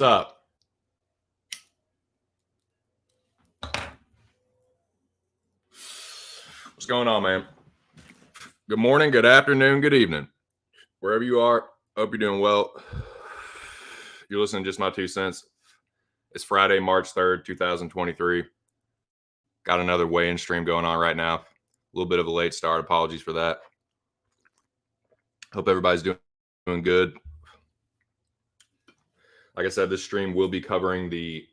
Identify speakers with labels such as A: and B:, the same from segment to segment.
A: What's up? What's going on, man? Good morning, good afternoon, good evening. Wherever you are, hope you're doing well. You're listening to Just My 2 Cents. It's Friday, March 3rd, 2023. Got another weigh-in stream going on right now. A little bit of a late start. Apologies for that. Hope everybody's doing good. Like I said, this stream will be covering the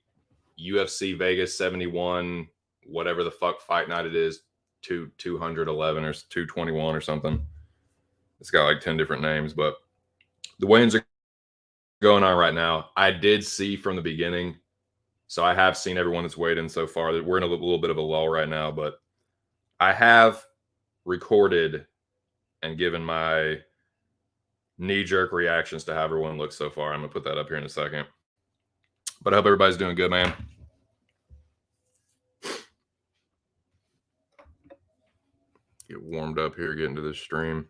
A: UFC Vegas 71, whatever the fuck fight night it is, 211 or 221 or something. It's got like 10 different names, but the weigh-ins are going on right now. I did see from the beginning, so I have seen everyone that's weighed in so far. We're in a little bit of a lull right now, but I have recorded and given my knee-jerk reactions to how everyone looks so far. I'm going to put that up here in a second. But I hope everybody's doing good, man. Get warmed up here, get into this stream.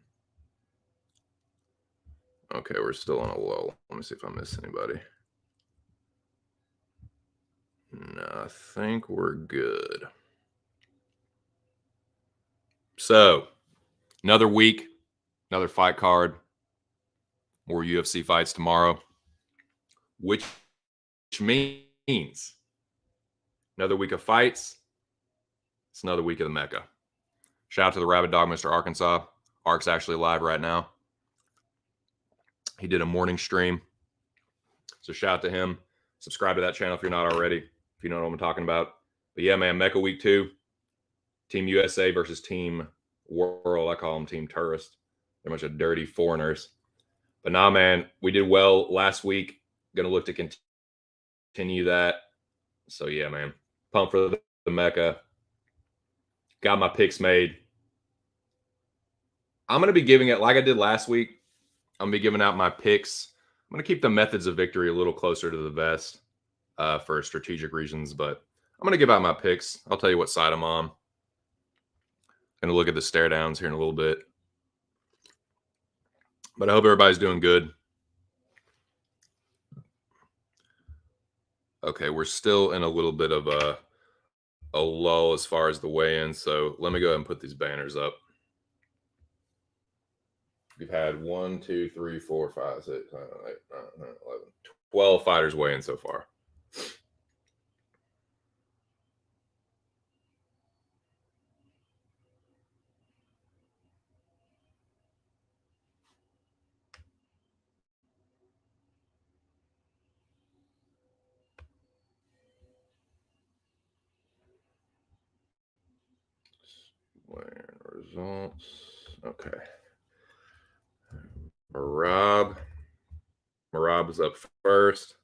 A: Okay, we're still on a lull. Let me see if I missed anybody. No, I think we're good. So, another week, another fight card, more UFC fights tomorrow, which means another week of fights. It's another week of the Mecca. Shout out to the Rabid Dog, Mr. Arkansas. Ark's actually live right now. He did a morning stream. So shout out to him. Subscribe to that channel if you're not already, if you know what I'm talking about. But yeah, man, Mecca week 2. Team USA versus Team World. I call them Team Tourist. They're a bunch of dirty foreigners. But nah, man, we did well last week. Going to look to continue that. So yeah, man, pumped for the Mecca. Got my picks made. I'm going to be giving it, like I did last week, I'm going to be giving out my picks. I'm going to keep the methods of victory a little closer to the vest for strategic reasons, but I'm going to give out my picks. I'll tell you what side I'm on. Going to look at the stare downs here in a little bit. But I hope everybody's doing good. Okay, we're still in a little bit of a lull as far as the weigh-in, so let me go ahead and put these banners up. We've had 1, 2, 3, 4, 5, 6, 7, 8, 9, 10, 11, 12 fighters weigh in so far. Weigh-in results. Okay. Marab is up first.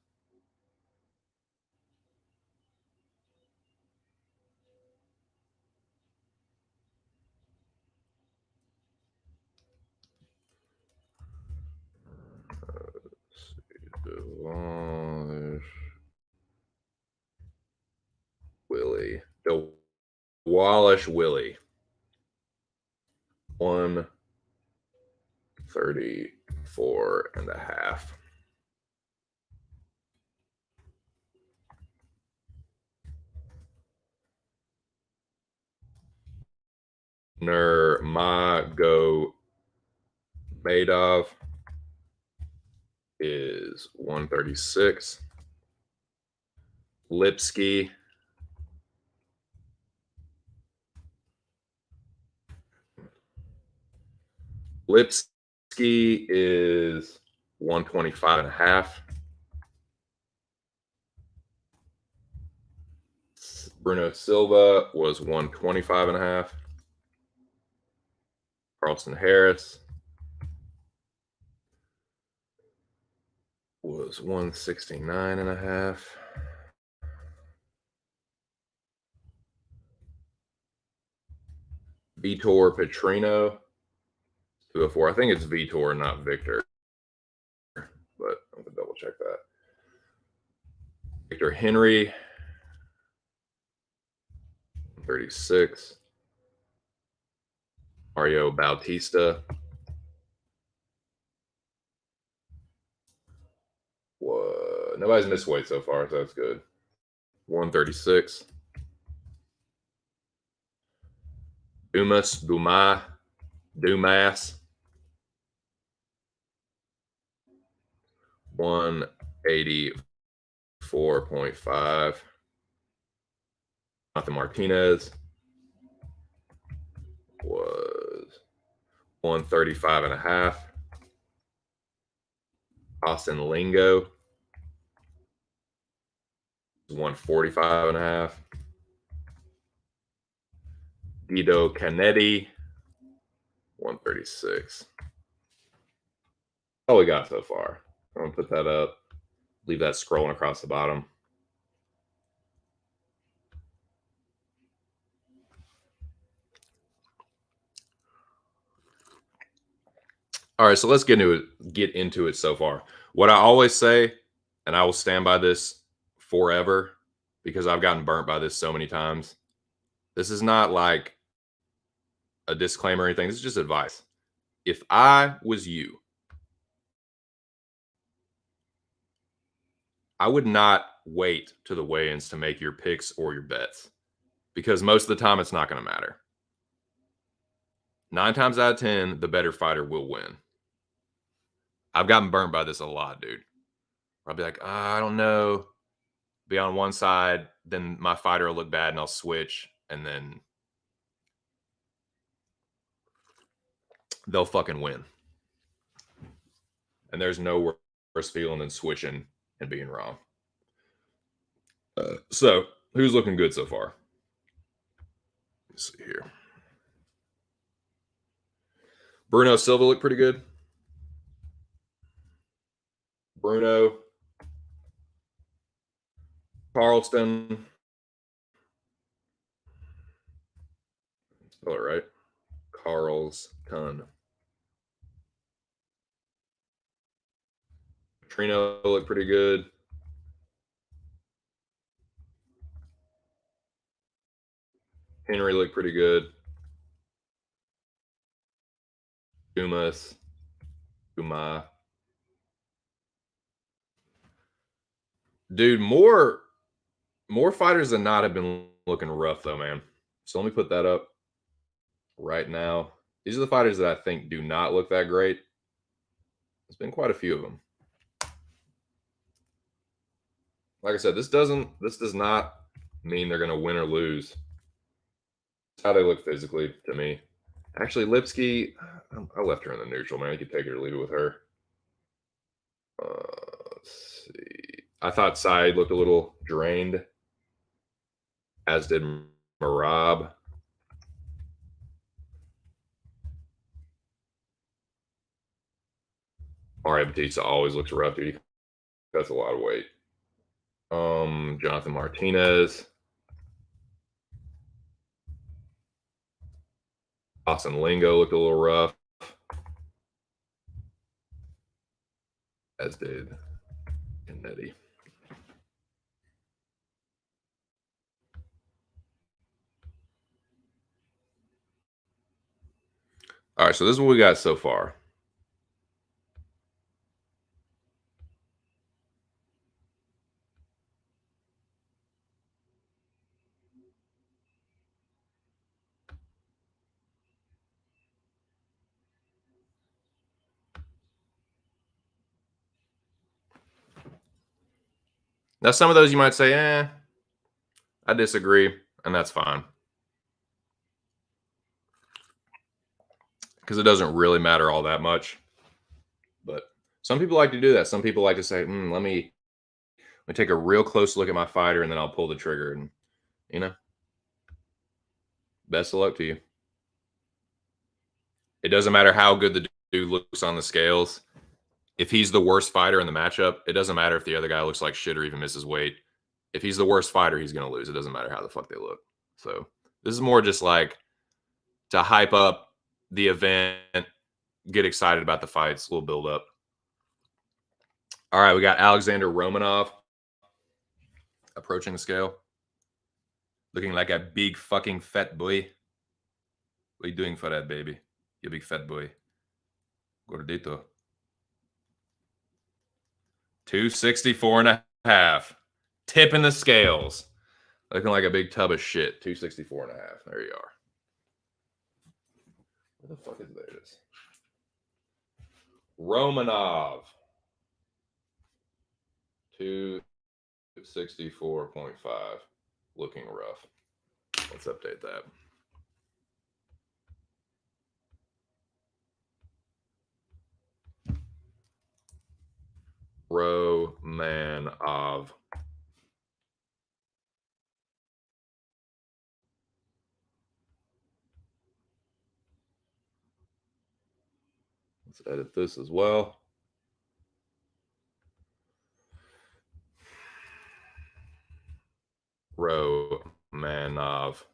A: Dvalishvili. 134.5. Nurmagomedov is 136. Lipsky is 125 and a half. Bruno Silva was 125 and a half. Carlston Harris was 169 and a half. Vitor Petrino, 204. I think it's Vitor, not Victor. But I'm going to double check that. Victor Henry, 36. Mario Bautista nobody's missed weight so far, so that's good. 136. Dumas 184.5. Jonathan Martinez was 135 and a half. Austin Lingo 145 and a half. Guido Canetti 136. All we got so far. I'm gonna put that up. Leave that scrolling across the bottom. All right, so let's get into it so far. What I always say, and I will stand by this forever because I've gotten burnt by this so many times. This is not like a disclaimer or anything. This is just advice. If I was you, I would not wait to the weigh-ins to make your picks or your bets because most of the time it's not going to matter. 9 times out of 10, the better fighter will win. I've gotten burnt by this a lot, dude. I'll be like, I don't know. Be on one side, then my fighter will look bad and I'll switch, and then they'll fucking win. And there's no worse feeling than switching and being wrong. So, who's looking good so far? Let's see here. Bruno Silva looked pretty good. Bruno. Carlston. Spell it right. Carlston. Trino looked pretty good. Henry looked pretty good. Dumas. Dude, more fighters than not have been looking rough though, man. So let me put that up right now. These are the fighters that I think do not look that great. There's been quite a few of them. Like I said, this does not mean they're going to win or lose. It's how they look physically to me. Actually, Lipsky, I left her in the neutral, man. You could take it or leave it with her. Let's see. I thought Said looked a little drained, as did Marab. Mario Batista always looks rough, dude. That's a lot of weight. Jonathan Martinez. Austin Lingo looked a little rough, as did Canetti. All right, so this is what we got so far. Now, some of those you might say, I disagree, and that's fine. Because it doesn't really matter all that much. But some people like to do that. Some people like to say, let me take a real close look at my fighter, and then I'll pull the trigger. And, best of luck to you. It doesn't matter how good the dude looks on the scales. If he's the worst fighter in the matchup, it doesn't matter if the other guy looks like shit or even misses weight. If he's the worst fighter, he's going to lose. It doesn't matter how the fuck they look. So this is more just like to hype up the event, get excited about the fights, a little build up. All right, we got Alexander Romanov approaching the scale. Looking like a big fucking fat boy. What are you doing for that, baby? You big fat boy. Gordito. 264 and a half. Tipping the scales. Looking like a big tub of shit. 264 and a half. There you are. Where the fuck is there? It is. Romanov. 264.5. Looking rough. Let's update that. Romanov. Let's edit this as well. Romanov.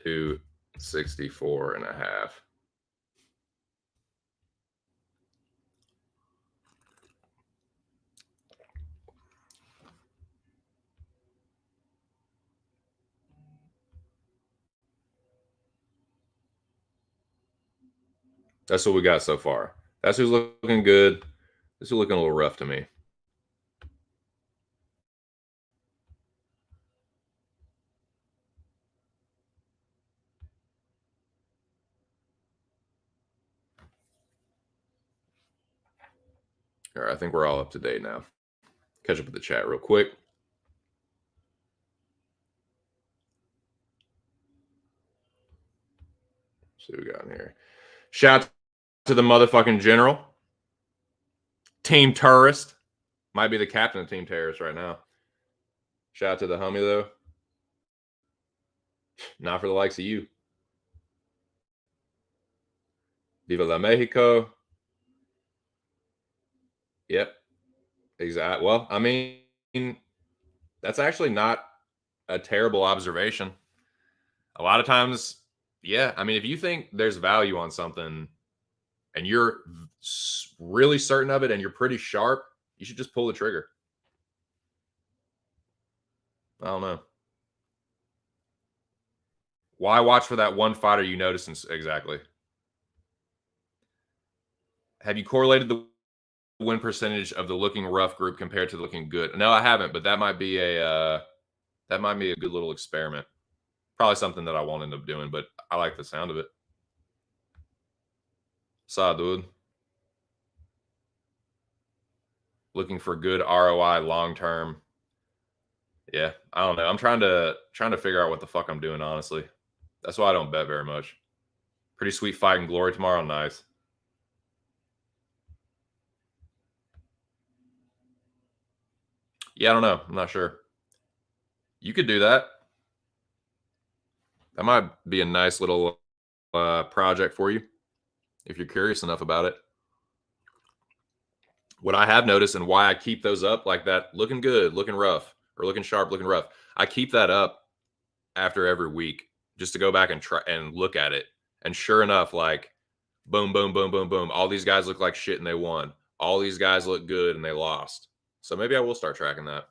A: 264 and a half. That's what we got so far. That's who's looking good. This is looking a little rough to me. All right, I think we're all up to date now. Catch up with the chat real quick. See what we got in here. Shout out to the motherfucking general. Team Terrorist. Might be the captain of Team Terrorist right now. Shout out to the homie, though. Not for the likes of you. Viva la Mexico. Yep. Exactly. Well, I mean, that's actually not a terrible observation. A lot of times, yeah. I mean, if you think there's value on something and you're really certain of it and you're pretty sharp, you should just pull the trigger. I don't know. Why watch for that one fighter you notice? Exactly. Have you correlated the win percentage of the looking rough group compared to the looking good? No, I haven't, but that might be a good little experiment. Probably something that I won't end up doing, but I like the sound of it. Saw, dude. Looking for good ROI long term. Yeah, I don't know. I'm trying to figure out what the fuck I'm doing, honestly. That's why I don't bet very much. Pretty sweet fight in Glory tomorrow. Nice. Yeah, I don't know. I'm not sure. You could do that. That might be a nice little project for you if you're curious enough about it. What I have noticed and why I keep those up like that, looking good, looking rough, or looking sharp, looking rough, I keep that up after every week just to go back and try and look at it. And sure enough, like boom, boom, boom, boom, boom. All these guys look like shit and they won. All these guys look good and they lost. So maybe I will start tracking that.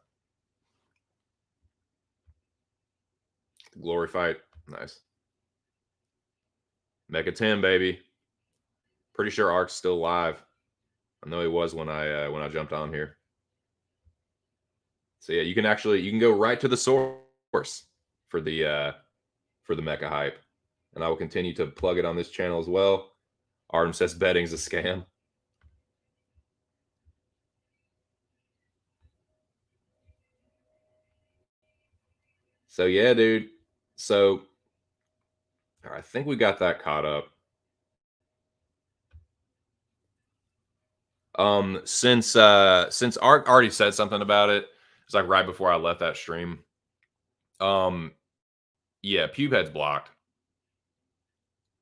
A: The Glory fight. Nice. Mecha 10, baby. Pretty sure Ark's still live. I know he was when I jumped on here. So yeah, you can go right to the source for the Mecha hype. And I will continue to plug it on this channel as well. Artem says betting's a scam. So yeah, dude. So I think we got that caught up. Since Art already said something about it, it's like right before I left that stream. Um, yeah, Pubehead's blocked.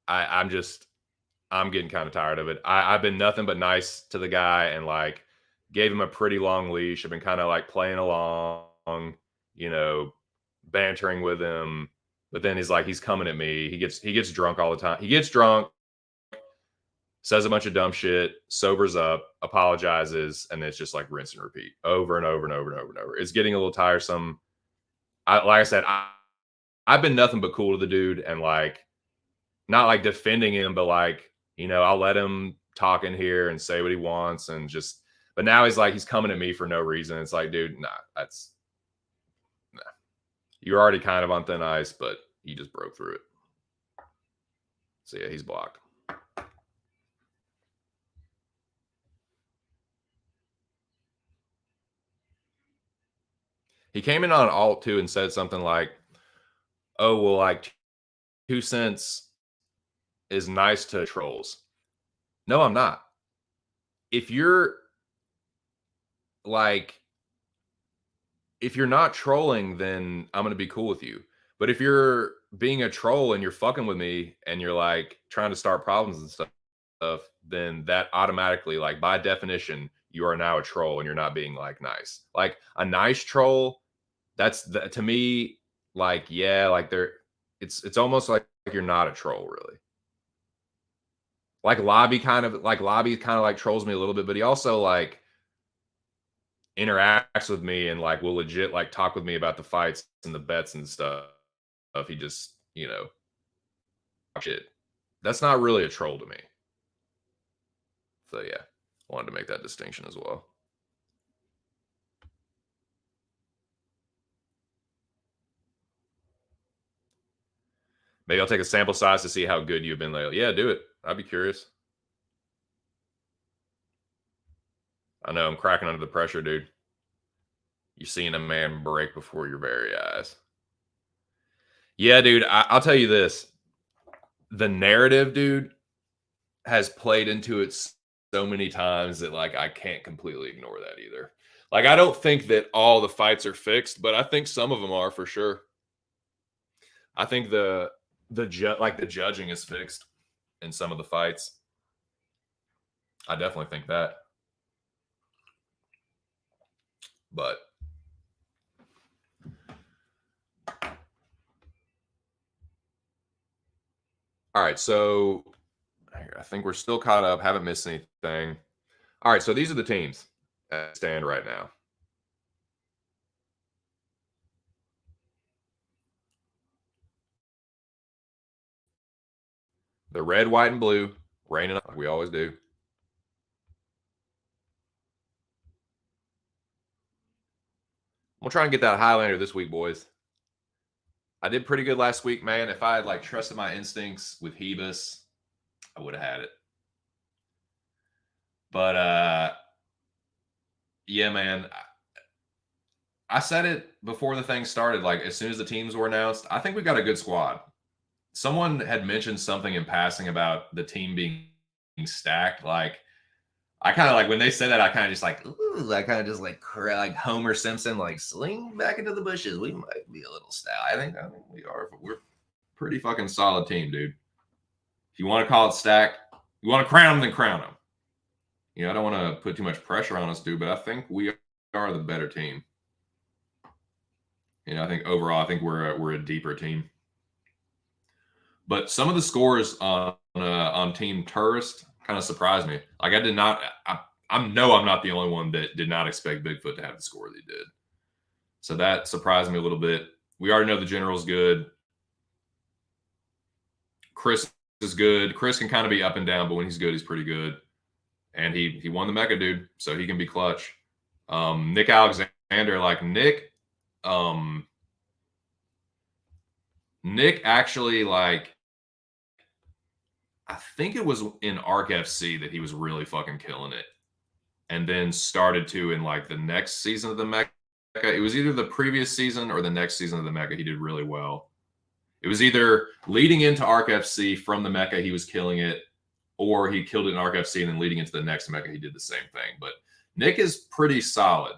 A: I'm getting kind of tired of it. I've been nothing but nice to the guy and like gave him a pretty long leash. I've been kind of like playing along, you know, bantering with him. But then he's coming at me. He gets drunk all the time. He gets drunk, says a bunch of dumb shit, sobers up, apologizes, and it's just like rinse and repeat over and over and over and over and over. It's getting a little tiresome. Like I said, I've been nothing but cool to the dude and like not like defending him, but like, I'll let him talk in here and say what he wants and just, but now he's coming at me for no reason. It's like, dude, nah, you're already kind of on thin ice, but you just broke through it. So yeah, he's blocked. He came in on alt too and said something like, oh, well, like 2 cents is nice to trolls. No, I'm not. If you're like, if you're not trolling, then I'm going to be cool with you. But if you're being a troll and you're fucking with me and you're like trying to start problems and stuff, then that automatically, like by definition, you are now a troll and you're not being like nice. Like a nice troll, to me, like, yeah, like it's almost like you're not a troll really. Like Lobby kind of like trolls me a little bit, but he also like interacts with me and like will legit like talk with me about the fights and the bets and stuff. If he just, shit. That's not really a troll to me. So yeah, wanted to make that distinction as well. Maybe I'll take a sample size to see how good you've been lately. Yeah, do it. I'd be curious. I know I'm cracking under the pressure, dude. You're seeing a man break before your very eyes. Yeah, dude. I'll tell you this. The narrative, dude, has played into it so many times that like I can't completely ignore that either. Like I don't think that all the fights are fixed, but I think some of them are for sure. I think the judging is fixed in some of the fights. I definitely think that. But all right, so I think we're still caught up. Haven't missed anything. All right, so these are the teams that stand right now. The red, white, and blue, raining like we always do. We'll try and get that Highlander this week, boys. I did pretty good last week, man. If I had like trusted my instincts with Hebus, I would have had it. But yeah, man. I said it before the thing started. Like as soon as the teams were announced, I think we got a good squad. Someone had mentioned something in passing about the team being stacked. Like I kind of like when they said that, I kind of just like, ooh, I kind of just like Homer Simpson, like sling back into the bushes. We might be a little stout. I think we are. But we're pretty fucking solid team, dude. If you want to call it stacked, you want to crown them, then crown them. I don't want to put too much pressure on us, dude, but I think we are the better team. I think overall, I think we're a deeper team. But some of the scores on Team Tourist kind of surprised me. Like I did not. I'm not the only one that did not expect Bigfoot to have the score that he did. So that surprised me a little bit. We already know the general's good. Chris is good. Chris can kind of be up and down, but when he's good, he's pretty good. And he won the Mecca, dude, so he can be clutch. Nick Alexander, like Nick actually, like, I think it was in Arc FC that he was really fucking killing it. And then started to in like the next season of the Mecca It was either the previous season or the next season of the Mecca. He did really well. It was either leading into ARC FC from the Mecca, he was killing it, or he killed it in ARC FC, and then leading into the next Mecca, he did the same thing. But Nick is pretty solid.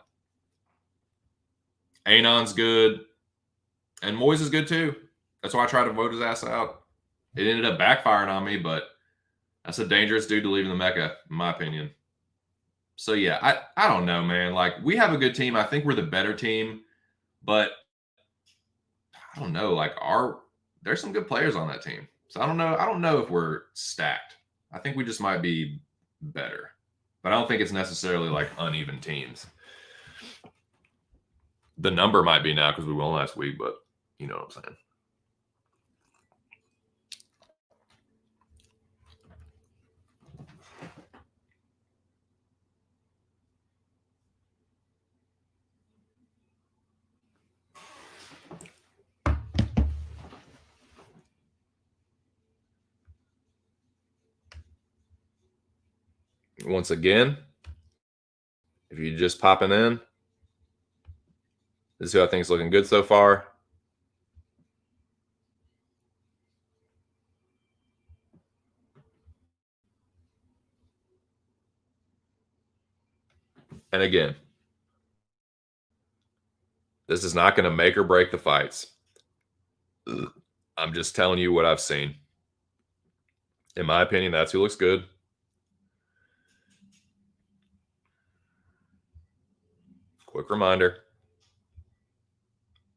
A: Anon's good, and Moyes is good too. That's why I tried to vote his ass out. It ended up backfiring on me, but that's a dangerous dude to leave in the Mecca, in my opinion. So yeah, I don't know, man. Like, we have a good team. I think we're the better team, but I don't know. Like, there's some good players on that team. So I don't know. I don't know if we're stacked. I think we just might be better, but I don't think it's necessarily like uneven teams. The number might be now because we won last week, but you know what I'm saying. Once again, if you're just popping in, this is who I think is looking good so far. And again, this is not going to make or break the fights. I'm just telling you what I've seen. In my opinion, that's who looks good. Quick reminder.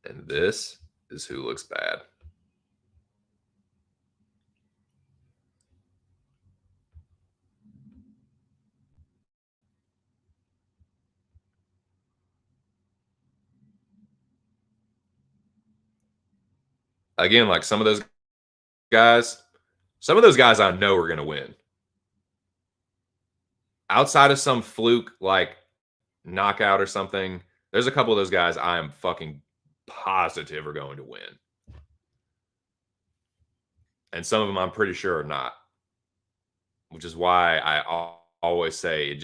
A: And this is who looks bad. Again, like some of those guys I know are going to win. Outside of some fluke like knockout or something, there's a couple of those guys I am fucking positive are going to win. And some of them I'm pretty sure are not. Which is why I always say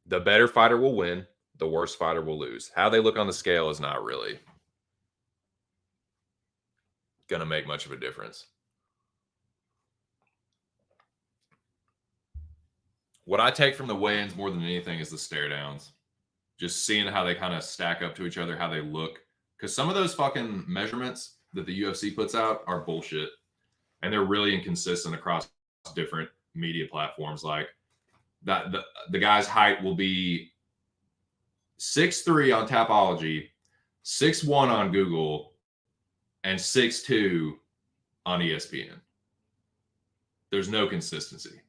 A: the better fighter will win, the worst fighter will lose. How they look on the scale is not really going to make much of a difference. What I take from the weigh-ins more than anything is the stare downs. Just seeing how they kind of stack up to each other, how they look. Because some of those fucking measurements that the UFC puts out are bullshit. And they're really inconsistent across different media platforms. Like that, the guy's height will be 6'3" on Tapology, 6'1" on Google, and 6'2" on ESPN. There's no consistency.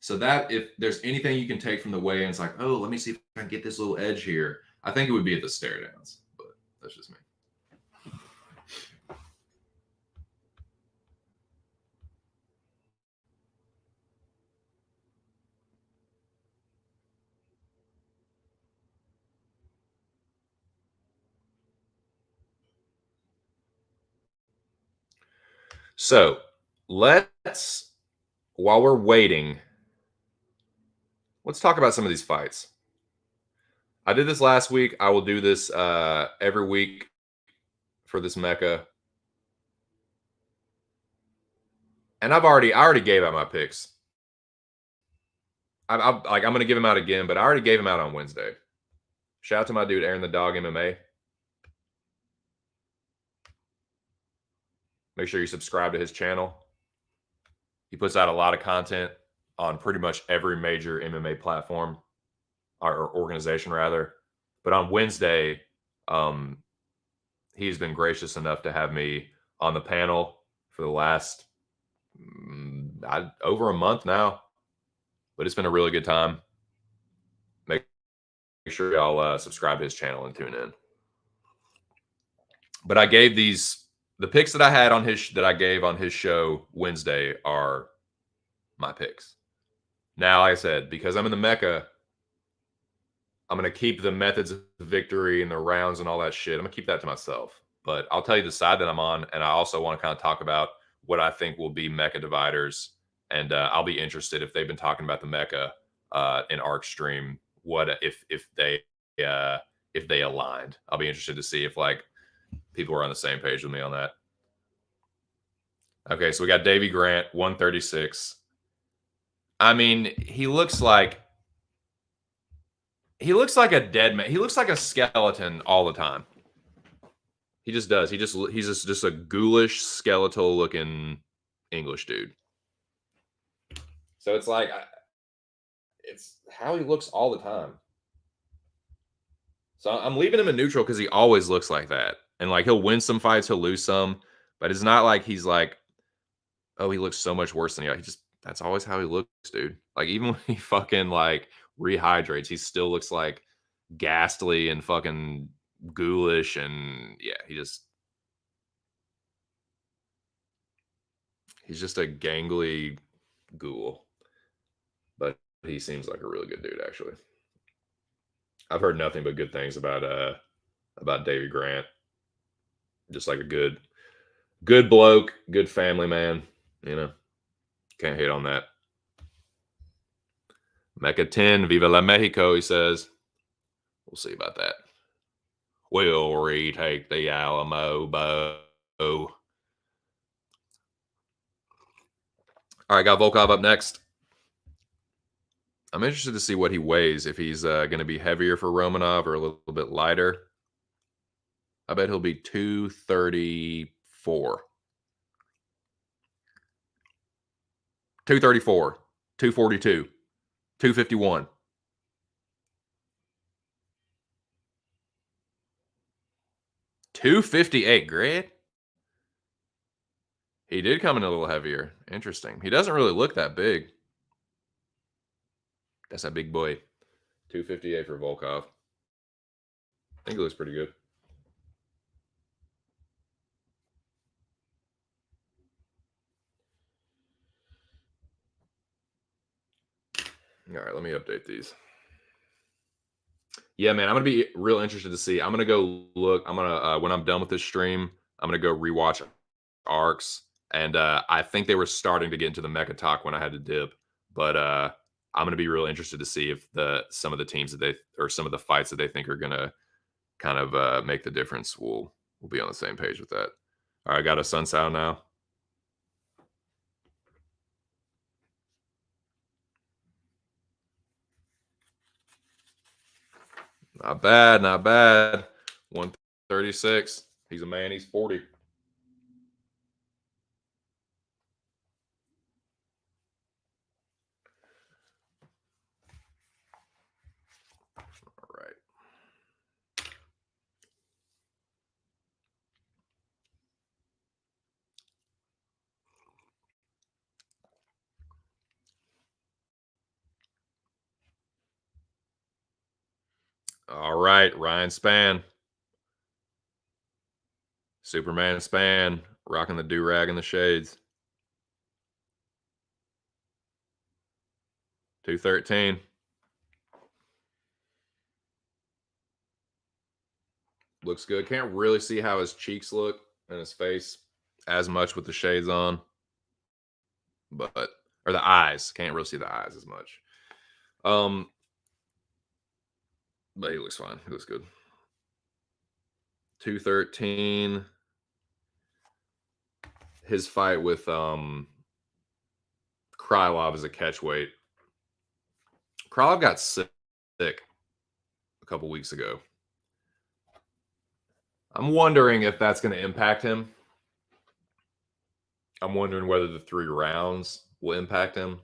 A: So that if there's anything you can take from the weigh-ins, like, oh, let me see if I can get this little edge here, I think it would be at the stare downs. But that's just me. So let's, while we're waiting, let's talk about some of these fights. I did this last week. I will do this every week for this Mecca. And I already gave out my picks. I'm going to give them out again, but I already gave them out on Wednesday. Shout out to my dude, Aaron the Dog MMA. Make sure you subscribe to his channel. He puts out a lot of content on pretty much every major MMA platform or organization, rather. But on Wednesday, he's been gracious enough to have me on the panel for the last over a month now. But it's been a really good time. Make sure y'all subscribe to his channel and tune in. But I gave the picks that I had on that I gave on his show Wednesday are my picks. Now, like I said, because I'm in the Mecca, I'm going to keep the methods of victory and the rounds and all that shit. I'm going to keep that to myself. But I'll tell you the side that I'm on, and I also want to kind of talk about what I think will be Mecca dividers. And I'll be interested if they've been talking about the Mecca in ARC stream. What if if they aligned. I'll be interested to see if like people are on the same page with me on that. Okay, so we got Davy Grant, 136. I mean, he looks like a dead man. He looks like a skeleton all the time. He just does. He's just a ghoulish, skeletal looking English dude. So it's like it's how he looks all the time. So I'm leaving him in neutral because he always looks like that. And like he'll win some fights, he'll lose some, but it's not like he's like, oh, he looks so much worse than you. He just that's always how he looks, dude. Like even when he fucking like rehydrates, he still looks like ghastly and fucking ghoulish, and yeah, he's just a gangly ghoul. But he seems like a really good dude, actually. I've heard nothing but good things about Davy Grant. Just like a good bloke, good family man. You know, can't hate on that. Mecha 10, Viva la Mexico, he says. We'll see about that. We'll retake the Alamo Bow. All right, got Volkov up next. I'm interested to see what he weighs, if he's going to be heavier for Romanov or a little bit lighter. I bet he'll be 234. 234, 242, 251. $258, Greg. He did come in a little heavier. Interesting. He doesn't really look that big. That's a big boy. 258 for Volkov. I think he looks pretty good. All right, let me update these. Yeah, man, I'm gonna be real interested to see. I'm gonna go look. I'm gonna when I'm done with this stream, I'm gonna go rewatch arcs, and I think they were starting to get into the mecha talk when I had to dip, but I'm gonna be real interested to see if some of the teams that they or some of the fights that they think are gonna kind of make the difference. We'll be on the same page with that. All right, I got a Sun Sao now. Not bad, not bad. 136. He's a man. He's 40. All right. All right, Ryan Spann. Superman Spann, rocking the do-rag and the shades. 213. Looks good. Can't really see how his cheeks look and his face as much with the shades on. But or the eyes. Can't really see the eyes as much. But he looks fine. He looks good. 213. His fight with Krylov is a catch weight. Krylov got sick a couple weeks ago. I'm wondering if that's going to impact him. I'm wondering whether the 3 rounds will impact him. I'm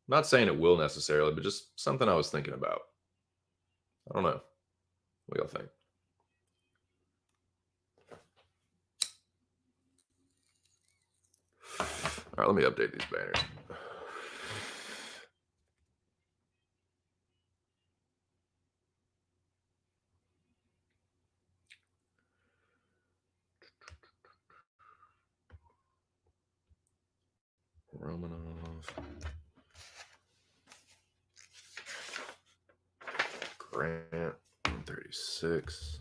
A: not saying it will necessarily, but just something I was thinking about. I don't know. What do y'all think? All right, let me update these banners. Romanov. Grant, 136.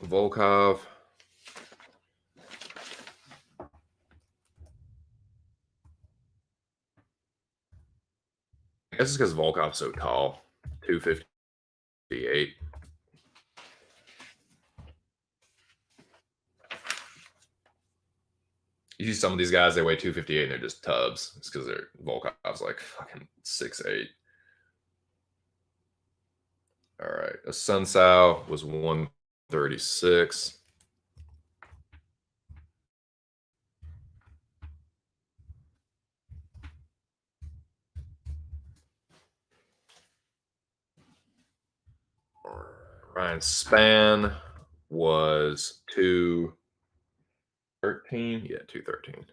A: Volkov. I guess it's because Volkov's so tall. 258. You see some of these guys, they weigh 258 and they're just tubs. It's because their Volkov's like fucking 6'8". All right. A Sun Sao was 136. Ryan Spann was 213. Yeah, 213.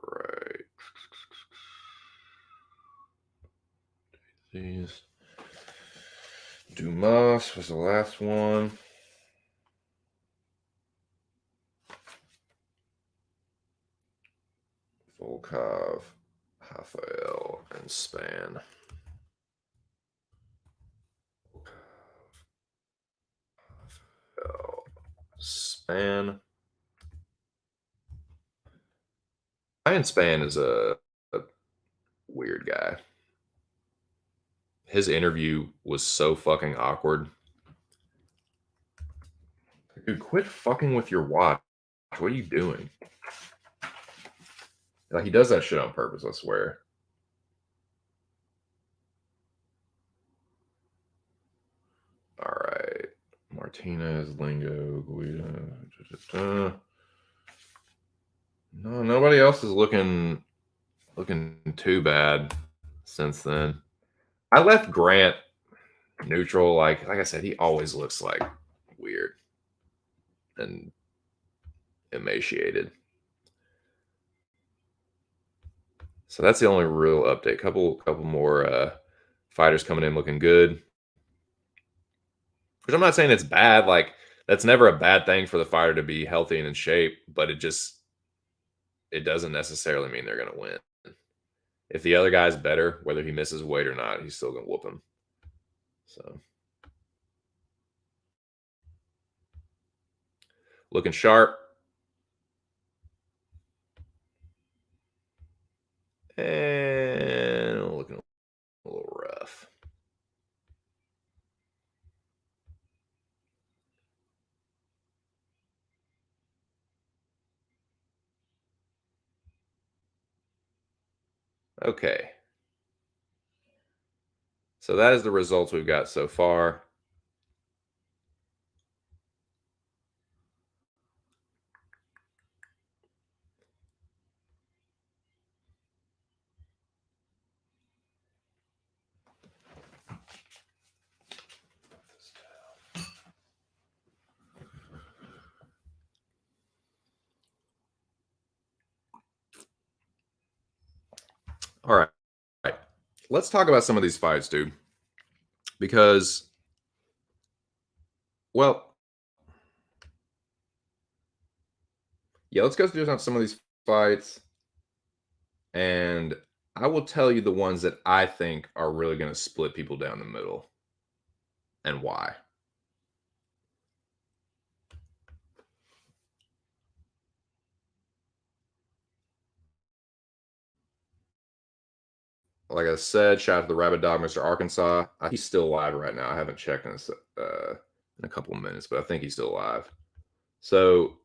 A: Right. These. Dumas was the last one. Volkov, Rafael, and Spann. Spann. Ryan Spann is a weird guy. His interview was so fucking awkward. Dude, quit fucking with your watch. What are you doing? Like, he does that shit on purpose, I swear. All right. Martinez, Lingo, Guida. No, nobody else is looking too bad since then. I left Grant neutral. Like I said, he always looks like weird and emaciated. So that's the only real update. Couple more fighters coming in looking good. Which I'm not saying it's bad. Like, that's never a bad thing for the fighter to be healthy and in shape, but it doesn't necessarily mean they're gonna win. If the other guy's better, whether he misses weight or not, he's still gonna whoop him. So looking sharp. And looking a little rough. Okay. So that is the results we've got so far. All right. Let's talk about some of these fights, dude. Because, well, yeah, let's go through some of these fights. And I will tell you the ones that I think are really going to split people down the middle and why. Like I said, shout out to the Rabbit Dog, Mr. Arkansas. He's still alive right now. I haven't checked in a couple of minutes, but I think he's still alive. So,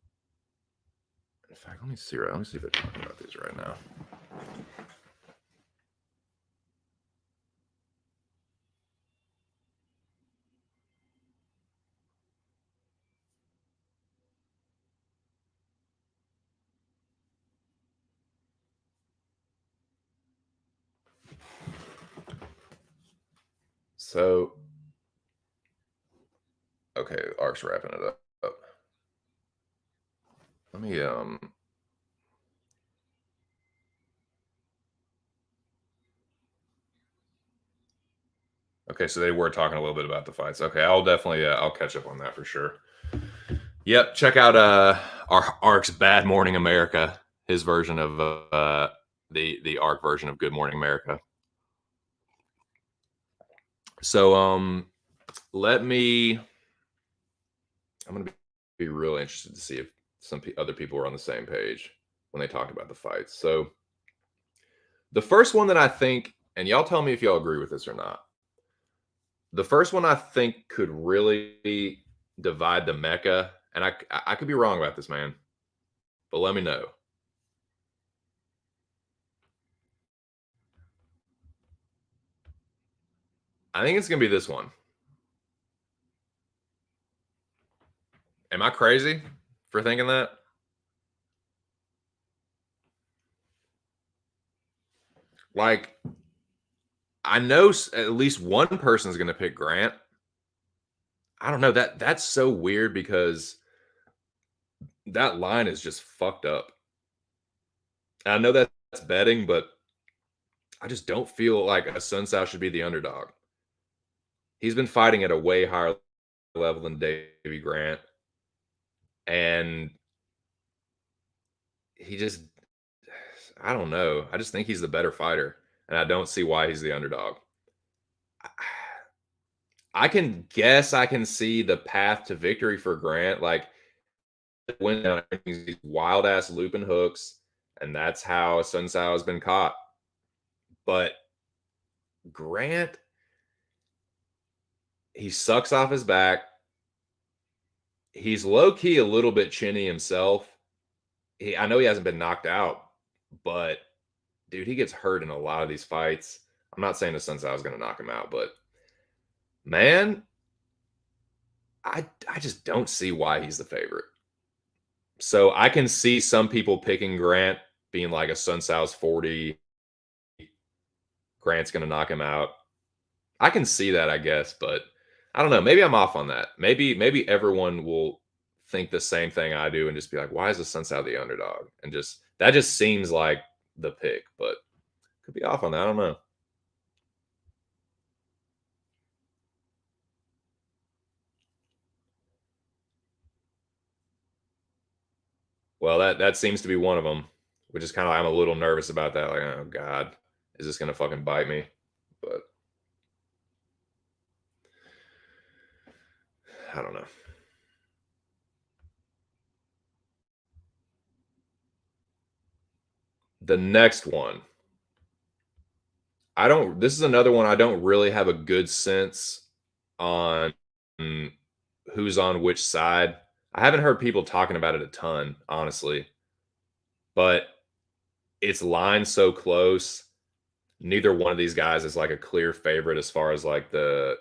A: in fact, let me see if they're talking about these right now. So, okay, Ark's wrapping it up. Let me Okay, so they were talking a little bit about the fights. Okay, I'll definitely I'll catch up on that for sure. Yep, check out Ark's Bad Morning America, his version of the Ark version of Good Morning America. So I'm gonna be real interested to see if some other people were on the same page when they talked about the fights. So the first one that I think, and y'all tell me if y'all agree with this or not. The first one I think could really divide the Mecca, and I could be wrong about this, man, but let me know. I think it's gonna be this one. Am I crazy for thinking that? Like, I know at least one person's gonna pick Grant. I don't know, that's so weird because that line is just fucked up. I know that's betting, but I just don't feel like a Sun Tzu should be the underdog. He's been fighting at a way higher level than Davy Grant, and he just, I don't know. I just think he's the better fighter, and I don't see why he's the underdog. I can guess I can see the path to victory for Grant. Like, went down these wild ass looping hooks, and that's how Sun Tzu has been caught. But Grant, he sucks off his back. He's low key a little bit chinny himself. I know he hasn't been knocked out, but dude, he gets hurt in a lot of these fights. I'm not saying the Sun Tzu is going to knock him out, but man, I just don't see why he's the favorite. So I can see some people picking Grant being like a Sun Tzu's 40. Grant's going to knock him out. I can see that, I guess, but I don't know. Maybe I'm off on that. Maybe everyone will think the same thing I do and just be like, why is the Sun Tzu the underdog? And just that just seems like the pick, but could be off on that. I don't know. Well, that seems to be one of them, which is kind of, I'm a little nervous about that. Like, oh God, is this gonna fucking bite me? But I don't know. The next one, this is another one I don't really have a good sense on who's on which side. I haven't heard people talking about it a ton, honestly, but it's lined so close. Neither one of these guys is like a clear favorite as far as like the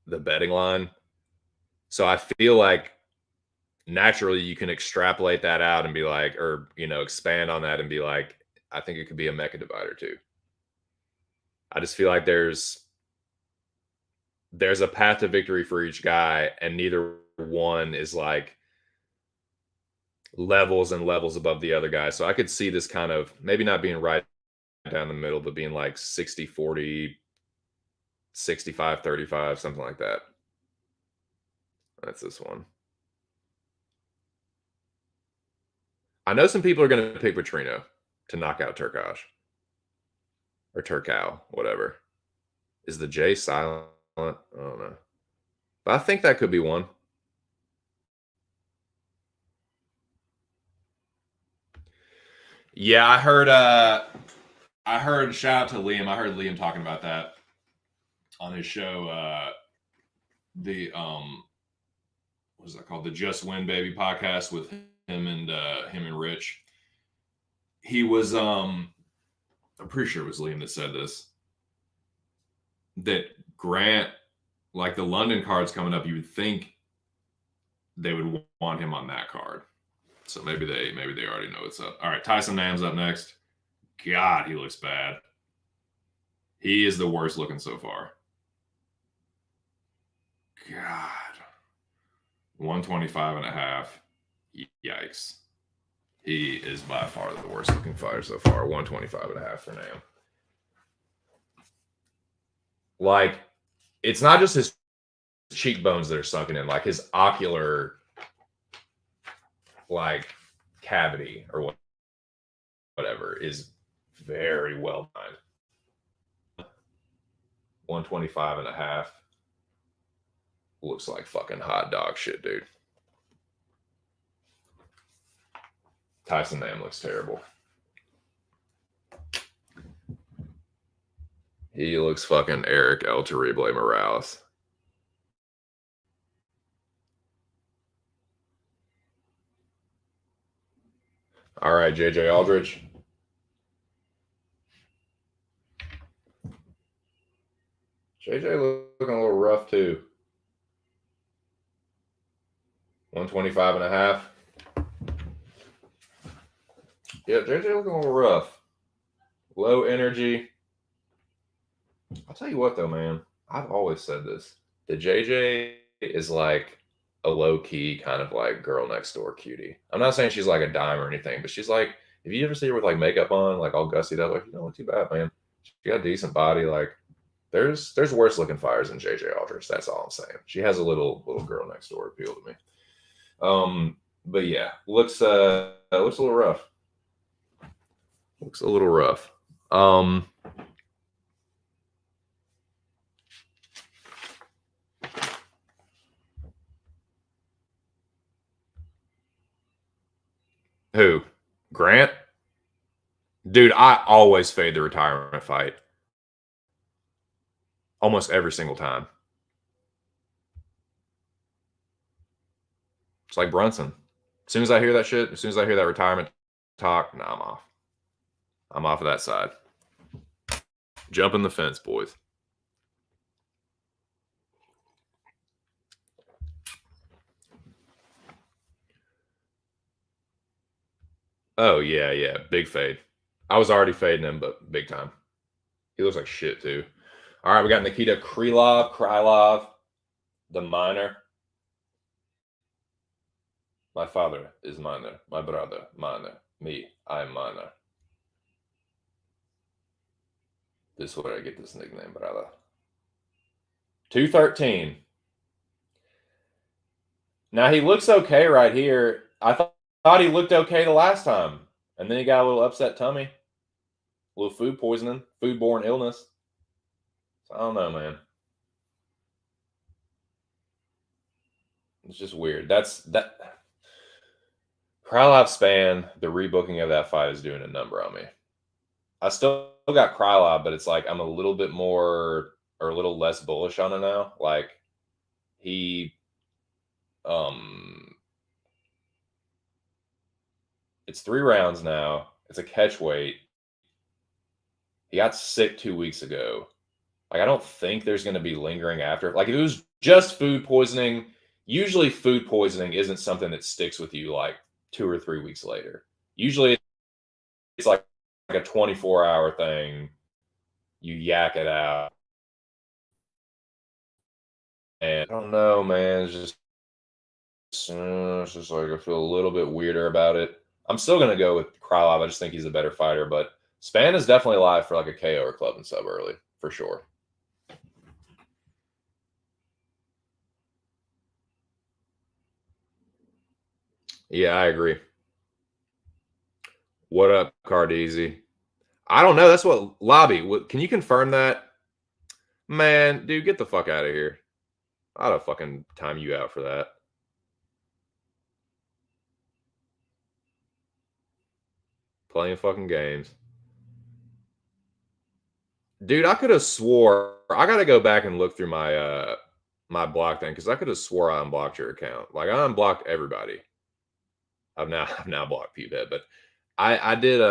A: betting line. So I feel like naturally you can extrapolate that out and be like, or expand on that and be like, I think it could be a Mecca divider too. I just feel like there's a path to victory for each guy, and neither one is like levels and levels above the other guy. So I could see this kind of maybe not being right down the middle, but being like 60-40, 65-35, something like that. That's this one. I know some people are going to pick Petrino to knock out Turkosh or Turkow, whatever. Is the J silent? I don't know. But I think that could be one. Yeah, I heard shout out to Liam. I heard Liam talking about that on his show. The what is that called? The Just Win Baby podcast with him and Rich. He was I'm pretty sure it was Liam that said this. That Grant, like the London card's coming up, you would think they would want him on that card. So maybe they already know what's up. All right, Tyson Nam's up next. God, he looks bad. He is the worst looking so far. God. 125.5. Yikes. He is by far the worst looking fighter so far. 125.5 for Nam. Like, it's not just his cheekbones that are sunken in, like his ocular like cavity or whatever is very well timed. 125.5 looks like fucking hot dog shit, dude. Tyson Nam looks terrible. He looks fucking Eric El Terrible Morales. All right, JJ Aldridge. JJ looking a little rough too. 125.5. Yeah, JJ looking a little rough. Low energy. I'll tell you what though, man. I've always said this. The JJ is like a low-key kind of like girl next door cutie. I'm not saying she's like a dime or anything, but she's like, if you ever see her with like makeup on, like all gussied up, like, you don't look too bad, man. She got a decent body. Like, there's worse looking fires than JJ Aldridge. That's all I'm saying. She has a little girl next door appeal to me. But yeah, looks a little rough. Looks a little rough. Who? Grant? Dude, I always fade the retirement fight. Almost every single time. It's like Brunson. As soon as I hear that shit, as soon as I hear that retirement talk, nah, I'm off. I'm off of that side. Jumping the fence, boys. Oh, yeah. Big fade. I was already fading him, but big time. He looks like shit, too. All right, we got Nikita Krylov, the minor. My father is minor. My brother, minor. Me, I'm minor. This is where I get this nickname, brother. 213. Now, he looks okay right here. I thought he looked okay the last time. And then he got a little upset tummy. A little food poisoning, foodborne illness. So I don't know, man. It's just weird. That Krylov Span, the rebooking of that fight is doing a number on me. I still got Krylov, but it's like I'm a little bit more or a little less bullish on it now. Like he it's 3 rounds now. It's a catch weight. He got sick 2 weeks ago. Like, I don't think there's going to be lingering after. Like, if it was just food poisoning, usually food poisoning isn't something that sticks with you like 2 or 3 weeks later. Usually it's like a 24-hour thing. You yak it out. And I don't know, man. It's just like I feel a little bit weirder about it. I'm still going to go with Krylov. I just think he's a better fighter. But Span is definitely alive for like a KO or club and sub early, for sure. Yeah, I agree. What up, Cardeezy? I don't know. That's what lobby. Can you confirm that? Man, dude, get the fuck out of here. I'd have fucking time you out for that. Playing fucking games. Dude, I could have swore. I got to go back and look through my my block thing because I could have swore I unblocked your account. Like I unblocked everybody. I've now blocked Pewhead, but I did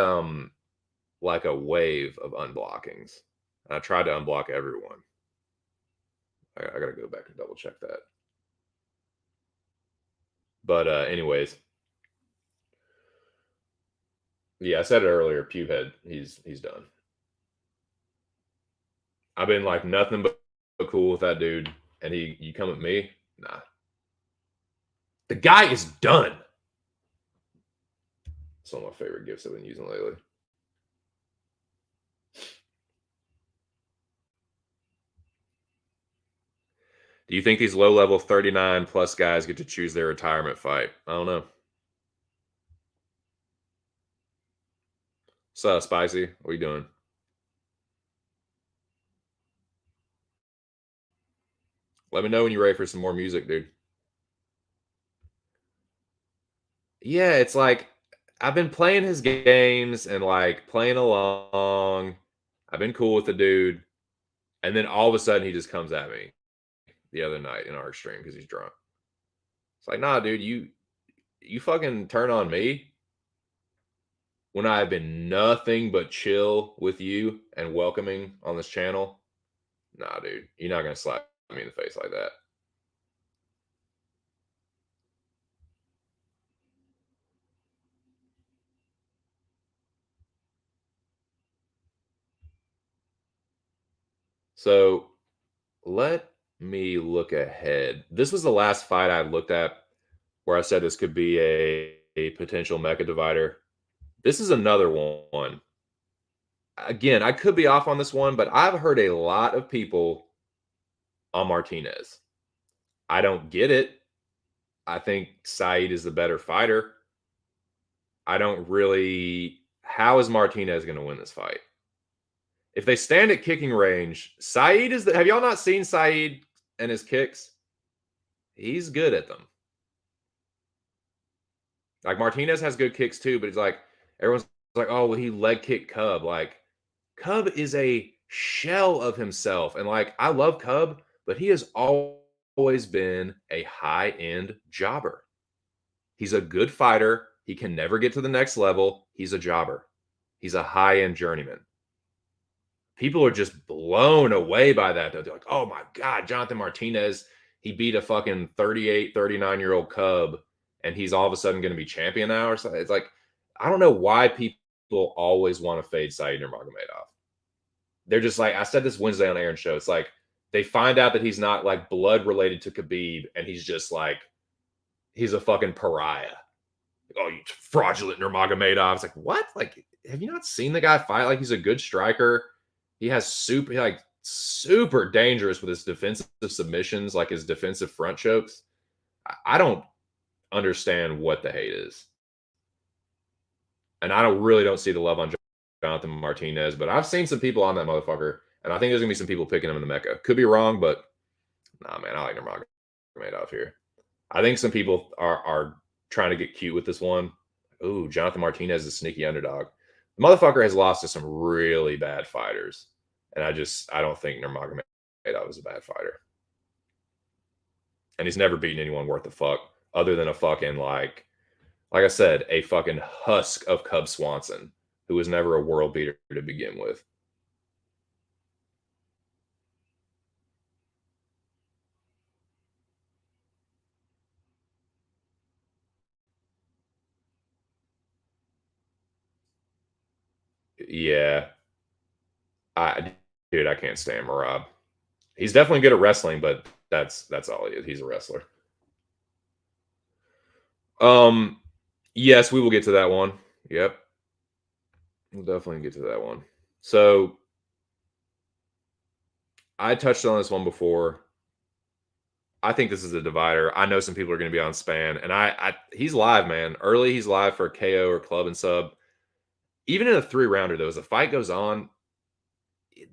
A: like a wave of unblockings. And I tried to unblock everyone. I gotta go back and double check that. But anyways. Yeah, I said it earlier, Pewhead, he's done. I've been like nothing but cool with that dude. And you come at me? Nah. The guy is done. It's one of my favorite gifts I've been using lately. Do you think these low-level 39 plus guys get to choose their retirement fight? I don't know. What's up, Spicy? What are you doing? Let me know when you're ready for some more music, dude. Yeah, it's like I've been playing his games and like playing along. I've been cool with the dude, and then all of a sudden he just comes at me the other night in our stream because he's drunk. It's like, nah, dude, you fucking turn on me when I have been nothing but chill with you and welcoming on this channel. Nah, dude, you're not gonna slap me in the face like that. So let me look ahead. This was the last fight I looked at where I said this could be a potential mecha divider. This is another one. Again, I could be off on this one, but I've heard a lot of people on Martinez. I don't get it. I think Saeed is the better fighter. I don't really. How is Martinez going to win this fight? If they stand at kicking range, Saeed is the. Have y'all not seen Saeed and his kicks? He's good at them. Like Martinez has good kicks too, but it's like everyone's like, oh, well, he leg kicked Cub. Like Cub is a shell of himself, and like I love Cub, but he has always been a high end jobber. He's a good fighter. He can never get to the next level. He's a jobber. He's a high end journeyman. People are just blown away by that. They're like, oh my God, Jonathan Martinez, he beat a fucking 38, 39-year-old Cub, and he's all of a sudden going to be champion now or something. It's like, I don't know why people always want to fade Said Nurmagomedov. They're just like, I said this Wednesday on Aaron's show. It's like they find out that he's not like blood related to Khabib, and he's just like, he's a fucking pariah. Oh, you fraudulent Nurmagomedov. It's like, what? Like, have you not seen the guy fight? Like, he's a good striker. He has super dangerous with his defensive submissions, like his defensive front chokes. I don't understand what the hate is. And I don't see the love on Jonathan Martinez, but I've seen some people on that motherfucker, and I think there's gonna be some people picking him in the Mecca. Could be wrong, but nah, man, I like Nurmagomedov here. I think some people are trying to get cute with this one. Ooh, Jonathan Martinez is a sneaky underdog. The motherfucker has lost to some really bad fighters, and I don't think Nurmagomedov is a bad fighter, and he's never beaten anyone worth a fuck other than a fucking like I said, a fucking husk of Cub Swanson, who was never a world beater to begin with. Yeah, I dude, I can't stand Marab. He's definitely good at wrestling, but that's all he is. He's a wrestler. Um, yes, we will get to that one. Yep, we'll definitely get to that one. So I touched on this one before. I think this is a divider. I know some people are going to be on Span, and he's live, man. Early, he's live for KO or club and sub. Even in a 3-rounder, though, as the fight goes on,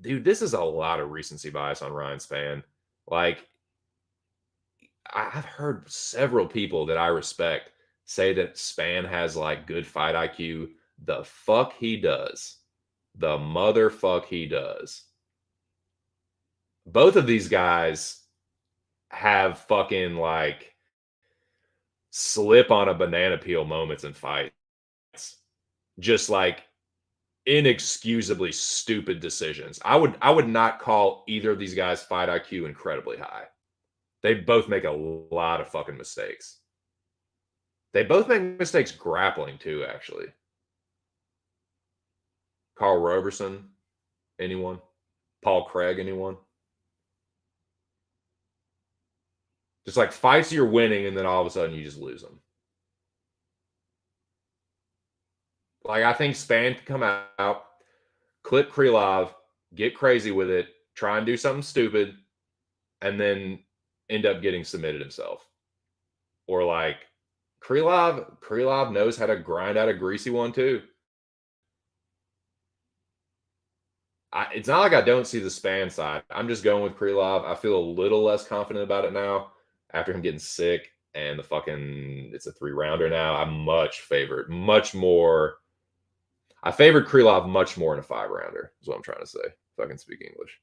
A: dude, this is a lot of recency bias on Ryan Span. Like, I've heard several people that I respect say that Span has like good fight IQ. The fuck he does. The motherfuck he does. Both of these guys have fucking like slip on a banana peel moments in fights. Just like inexcusably stupid decisions. I would not call either of these guys fight IQ incredibly high. They both make a lot of fucking mistakes. They both make mistakes grappling too, actually. Carl Roberson, anyone? Paul Craig, anyone? Just like fights you're winning, and then all of a sudden you just lose them. Like I think Span can come out, clip Krylov, get crazy with it, try and do something stupid, and then end up getting submitted himself. Or like Krylov knows how to grind out a greasy one too. It's not like I don't see the Span side. I'm just going with Krylov. I feel a little less confident about it now after him getting sick and it's a 3-rounder now. I'm much more. I favored Krylov much more in a 5-rounder, is what I'm trying to say, if I can speak English.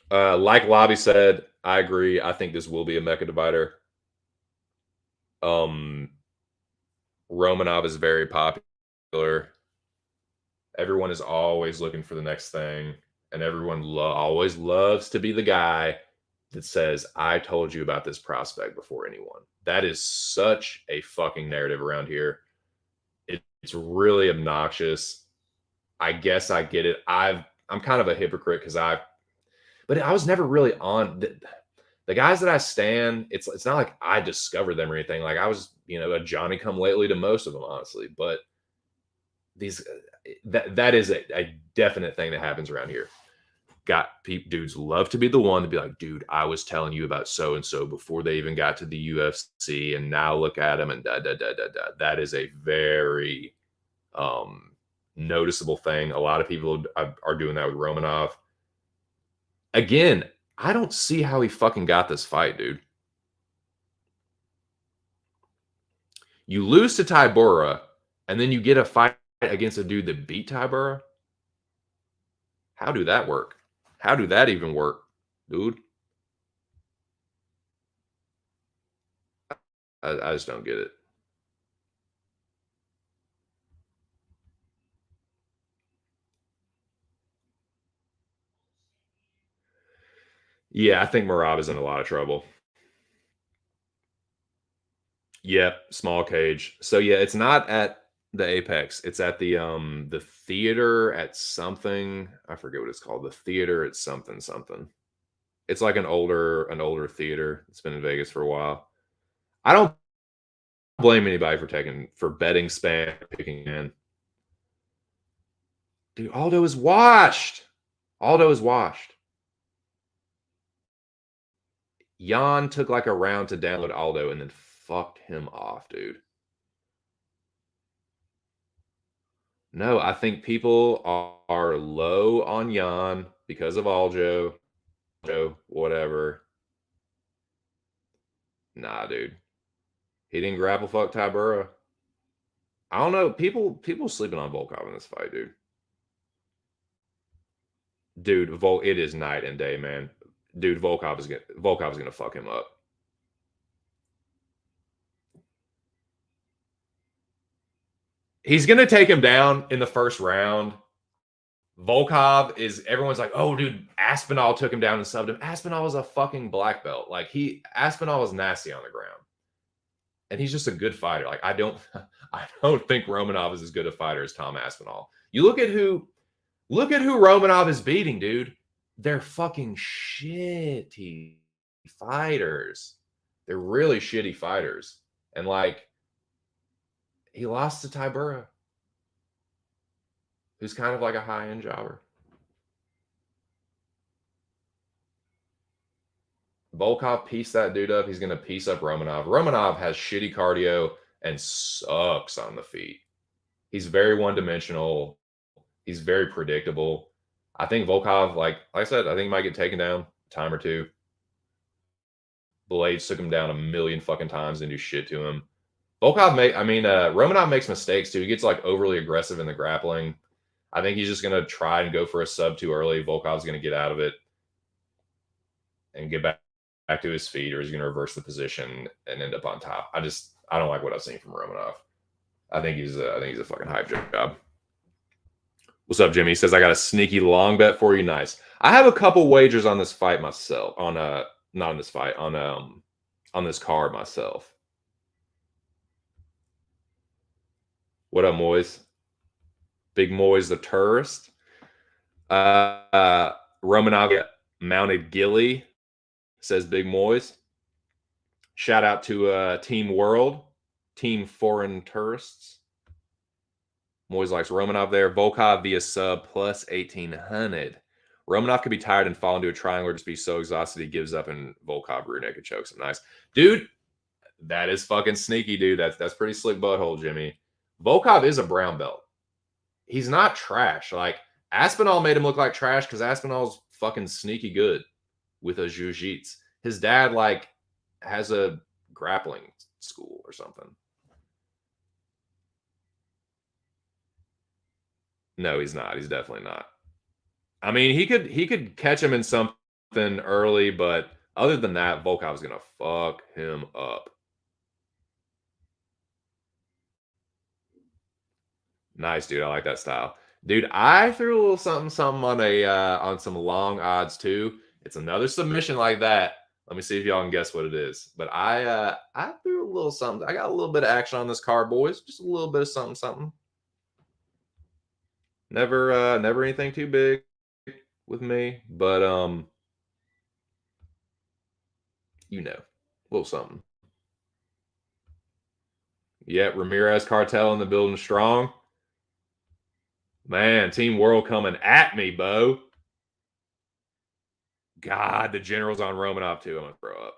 A: Like Lobby said, I agree. I think this will be a mecha divider. Romanov is very popular. Everyone is always looking for the next thing, and everyone always loves to be the guy that says, I told you about this prospect before anyone. That is such a fucking narrative around here. It's really obnoxious. I guess I get it. I'm kind of a hypocrite because but I was never really on the guys that I stand. It's not like I discovered them or anything. Like I was, a Johnny come lately to most of them, honestly. But that is a definite thing that happens around here. Dudes love to be the one to be like, dude, I was telling you about so and so before they even got to the UFC, and now look at them and da da da da da. That is a very noticeable thing. A lot of people are doing that with Romanov. Again, I don't see how he fucking got this fight, dude. You lose to Tybura, and then you get a fight against a dude that beat Tybura. How do that work? How do that even work, dude? I just don't get it. Yeah, I think Merab is in a lot of trouble. Yep, small cage. So yeah, it's not at the Apex. It's at the theater at something. I forget what it's called. The theater at something something. It's like an older theater. It's been in Vegas for a while. I don't blame anybody for betting Span, picking in. Dude, Aldo is washed. Aldo is washed. Jan took like a round to download Aldo and then fucked him off, dude. No, I think people are low on Jan because of Aljo, whatever. Nah, dude. He didn't grapple fuck Tybura. I don't know. People sleeping on Volkov in this fight, dude. Dude, it is night and day, man. Dude, Volkov is gonna fuck him up. He's gonna take him down in the first round. Volkov everyone's like, oh, dude, Aspinall took him down and subbed him. Aspinall was a fucking black belt. Like Aspinall was nasty on the ground. And he's just a good fighter. Like I don't think Romanov is as good a fighter as Tom Aspinall. You look at who Romanov is beating, dude. They're fucking shitty fighters. They're really shitty fighters. And like he lost to Tybura, who's kind of like a high-end jobber. Volkov pieced that dude up. He's going to piece up Romanov. Romanov has shitty cardio and sucks on the feet. He's very one-dimensional. He's very predictable. I think Volkov, like I said, I think he might get taken down a time or two. Blades took him down a million fucking times and do shit to him. Romanov makes mistakes too. He gets like overly aggressive in the grappling. I think he's just going to try and go for a sub too early. Volkov's going to get out of it and get back to his feet, or he's going to reverse the position and end up on top. I don't like what I've seen from Romanov. I think he's a fucking hype job. What's up, Jimmy? He says, I got a sneaky long bet for you. Nice. I have a couple wagers on this fight myself. Not on this fight, on this card myself. What up, Moise? Big Moise the tourist. Romanov mounted Gilly, says Big Moise. Shout out to Team World, Team Foreign Tourists. Moise likes Romanov there. Volkov via sub plus 1,800. Romanov could be tired and fall into a triangle or just be so exhausted he gives up, and Volkov rear naked chokes him. Nice. Dude, that is fucking sneaky, dude. That's pretty slick butthole, Jimmy. Volkov is a brown belt. he's not trash. Like Aspinall made him look like trash because Aspinall's fucking sneaky good with a jiu-jitsu. His dad like has a grappling school or something. No, he's not. He's definitely not. I mean, he could catch him in something early, but other than that, Volkov's gonna fuck him up. Nice, dude. I like that style. Dude, I threw a little something on a on some long odds too. It's another submission like that. Let me see if y'all can guess what it is. But I threw a little something. I got a little bit of action on this card, boys. Just a little bit of something. Never anything too big with me, but you know, a little something. Yeah, Ramirez cartel in the building strong. Man, Team World coming at me, Bo. God, the general's on Romanov too. I'm gonna throw up.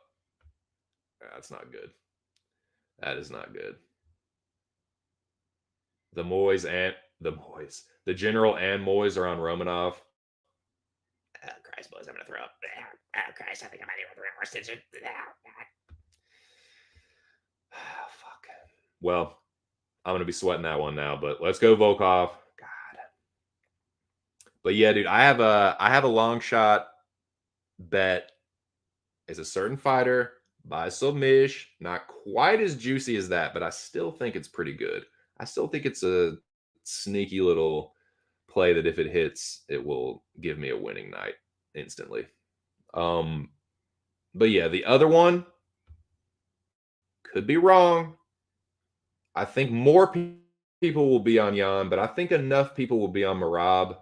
A: That's not good. That is not good. The the general and Moyes are on Romanov. Oh, Christ, boys, I'm gonna throw up. Oh, Christ, I think I might even throw more stitches. Oh, fuck. Well, I'm gonna be sweating that one now, but let's go Volkov. God. But yeah, dude, I have a long shot bet. Is a certain fighter by submission. Not quite as juicy as that, but I still think it's pretty good. I still think it's a sneaky little play that if it hits, it will give me a winning night instantly. But yeah, the other one could be wrong. I think more people will be on Jan, but I think enough people will be on Marab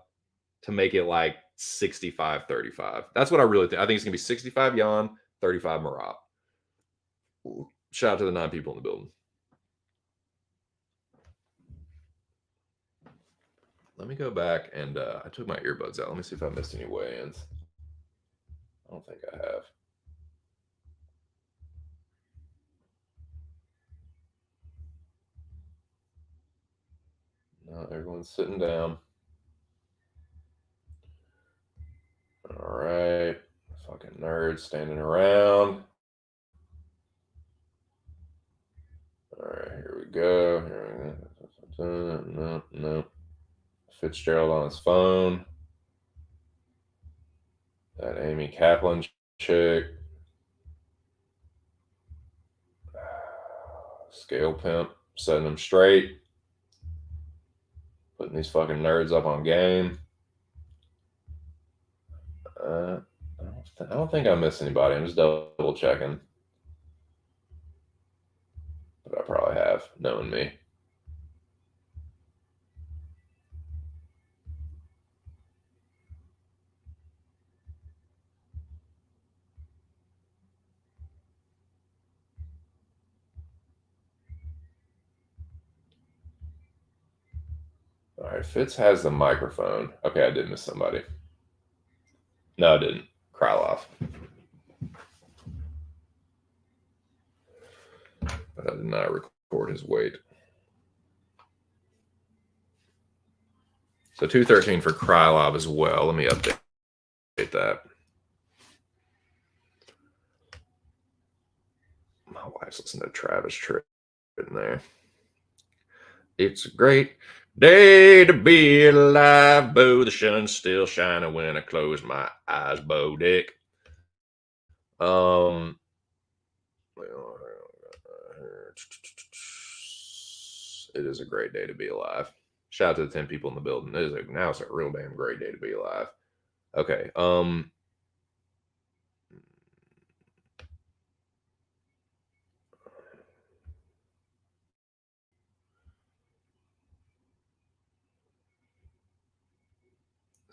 A: to make it like 65-35. That's what I really think. I think it's going to be 65 Jan, 35 Marab. Shout out to the 9 people in the building. Let me go back and I took my earbuds out. Let me see if I missed any weigh-ins. I don't think I have. No, everyone's sitting down. All right. Fucking nerds standing around. All right, here we go. No. Fitzgerald on his phone. That Amy Kaplan chick. Scale pimp. Setting them straight. Putting these fucking nerds up on game. I don't think I missed anybody. I'm just double checking. But I probably have, knowing me. All right, Fitz has the microphone. Okay, I did miss somebody. No, I didn't. Krylov. But I did not record his weight. So 213 for Krylov as well. Let me update that. My wife's listening to Travis Tritt in there. It's a great day to be alive, Bo. The sun's still shining when I close my eyes, Bo Dick. It is a great day to be alive. Shout out to the 10 people in the building. Now it's a real damn great day to be alive. Okay.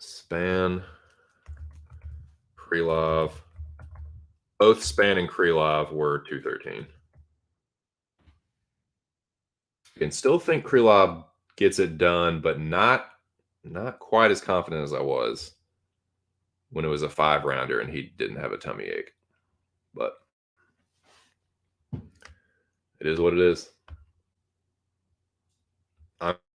A: Span, Krylov. Both Span and Krylov were 213. You can still think Krylov gets it done, but not quite as confident as I was when it was a 5-rounder and he didn't have a tummy ache. But it is what it is.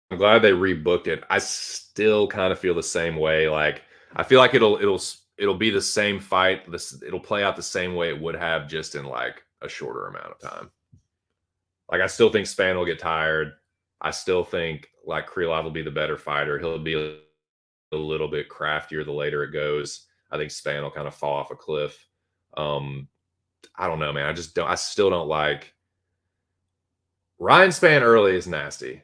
A: I'm glad they rebooked it. I still kind of feel the same way. Like I feel like it'll be the same fight. It'll play out the same way it would have just in like a shorter amount of time. Like I still think Span will get tired. I still think like Krylov will be the better fighter. He'll be a little bit craftier the later it goes. I think Span will kind of fall off a cliff. Um, I don't know, man. I still don't like Ryan Span early is nasty.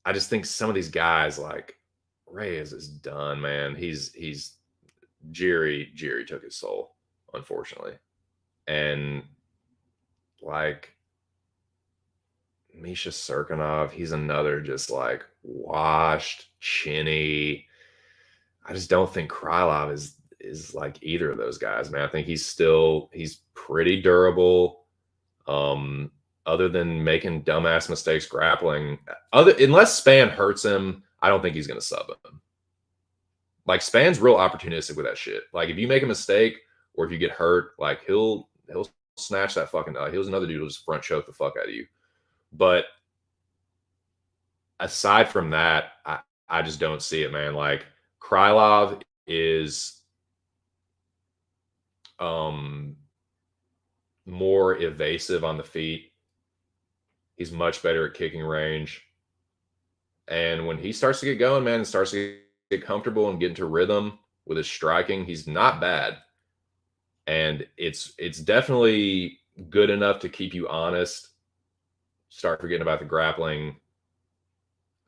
A: I just think some of these guys like Reyes is done, man. He's Jerry took his soul, unfortunately. And like Misha Serkinov, he's another just like washed, chinny. I just don't think Krylov is like either of those guys, man. I think he's pretty durable. Um, other than making dumbass mistakes grappling, unless Span hurts him, I don't think he's gonna sub him. Like Span's real opportunistic with that shit. Like if you make a mistake or if you get hurt, like he'll snatch that fucking. He was another dude who'll just front choke the fuck out of you. But aside from that, I just don't see it, man. Like Krylov is um more evasive on the feet. He's much better at kicking range. And when he starts to get going, man, and starts to get comfortable and get into rhythm with his striking, he's not bad. And it's definitely good enough to keep you honest. Start forgetting about the grappling.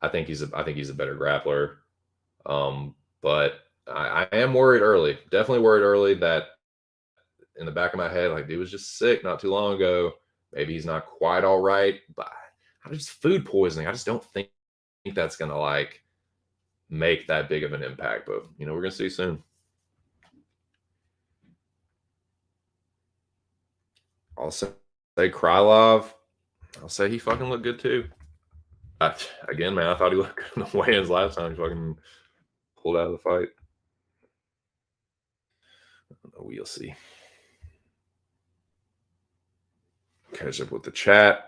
A: I think he's a better grappler. But I am worried early. Definitely worried early that in the back of my head, like dude was just sick not too long ago. Maybe he's not quite all right, but I just food poisoning. I just don't think that's gonna like make that big of an impact. But you know, we're gonna see soon. I'll say Krylov. I'll say he fucking looked good too. Again, man, I thought he looked good in the weigh-ins last time. He fucking pulled out of the fight. We'll see. Catch up with the chat.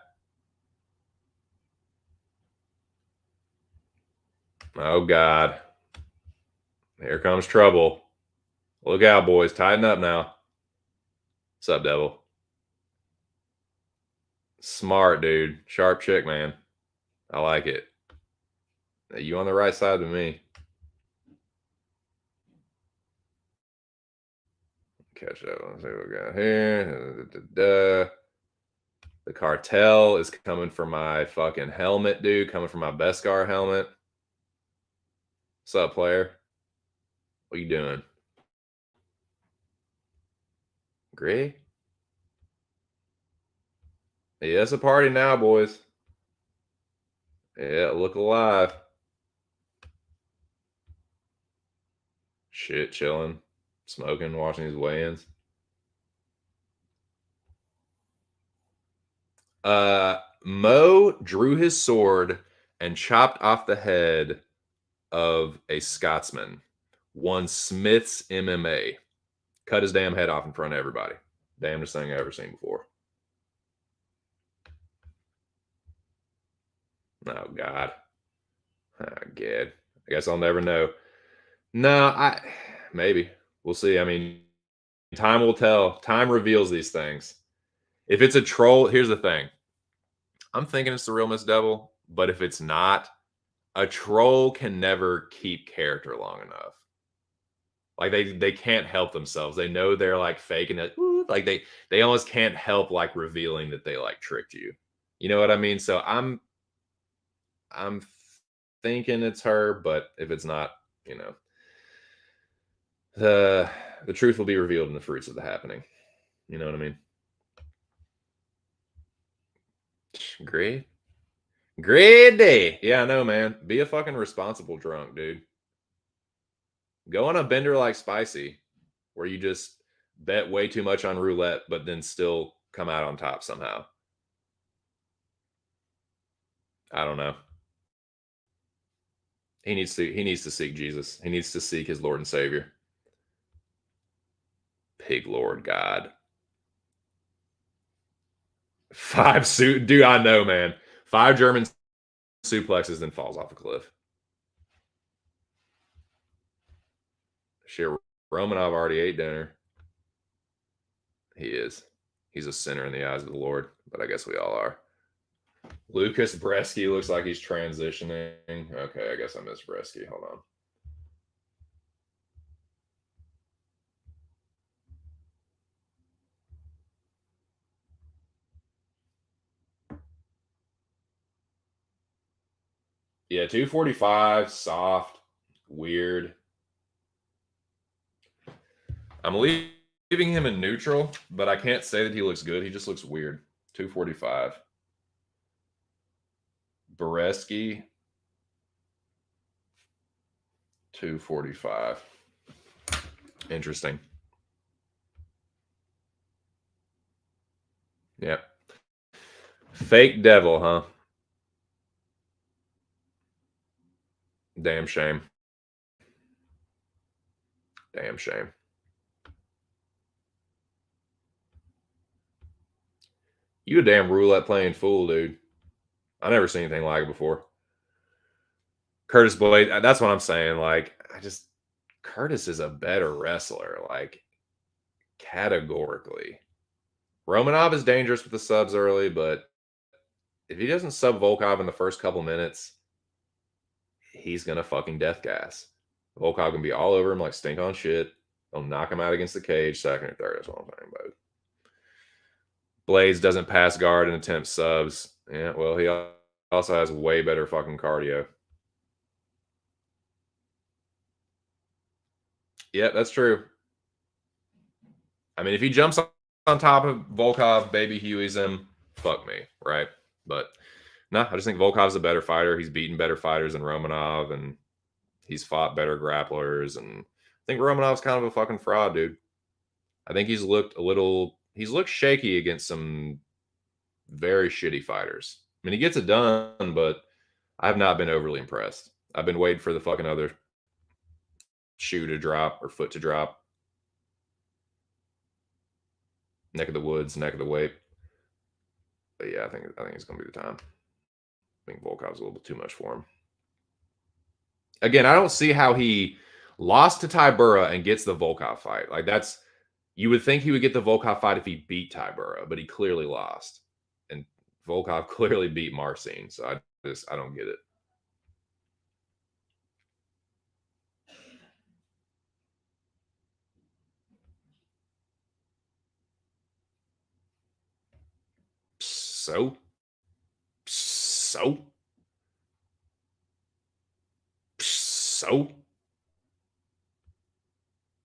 A: Oh God. Here comes trouble. Look out, boys. Tighten up now. What's up, Devil? Smart, dude. Sharp chick, man. I like it. You on the right side of me. Catch up. Let's see what we got here. The cartel is coming for my fucking helmet, dude. Coming for my Beskar helmet. What's up, player? What you doing? Gray? Yeah, it's a party now, boys. Yeah, look alive. Shit, chilling, smoking, watching these weigh-ins. Mo drew his sword and chopped off the head of a Scotsman. Won Smith's MMA. Cut his damn head off in front of everybody. Damnedest thing I've ever seen before. Oh God. Oh, God. I guess I'll never know. No, maybe. We'll see. I mean, time will tell. Time reveals these things. If it's a troll, here's the thing. I'm thinking it's the real Miss Devil, but if it's not, a troll can never keep character long enough. Like they can't help themselves. They know they're like faking it. Like they almost can't help like revealing that they like tricked you. You know what I mean? So I'm thinking it's her, but if it's not, you know, the truth will be revealed in the fruits of the happening. You know what I mean? Great. Great day. Yeah, I know, man. Be a fucking responsible drunk, dude. Go on a bender like Spicy, where you just bet way too much on roulette, but then still come out on top somehow. I don't know. He needs to seek Jesus. He needs to seek his Lord and Savior. Pig Lord God. 5 suit, dude. I know, man. 5 German suplexes, then falls off a cliff. Shit, Romanov already ate dinner. He is. He's a sinner in the eyes of the Lord, but I guess we all are. Lucas Bresky looks like he's transitioning. Okay, I guess I missed Bresky. Hold on. Yeah, 245, soft, weird. I'm leaving him in neutral, but I can't say that he looks good. He just looks weird. 245. Boreski, 245. Interesting. Yep. Fake devil, huh? Damn shame. Damn shame. You a damn roulette playing fool, dude. I never seen anything like it before. Curtis Blade, that's what I'm saying. Like, Curtis is a better wrestler, like, categorically. Romanov is dangerous with the subs early, but if he doesn't sub Volkov in the first couple minutes, he's gonna fucking death gas. Volkov can be all over him like stink on shit. They'll knock him out against the cage, second or third. That's what I'm saying about. Blades doesn't pass guard and attempt subs. Yeah, well, he also has way better fucking cardio. Yeah, that's true. I mean, if he jumps on top of Volkov, baby Huey's him, fuck me, right? But no, I just think Volkov's a better fighter. He's beaten better fighters than Romanov, and he's fought better grapplers. And I think Romanov's kind of a fucking fraud, dude. I think he's looked shaky against some very shitty fighters. I mean, he gets it done, but I have not been overly impressed. I've been waiting for the fucking other shoe to drop or foot to drop. Neck of the woods, neck of the weight. But yeah, I think it's gonna be the time. I think Volkov's a little bit too much for him. Again, I don't see how he lost to Tybura and gets the Volkov fight. Like, that's, you would think he would get the Volkov fight if he beat Tybura, but he clearly lost. And Volkov clearly beat Marcin, so I don't get it. So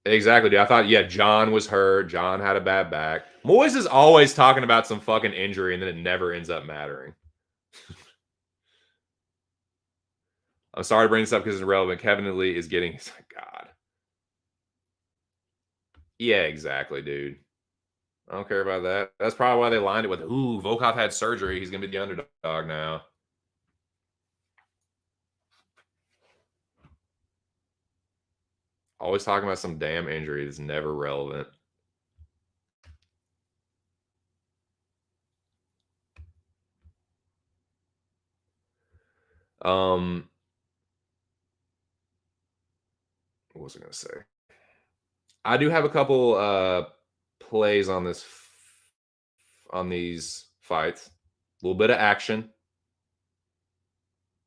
A: exactly, dude. I thought, yeah, John was hurt. John had a bad back. Moyes is always talking about some fucking injury, and then it never ends up mattering. I'm sorry to bring this up because it's irrelevant. Kevin Lee is getting, God. Yeah, exactly, dude. I don't care about that. That's probably why they lined it with, ooh, Volkov had surgery. He's going to be the underdog now. Always talking about some damn injury that's never relevant. What was I going to say? I do have a couple plays on these fights. A little bit of action.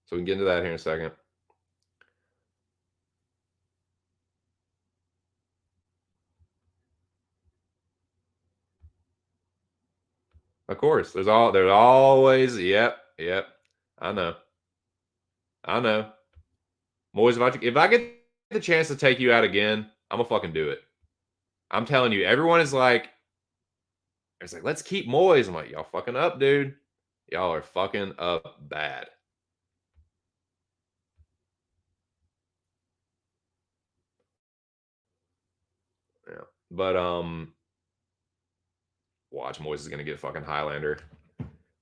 A: So we can get into that here in a second. Of course. There's always, yep. I know. Moyes, if I get the chance to take you out again, I'm gonna fucking do it. I'm telling you, everyone is like, it's like, let's keep Moyes. I'm like, y'all fucking up, dude. Y'all are fucking up bad. Yeah. But watch, Moyes is gonna get fucking Highlander.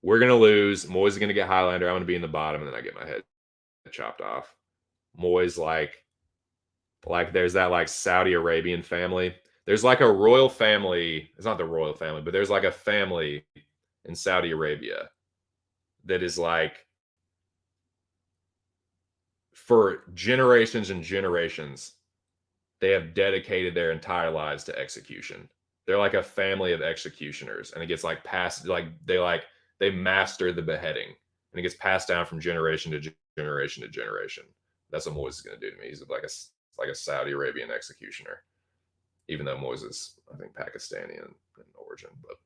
A: We're gonna lose. Moyes is gonna get Highlander. I'm gonna be in the bottom, and then I get my head chopped off. Moyes like there's that like Saudi Arabian family. There's like a royal family. It's not the royal family, but there's like a family in Saudi Arabia that is like for generations and generations, they have dedicated their entire lives to execution. They're like a family of executioners, and it gets like passed, they master the beheading, and it gets passed down from generation to generation to generation. That's what Moise is going to do to me. He's like a Saudi Arabian executioner, even though Moise is, I think, Pakistani in origin. But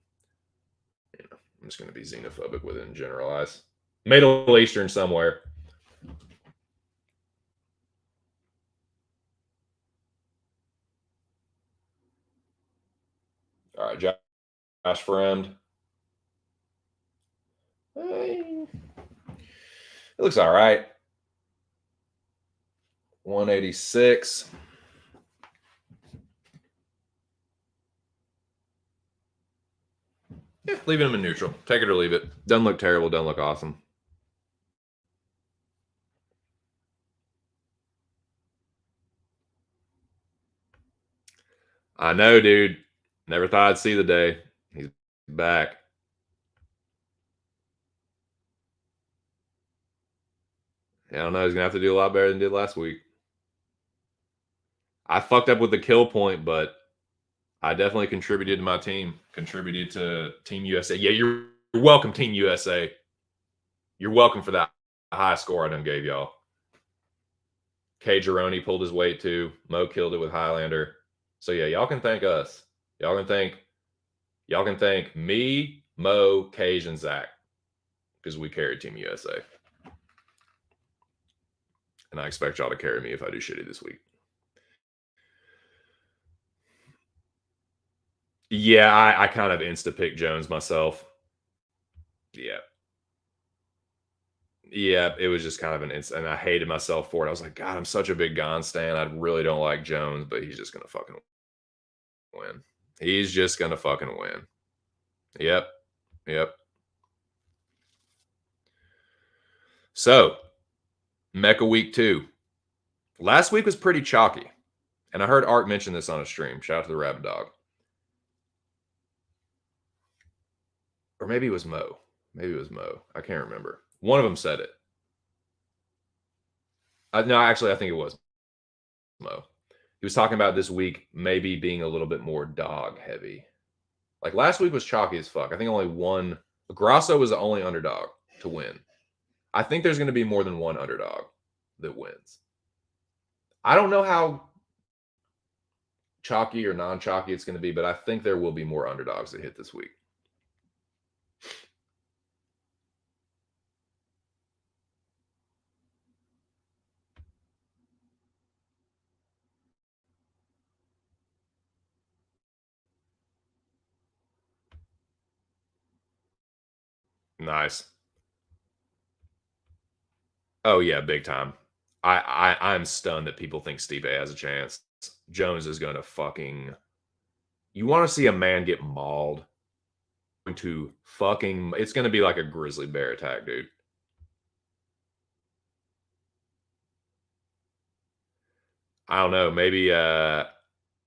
A: I'm just going to be xenophobic with it and generalize. Middle Eastern somewhere. All right, Josh Friend. It looks all right. 186. Yeah, leaving him in neutral. Take it or leave it. Doesn't look terrible. Doesn't look awesome. I know, dude. Never thought I'd see the day. He's back. I don't know. He's going to have to do a lot better than he did last week. I fucked up with the kill point, but I definitely contributed to my team. Contributed to Team USA. Yeah, you're welcome, Team USA. You're welcome for that high score I done gave y'all. K. Gironi pulled his weight too. Mo killed it with Highlander. So yeah, y'all can thank us. Y'all can thank me, Mo, Cage, and Zach, because we carried Team USA. And I expect y'all to carry me if I do shitty this week. Yeah, I kind of insta-picked Jones myself. Yeah. Yeah, it was just kind of an instant, and I hated myself for it. I was like, God, I'm such a big Gon stan. I really don't like Jones, but he's just going to fucking win. He's just going to fucking win. Yep. So, Mecca week 2. Last week was pretty chalky. And I heard Art mention this on a stream. Shout out to the Rabbit Dog. Or maybe it was Mo. I can't remember. One of them said it. No, actually, I think it was Mo. He was talking about this week maybe being a little bit more dog heavy. Like last week was chalky as fuck. I think only one. Grasso was the only underdog to win. I think there's going to be more than one underdog that wins. I don't know how chalky or non-chalky it's going to be, but I think there will be more underdogs that hit this week. Nice. Oh yeah, big time. I'm stunned that people think Stipe has a chance. Jones is going to fucking. You want to see a man get mauled? To fucking. It's going to be like a grizzly bear attack, dude. I don't know. Maybe a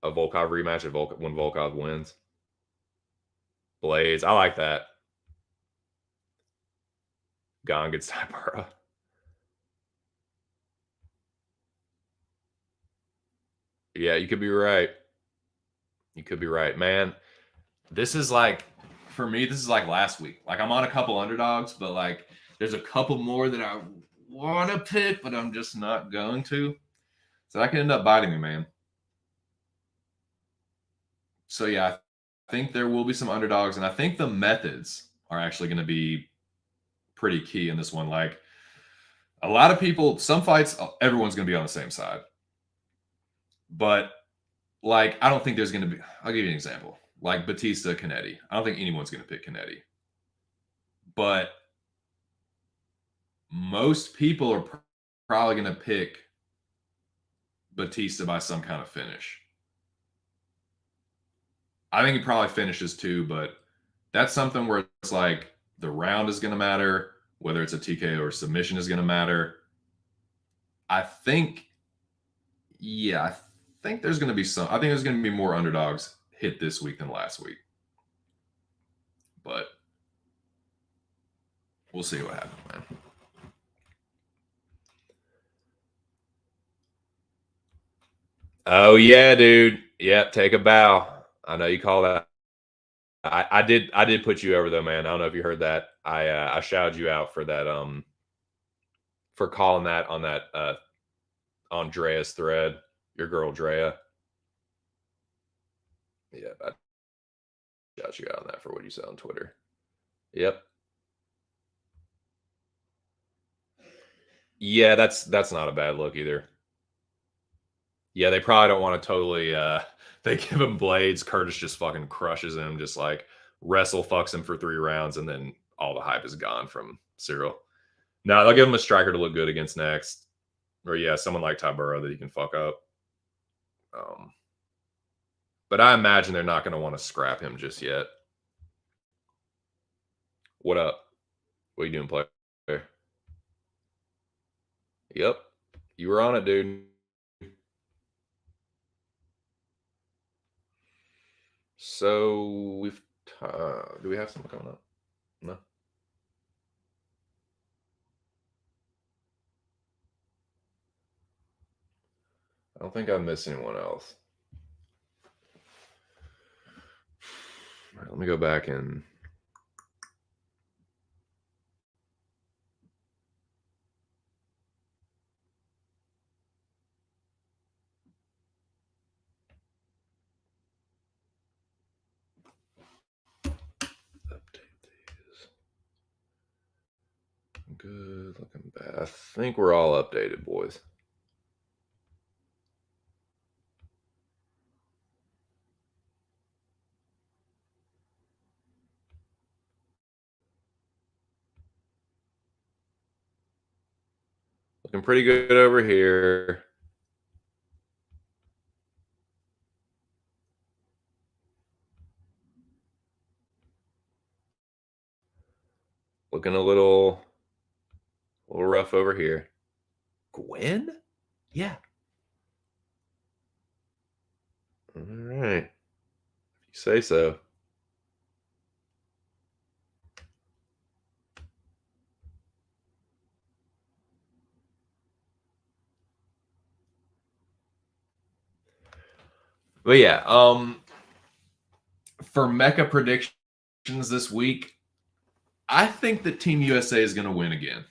A: Volkov rematch when Volkov wins. Blaze. I like that. Gon gets Tybura. Yeah, you could be right. Man. This is like, for me, this is like last week. Like I'm on a couple underdogs, but like there's a couple more that I want to pick, but I'm just not going to. So that can end up biting me, man. So yeah, I think there will be some underdogs, and I think the methods are actually going to be pretty key in this one. Like a lot of people, some fights, everyone's going to be on the same side. But like, I don't think there's going to be, I'll give you an example. Like Batista, Canetti. I don't think anyone's going to pick Canetti. But most people are probably going to pick Batista by some kind of finish. I think he probably finishes too, but that's something where it's like the round is going to matter, whether it's a TKO or submission is going to matter. I think there's going to be I think there's going to be more underdogs hit this week than last week. But we'll see what happens, man. Oh yeah, dude. Yep, take a bow. I know you call that. I did put you over though, man. I don't know if you heard that. I shouted you out for that for calling that on that Andrea's thread. Your girl Drea. Yeah, I shout you out on that for what you said on Twitter. Yep. Yeah, that's not a bad look either. Yeah, they probably don't want to totally they give him blades, Curtis just fucking crushes him, just like wrestle fucks him for 3 rounds, and then all the hype is gone from Cyril. No, they'll give him a striker to look good against next. Or yeah, someone like Tybura that he can fuck up. Um, but I imagine they're not going to want to scrap him just yet. What up? What are you doing, player? Yep, you were on it, dude. So we've do we have something coming up? No. I don't think I missed anyone else. All right, let me go back and update these. Good looking bad. I think we're all updated, boys. Looking pretty good over here. Looking a little rough over here. Gwen? Yeah. All right. If you say so. But yeah, for Mecca predictions this week, I think that Team USA is going to win again.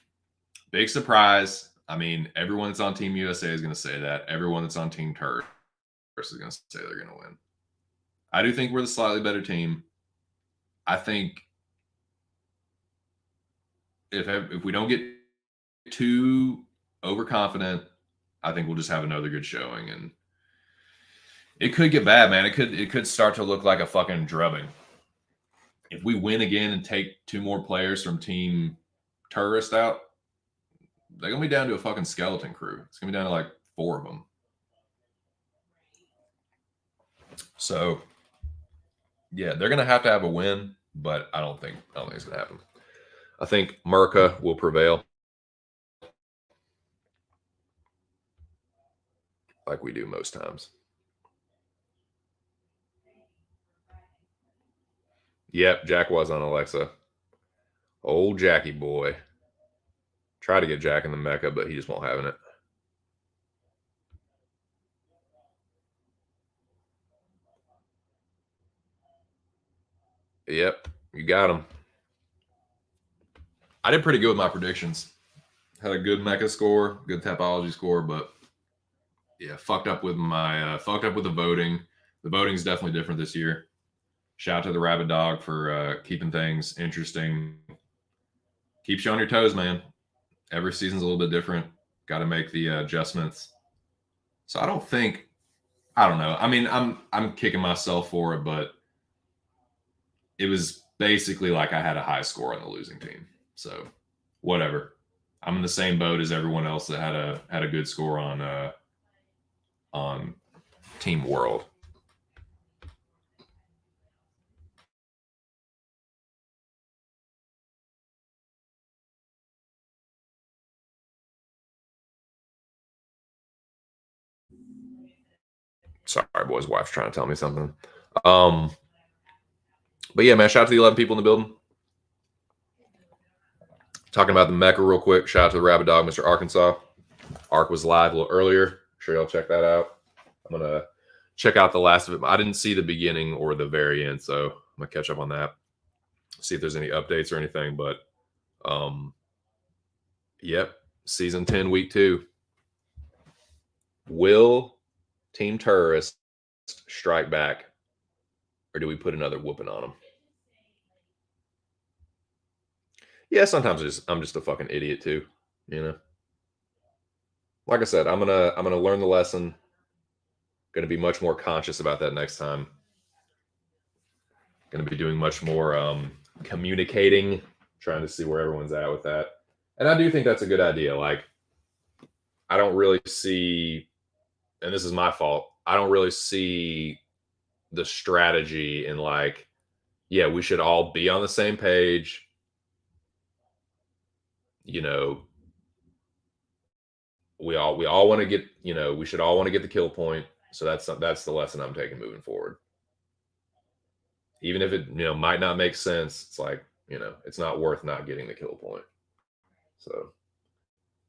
A: Big surprise. I mean, everyone that's on Team USA is going to say that. Everyone that's on Team Turf is going to say they're going to win. I do think we're the slightly better team. I think if we don't get too overconfident, I think we'll just have another good showing, and it could get bad, man. It could start to look like a fucking drubbing. If we win again and take 2 more players from Team Tourist out, they're gonna be down to a fucking skeleton crew. It's gonna be down to like 4 of them. So yeah, they're gonna have to have a win, but I don't think it's gonna happen. I think Merca will prevail, like we do most times. Yep, Jack was on Alexa. Old Jackie boy. Try to get Jack in the Mecca, but he just won't having it. Yep, you got him. I did pretty good with my predictions. Had a good Mecca score, good Tapology score, but yeah, fucked up with the voting. The voting's definitely different this year. Shout out to the Rabid Dog for keeping things interesting. Keeps you on your toes, man. Every season's a little bit different. Got to make the adjustments. So I don't know. I mean, I'm kicking myself for it, but it was basically like I had a high score on the losing team. So whatever. I'm in the same boat as everyone else that had a good score on Team World. Sorry, boys. Wife's trying to tell me something. But yeah, man, shout out to the 11 people in the building. Talking about the Mecca real quick. Shout out to the Rabid Dog, Mr. Arkansas. Ark was live a little earlier. Sure y'all check that out. I'm gonna check out the last of it. I didn't see the beginning or the very end, so I'm gonna catch up on that. See if there's any updates or anything. But yep, season 10, week 2. Will Team Terrorist strike back, or do we put another whooping on them? Yeah, sometimes I'm just a fucking idiot too, you know. Like I said, I'm gonna learn the lesson. Going to be much more conscious about that next time. Going to be doing much more communicating, trying to see where everyone's at with that. And I do think that's a good idea. Like, I don't really see, and this is my fault, I don't really see the strategy in like, yeah, we should all be on the same page. You know, we all want to get, we should all want to get the kill point. So that's the lesson I'm taking moving forward. Even if it, might not make sense, it's like, it's not worth not getting the kill point. So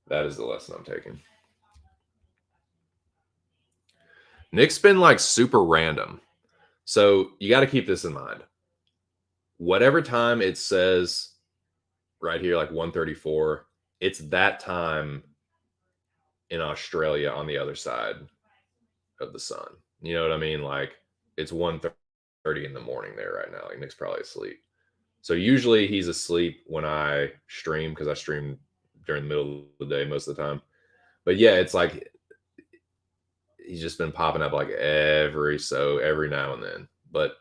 A: that is the lesson I'm taking. Nick's been like super random. So you got to keep this in mind. Whatever time it says right here, like 1:34, it's that time in Australia on the other side of the sun. You know what I mean? Like, it's 1:30 in the morning there right now. Like, Nick's probably asleep. So usually he's asleep when I stream, because I stream during the middle of the day most of the time. But yeah, it's like he's just been popping up like every now and then. But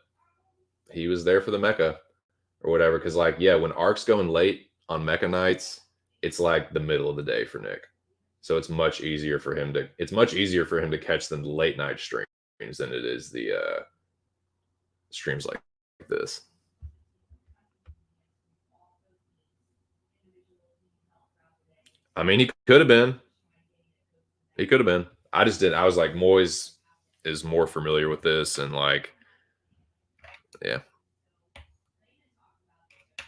A: he was there for the Mecca or whatever. Because like, yeah, when Ark's going late on Mecca nights, it's like the middle of the day for Nick. So it's much easier for him to catch the late night streams than it is the streams like this. I mean, he could have been. He could have been. I just didn't. I was like, Moyes is more familiar with this, and like, yeah.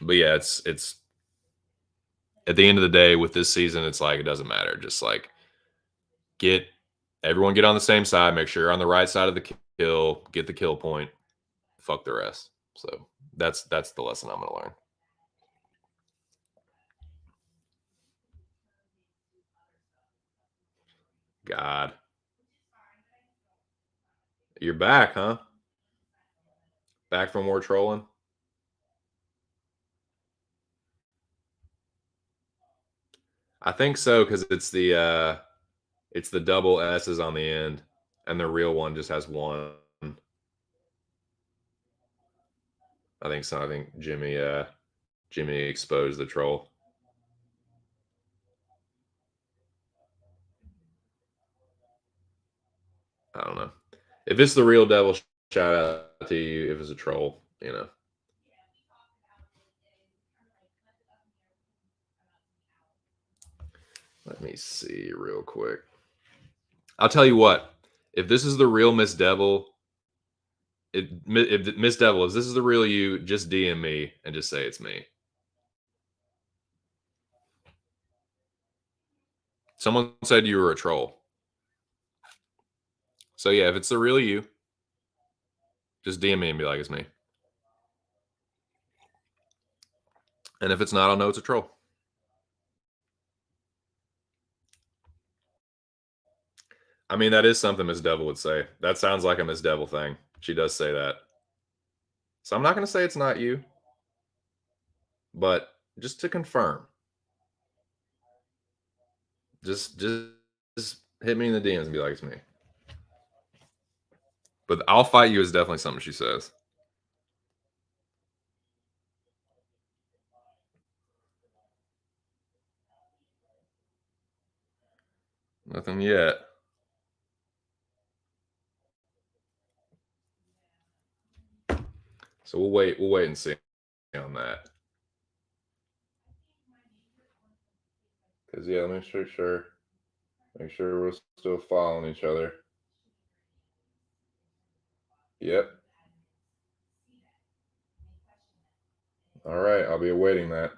A: But yeah, it's at the end of the day with this season, it's like it doesn't matter. Just like everyone get on the same side, make sure you're on the right side of the kill, get the kill point, fuck the rest. So that's the lesson I'm gonna learn. God. You're back, huh? Back from more trolling? I think so, because it's the double S's on the end, and the real one just has one. I think so. I think Jimmy exposed the troll. I don't know. If it's the real devil, shout out to you. If it's a troll, Let me see real quick. I'll tell you what. If this is the real Miss Devil, if Miss Devil, if this is the real you, just DM me and just say it's me. Someone said you were a troll. So yeah, if it's the real you, just DM me and be like, it's me. And if it's not, I'll know it's a troll. I mean, that is something Miss Devil would say. That sounds like a Miss Devil thing. She does say that. So I'm not going to say it's not you, but just to confirm, just hit me in the DMs and be like, it's me. But I'll fight you is definitely something she says. Nothing yet. So we'll wait and see on that. Because yeah, let me make sure we're still following each other. Yep. All right, I'll be awaiting that.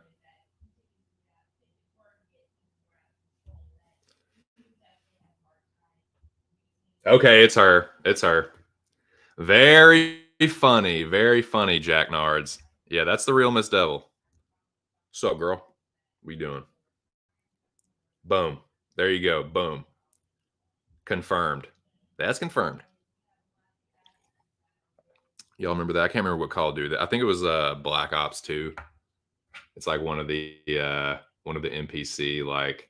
A: Okay, it's her. It's her. Very funny, Jack Nards. Yeah, that's the real Miss Devil. So, girl, we doing? Boom. There you go. Boom. Confirmed. That's confirmed. Y'all remember that? I can't remember what Call of Duty. I think it was Black Ops 2. It's like one of the NPC like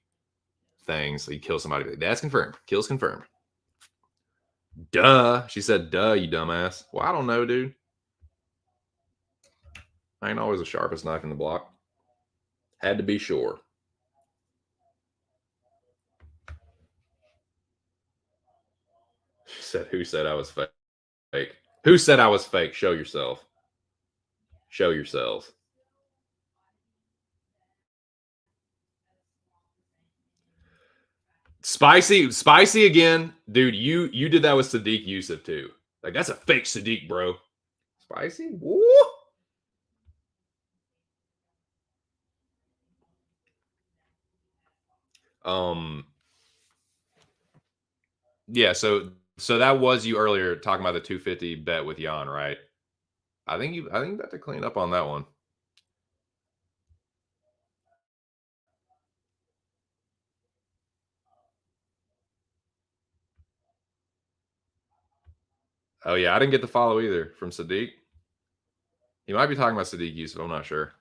A: things. So you kill somebody. That's confirmed. Kills confirmed. Duh. She said, duh, you dumbass. Well, I don't know, dude. I ain't always the sharpest knife in the block. Had to be sure. She said, who said I was fake? Who said I was fake? Show yourself. Show yourselves. Spicy again, dude. You did that with Sadiq Yusuf too. Like that's a fake Sadiq, bro. Spicy, woo. Yeah. So that was you earlier talking about the 250 bet with Jan, right? I think you got to clean up on that one. Oh yeah, I didn't get the follow either from Sadiq. He might be talking about Sadiq Yusuf. I'm not sure.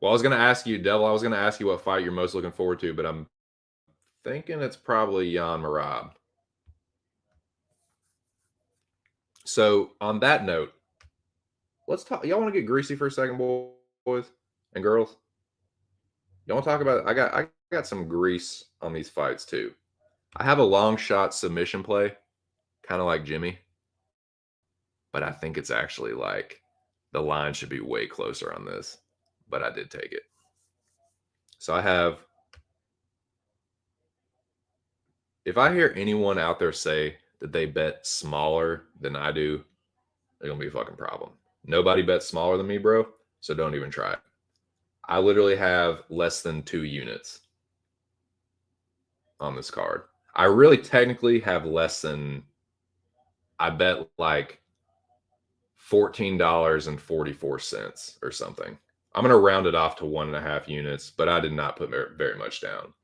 A: Well, I was going to ask you, Devil. I was going to ask you what fight you're most looking forward to, but I'm thinking it's probably Jan Marab. So on that note, let's talk. Y'all want to get greasy for a second, boys and girls? Y'all want to talk about it? I got some grease on these fights too. I have a long shot submission play, kind of like Jimmy, but I think it's actually like the line should be way closer on this. But I did take it. So I have. If I hear anyone out there say that they bet smaller than I do, they're gonna be a fucking problem. Nobody bets smaller than me, bro. So don't even try it. I literally have less than 2 units on this card. I really technically have less than, I bet like $14.44 or something. I'm going to round it off to 1.5 units, but I did not put very much down.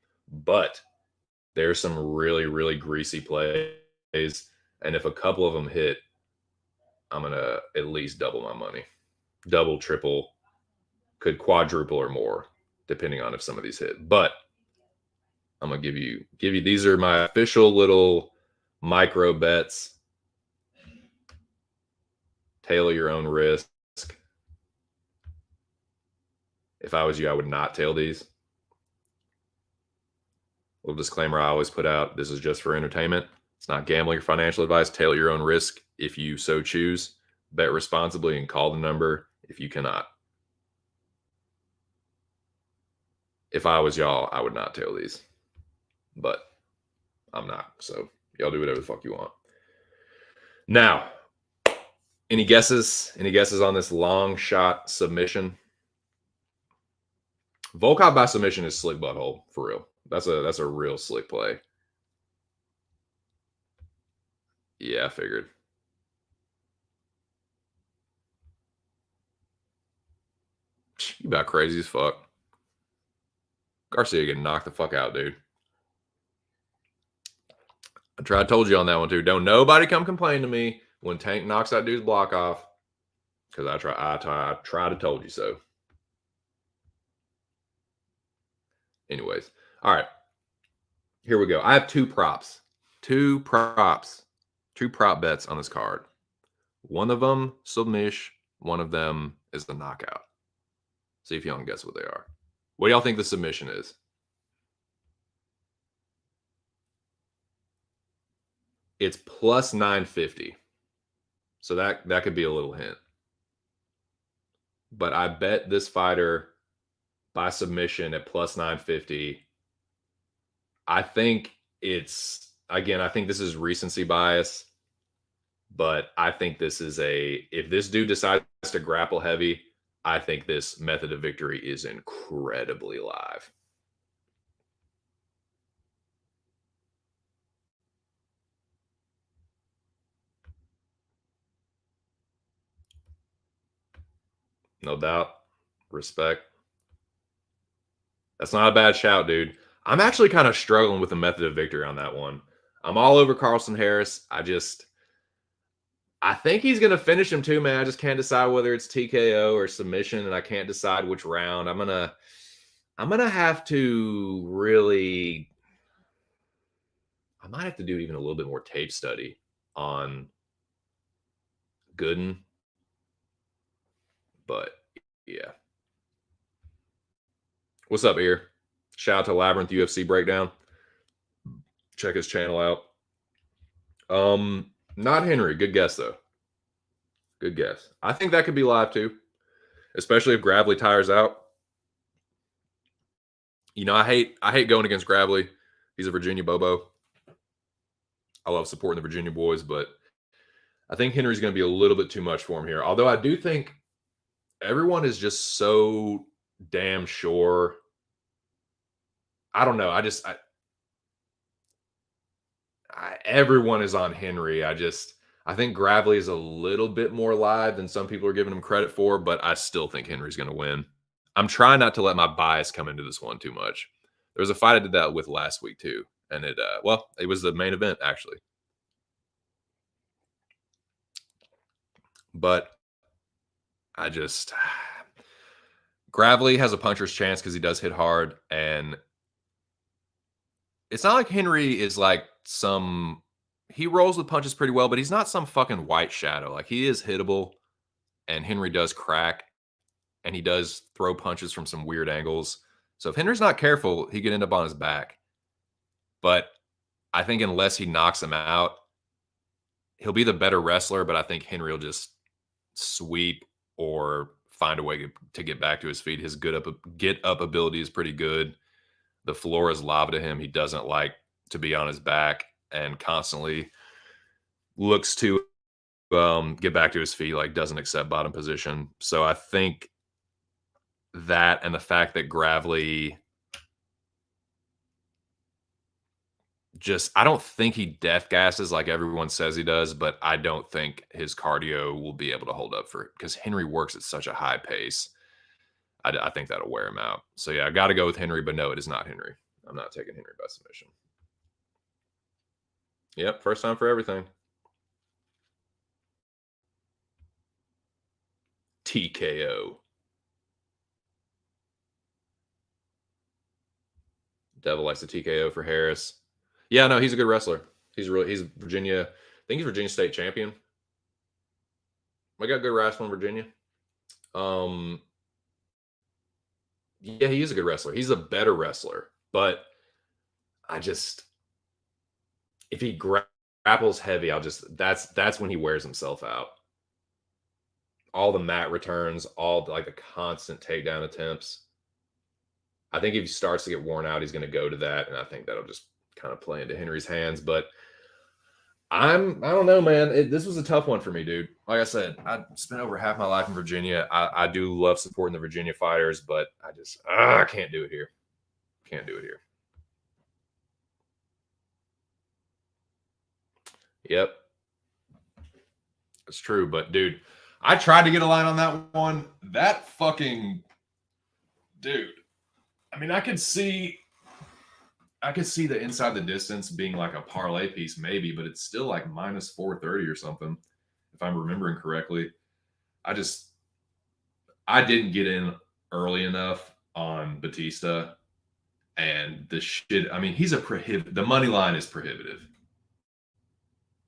A: But there's some really, really greasy plays. And if a couple of them hit, I'm going to at least double my money. Double, triple, could quadruple or more, depending on if some of these hit. But I'm gonna give you these are my official little micro bets. Tailor your own risk. If I was you, I would not tail these. Little disclaimer I always put out, this is just for entertainment. It's not gambling or financial advice. Tailor your own risk if you so choose. Bet responsibly and call the number if you cannot. If I was y'all, I would not tail these. But I'm not. So y'all do whatever the fuck you want. Now, any guesses? Any guesses on this long shot submission? Volkov by submission is slick butthole for real. That's a real slick play. Yeah, I figured. You about crazy as fuck. Garcia getting knocked the fuck out, dude. I told you on that one too. Don't nobody come complain to me when Tank knocks that dude's block off, because I try to told you so. Anyways, all right. Here we go. I have two prop bets on this card. One of them submission, one of them is the knockout. See if y'all can guess what they are. What do y'all think the submission is? It's plus 950. So that could be a little hint. But I bet this fighter by submission at plus 950. I think I think this is recency bias, but I think this is if this dude decides to grapple heavy, I think this method of victory is incredibly live. No doubt. Respect. That's not a bad shout, dude. I'm actually kind of struggling with the method of victory on that one. I'm all over Carlson Harris. I think he's gonna finish him too, man. I just can't decide whether it's TKO or submission, and I can't decide which round. I'm gonna have to really. I might have to do even a little bit more tape study on Gooden, but yeah. What's up, Ear? Shout out to Labyrinth UFC Breakdown. Check his channel out. Not Henry. Good guess though. Good guess. I think that could be live too, especially if Gravely tires out. You know, I hate going against Gravely. He's a Virginia Bobo. I love supporting the Virginia boys, but I think Henry's going to be a little bit too much for him here. Although I do think everyone is just so damn sure. I don't know. Everyone is on Henry. I think Gravely is a little bit more live than some people are giving him credit for, but I still think Henry's going to win. I'm trying not to let my bias come into this one too much. There was a fight I did that with last week too, and it was the main event actually. But Gravely has a puncher's chance because he does hit hard, and it's not like Henry is like he rolls with punches pretty well, but he's not some fucking white shadow. Like, he is hittable, and Henry does crack, and he does throw punches from some weird angles. So if Henry's not careful, he could end up on his back. But I think unless he knocks him out, he'll be the better wrestler, but I think Henry will just sweep or find a way to get back to his feet. His get up ability is pretty good. The floor is lava to him. He doesn't like to be on his back and constantly looks to get back to his feet, like doesn't accept bottom position. So I think that, and the fact that Gravely I don't think he death gasses like everyone says he does, but I don't think his cardio will be able to hold up for it because Henry works at such a high pace. I think that'll wear him out. So yeah, I got to go with Henry, but no, it is not Henry. I'm not taking Henry by submission. Yep, first time for everything. TKO. Devil likes the TKO for Harris. Yeah, no, he's a good wrestler. He's Virginia. I think he's Virginia State champion. We got good wrestling in Virginia. Yeah, he is a good wrestler. He's a better wrestler, but if he grapples heavy, that's when he wears himself out. All the mat returns, all like the constant takedown attempts. I think if he starts to get worn out, he's going to go to that, and I think that'll just kind of play into Henry's hands. But I don't know, man. This was a tough one for me, dude. Like I said, I spent over half my life in Virginia. I do love supporting the Virginia fighters, but I can't do it here. Can't do it here. Yep. It's true, but dude, I tried to get a line on that one. That fucking dude. I mean, I could see the inside the distance being like a parlay piece, maybe, but it's still like minus 430 or something, if I'm remembering correctly. I didn't get in early enough on Batista, and the shit. I mean, the money line is prohibitive,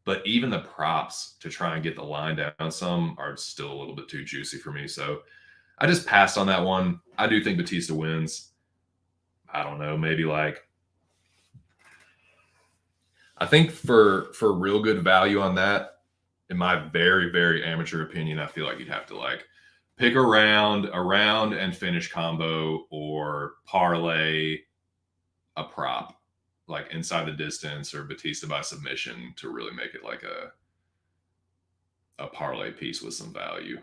A: but even the props to try and get the line down some are still a little bit too juicy for me. So I just passed on that one. I do think Batista wins. I don't know, maybe like, I think for real good value on that, in my very, very amateur opinion, I feel like you'd have to like pick a round and finish combo, or parlay a prop like inside the distance or Batista by submission to really make it like a parlay piece with some value.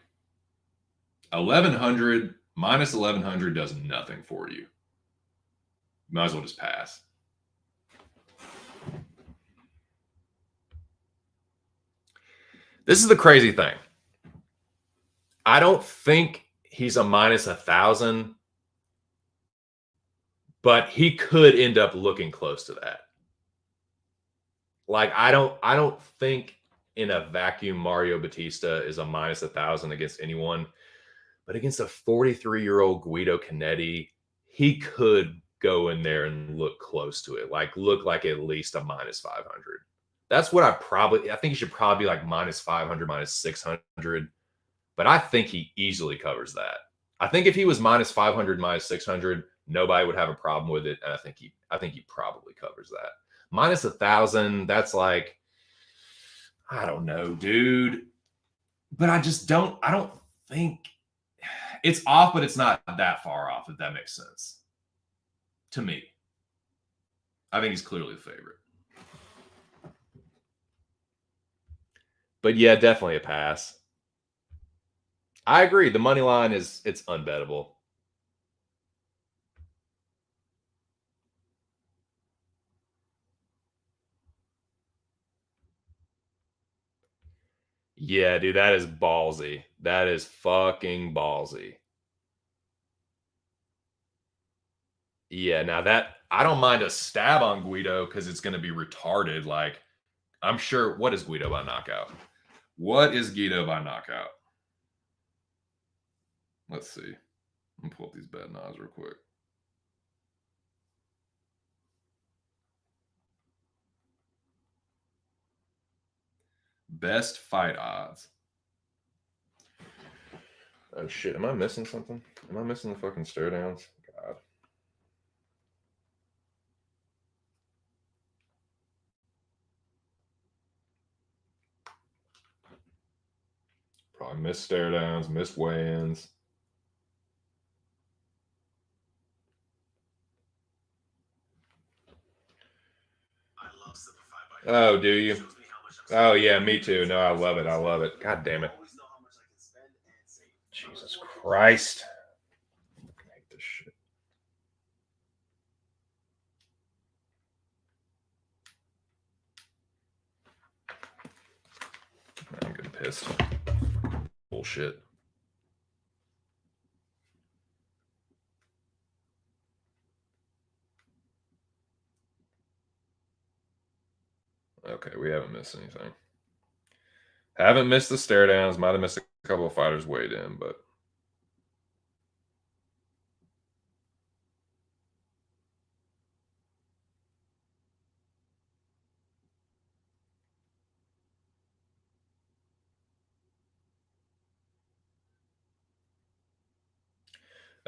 A: 1100 minus 1100 does nothing for you. Might as well just pass. This is the crazy thing. I don't think he's a minus 1,000, but he could end up looking close to that. Like, I don't think in a vacuum Mario Batista is a minus 1,000 against anyone, but against a 43-year-old Guido Canetti, he could go in there and look close to it. Like, look like at least a minus 500. That's what I think he should probably be like minus 500, minus 600. But I think he easily covers that. I think if he was minus 500, minus 600, nobody would have a problem with it. And I think he probably covers that. Minus 1,000, that's like, I don't know, dude. But I don't think it's off, but it's not that far off, if that makes sense. To me. I think he's clearly the favorite. But yeah, definitely a pass. I agree. The money line it's unbettable. Yeah, dude, that is ballsy. That is fucking ballsy. Yeah, now that I don't mind a stab on Guido because it's going to be retarded. Like, I'm sure. What is Guido by knockout? What is Guido by knockout? Let's see. Let me pull up these bet odds real quick. Best fight odds. Oh shit! Am I missing something? Am I missing the fucking stare downs? God. Probably missed stare downs, missed weigh-ins. Oh, do you? Oh yeah, me too. No, I love it. I love it. God damn it. Jesus Christ. I hate this shit. I'm getting pissed. Bullshit. Okay, we haven't missed anything. Haven't missed the stare downs. Might have missed a couple of fighters weighed in, but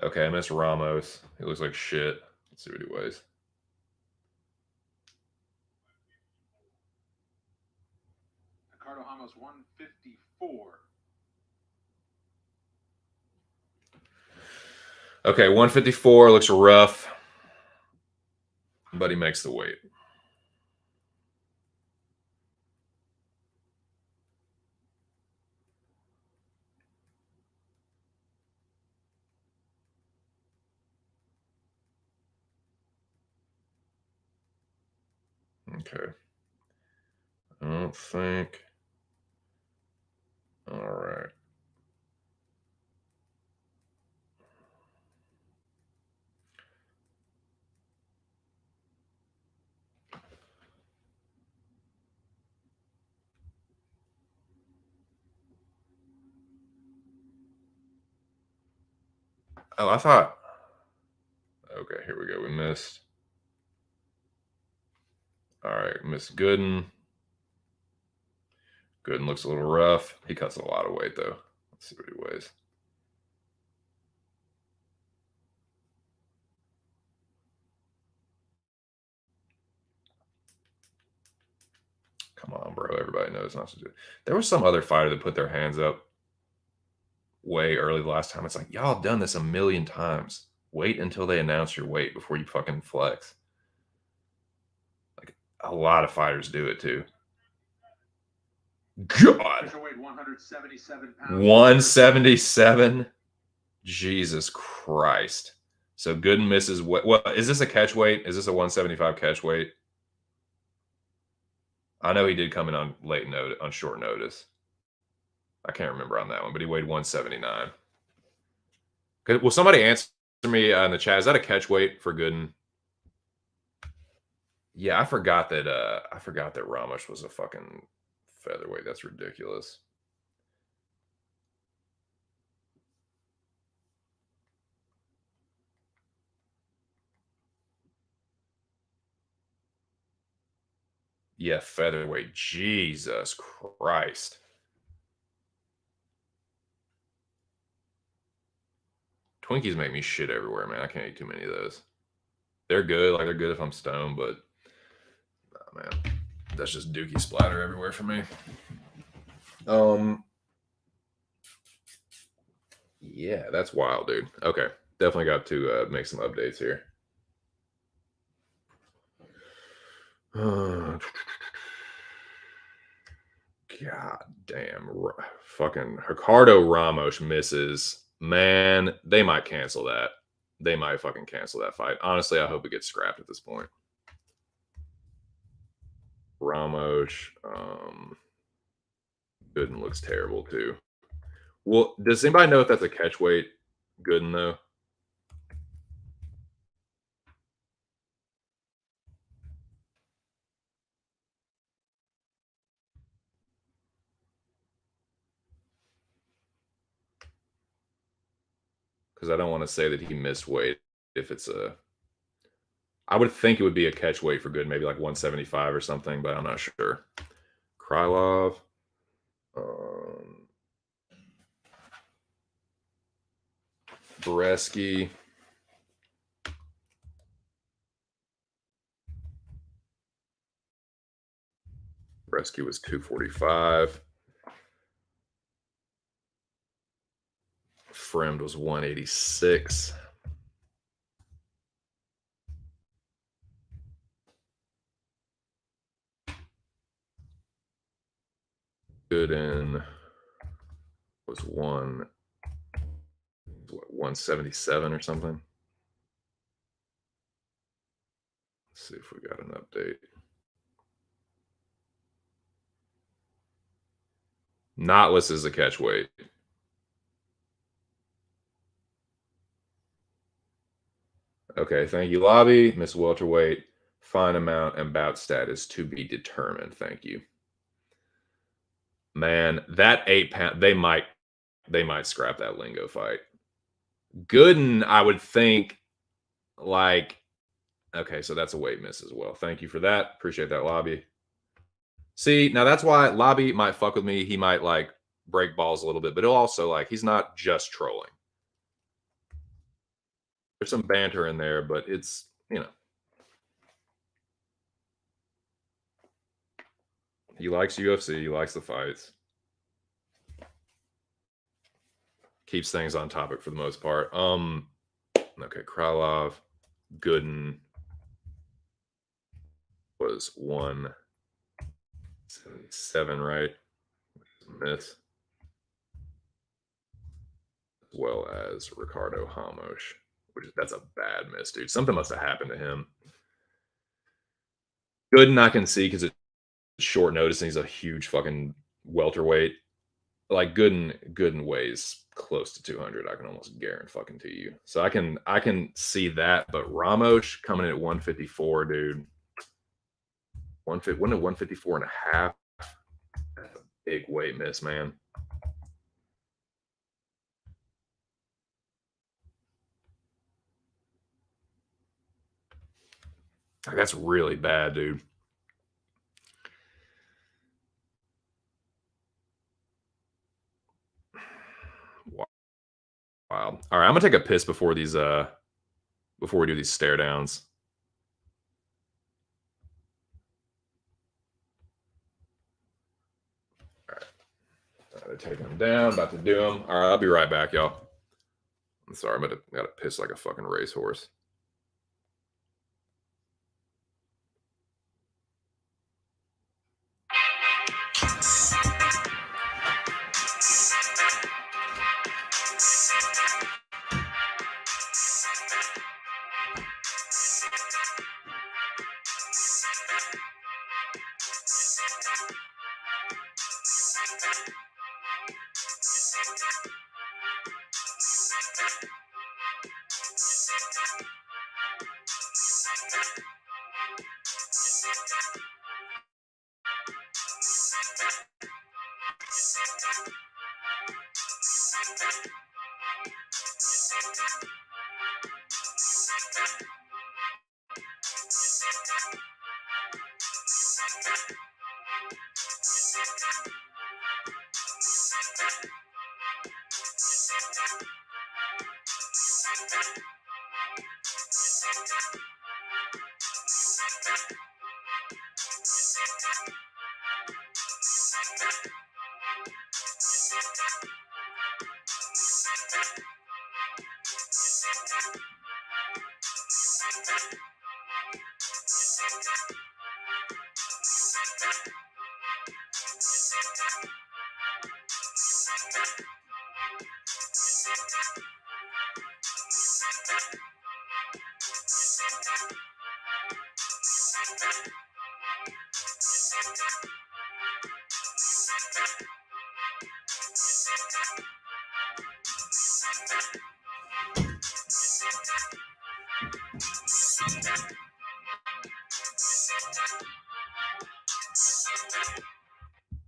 A: okay, I missed Ramos. He looks like shit. Let's see what he weighs.
B: Ricardo Ramos 154.
A: Okay, 154 looks rough, but he makes the weight. Okay. I don't think. All right. Oh, I thought. Okay, here we go. We missed. All right, missed Gooden. Gooden looks a little rough. He cuts a lot of weight, though. Let's see what he weighs. Come on, bro. Everybody knows not to do it. There was some other fighter that put their hands up way early the last time. It's like, y'all have done this a million times. Wait until they announce your weight before you fucking flex. Like, a lot of fighters do it, too. God. 177? Jesus Christ. So Gooden misses what? What is this a catch weight? Is this a 175 catch weight? I know he did come in on short notice. I can't remember on that one, but he weighed 179. Will somebody answer me in the chat? Is that a catch weight for Gooden? Yeah, I forgot that Ramos was a fucking featherweight. That's ridiculous. Yeah, featherweight. Jesus Christ. Twinkies make me shit everywhere, man. I can't eat too many of those. They're good. Like, they're good if I'm stoned, but nah, man, that's just dookie splatter everywhere for me. Yeah, that's wild, dude. Okay, definitely got to make some updates here. God damn, fucking Ricardo Ramos misses. Man, they might cancel that. They might fucking cancel that fight. Honestly, I hope it gets scrapped at this point. Ramos, Gooden looks terrible too. Well, does anybody know if that's a catch weight? Gooden though. Because I don't want to say that he missed weight if it's a. I would think it would be a catch weight for good, maybe like 175 or something, but I'm not sure. Krylov. Boreski. Boreski was 245. Fremd was 186. Gooden was 177 or something. Let's see if we got an update. Knotless is a catch weight. Okay, thank you, Lobby. Miss Welterweight, fine amount and bout status to be determined. Thank you. Man, that 8-pound, they might scrap that Lingo fight. Gooden, I would think, like, okay, so that's a weight miss as well. Thank you for that. Appreciate that, Lobby. See, now that's why Lobby might fuck with me. He might like break balls a little bit, but he'll also like he's not just trolling. There's some banter in there, but it's, you know. He likes UFC, he likes the fights. Keeps things on topic for the most part. Okay, Krylov, Gooden was 177, right? Miss. As well as Ricardo Ramos, that's a bad miss, dude. Something must have happened to him. Gooden I can see because it's short notice and he's a huge fucking welterweight. Like Gooden weighs close to 200. I can almost guarantee fucking to you. So I can see that, but Ramos coming in at 154, dude. 154 and a half. That's a big weight miss, man. Like, that's really bad, dude. Wow. All right, I'm gonna take a piss before we do these stare downs. All right, they're taking them down. About to do them. All right, I'll be right back, y'all. I'm sorry, I'm gotta piss like a fucking racehorse.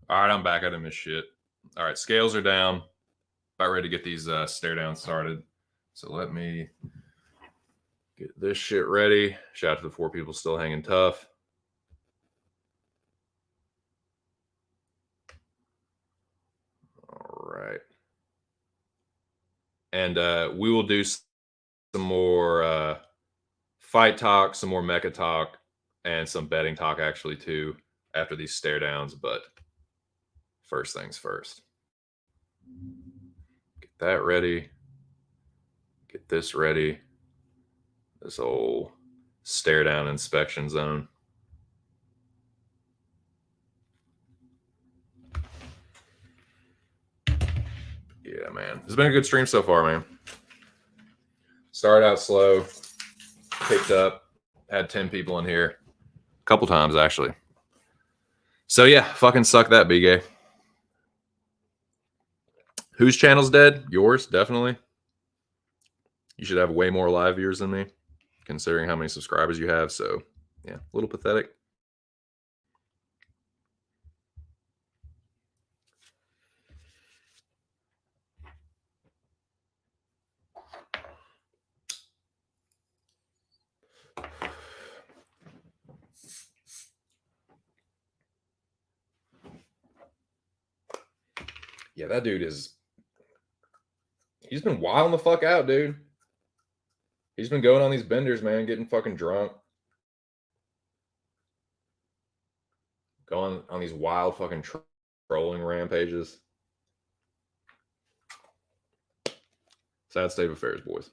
A: All right, I'm back. I didn't miss shit. All right, scales are down. About ready to get these stare downs started. So let me get this shit ready. Shout out to the 4 people still hanging tough. All right. And we will do some more fight talk, some more mecha talk, and some betting talk actually too after these stare downs. But first things first. Get that ready. Get this ready. This whole stare down inspection zone. Yeah, man. It's been a good stream so far, man. Started out slow, picked up, had 10 people in here. A couple times, actually. So, yeah, fucking suck that, B-Gay. Whose channel's dead? Yours, definitely. You should have way more live viewers than me, considering how many subscribers you have. So, yeah, a little pathetic. Yeah, that dude is... He's been wilding the fuck out, dude. He's been going on these benders, man, getting fucking drunk. Going on these wild fucking trolling rampages. Sad state of affairs, boys.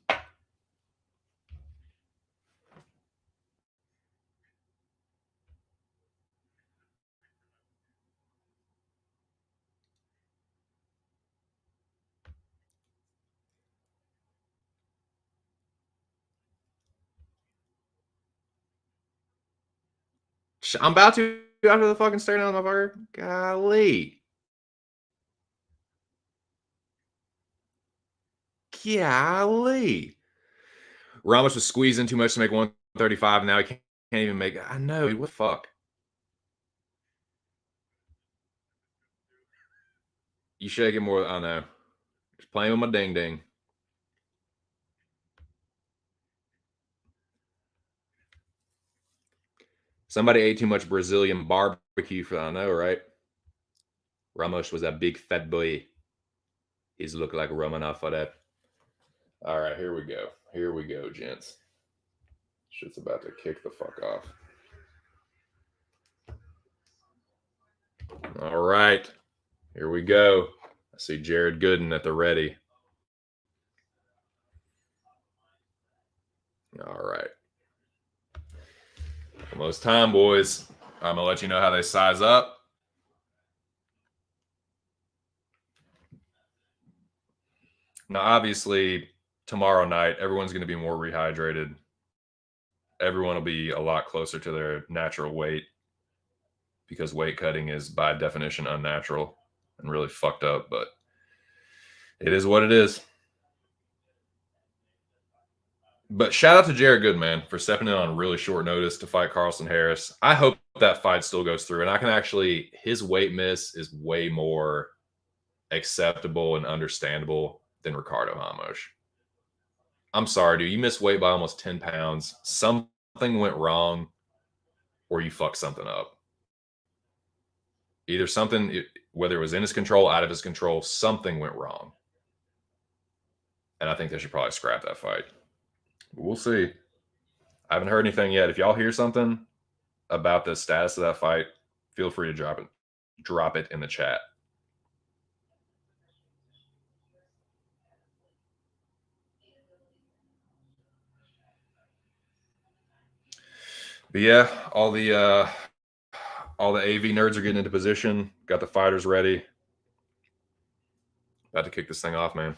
A: I'm about to after the fucking stare down, motherfucker. Golly. Golly. Ramos was squeezing too much to make 135, and now he can't even make it. I know. What the fuck? You shake it more. I know. Just playing with my ding ding. Somebody ate too much Brazilian barbecue for I know, right? Ramos was a big fat boy. He's looked like Romanov for that. All right, here we go. Here we go, gents. Shit's about to kick the fuck off. All right. Here we go. I see Jared Gooden at the ready. All right. Almost time, boys. I'm going to let you know how they size up. Now, obviously, tomorrow night, everyone's going to be more rehydrated. Everyone will be a lot closer to their natural weight because weight cutting is, by definition, unnatural and really fucked up. But it is what it is. But shout out to Jared Goodman for stepping in on really short notice to fight Carlson Harris. I hope that fight still goes through. And I can actually, his weight miss is way more acceptable and understandable than Ricardo Ramos. I'm sorry, dude. You missed weight by almost 10 pounds. Something went wrong, or you fucked something up. Either something, whether it was in his control, out of his control, something went wrong. And I think they should probably scrap that fight. We'll see. I haven't heard anything yet. If y'all hear something about the status of that fight, feel free to drop it. Drop it in the chat. But yeah, all the AV nerds are getting into position. Got the fighters ready. About to kick this thing off, man.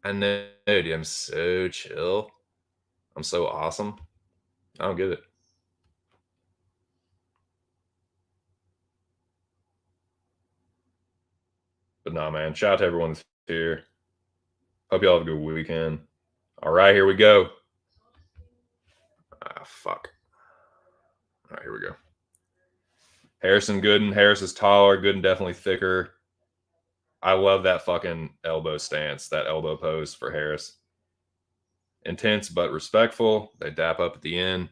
A: I know, dude. I'm so chill. I'm so awesome. I don't get it. But nah, man. Shout out to everyone that's here. Hope y'all have a good weekend. All right, here we go. Ah, fuck. All right, here we go. Harrison Gooden. Harris is taller. Gooden definitely thicker. I love that fucking elbow stance, that elbow pose for Harris. Intense but respectful. They dap up at the end.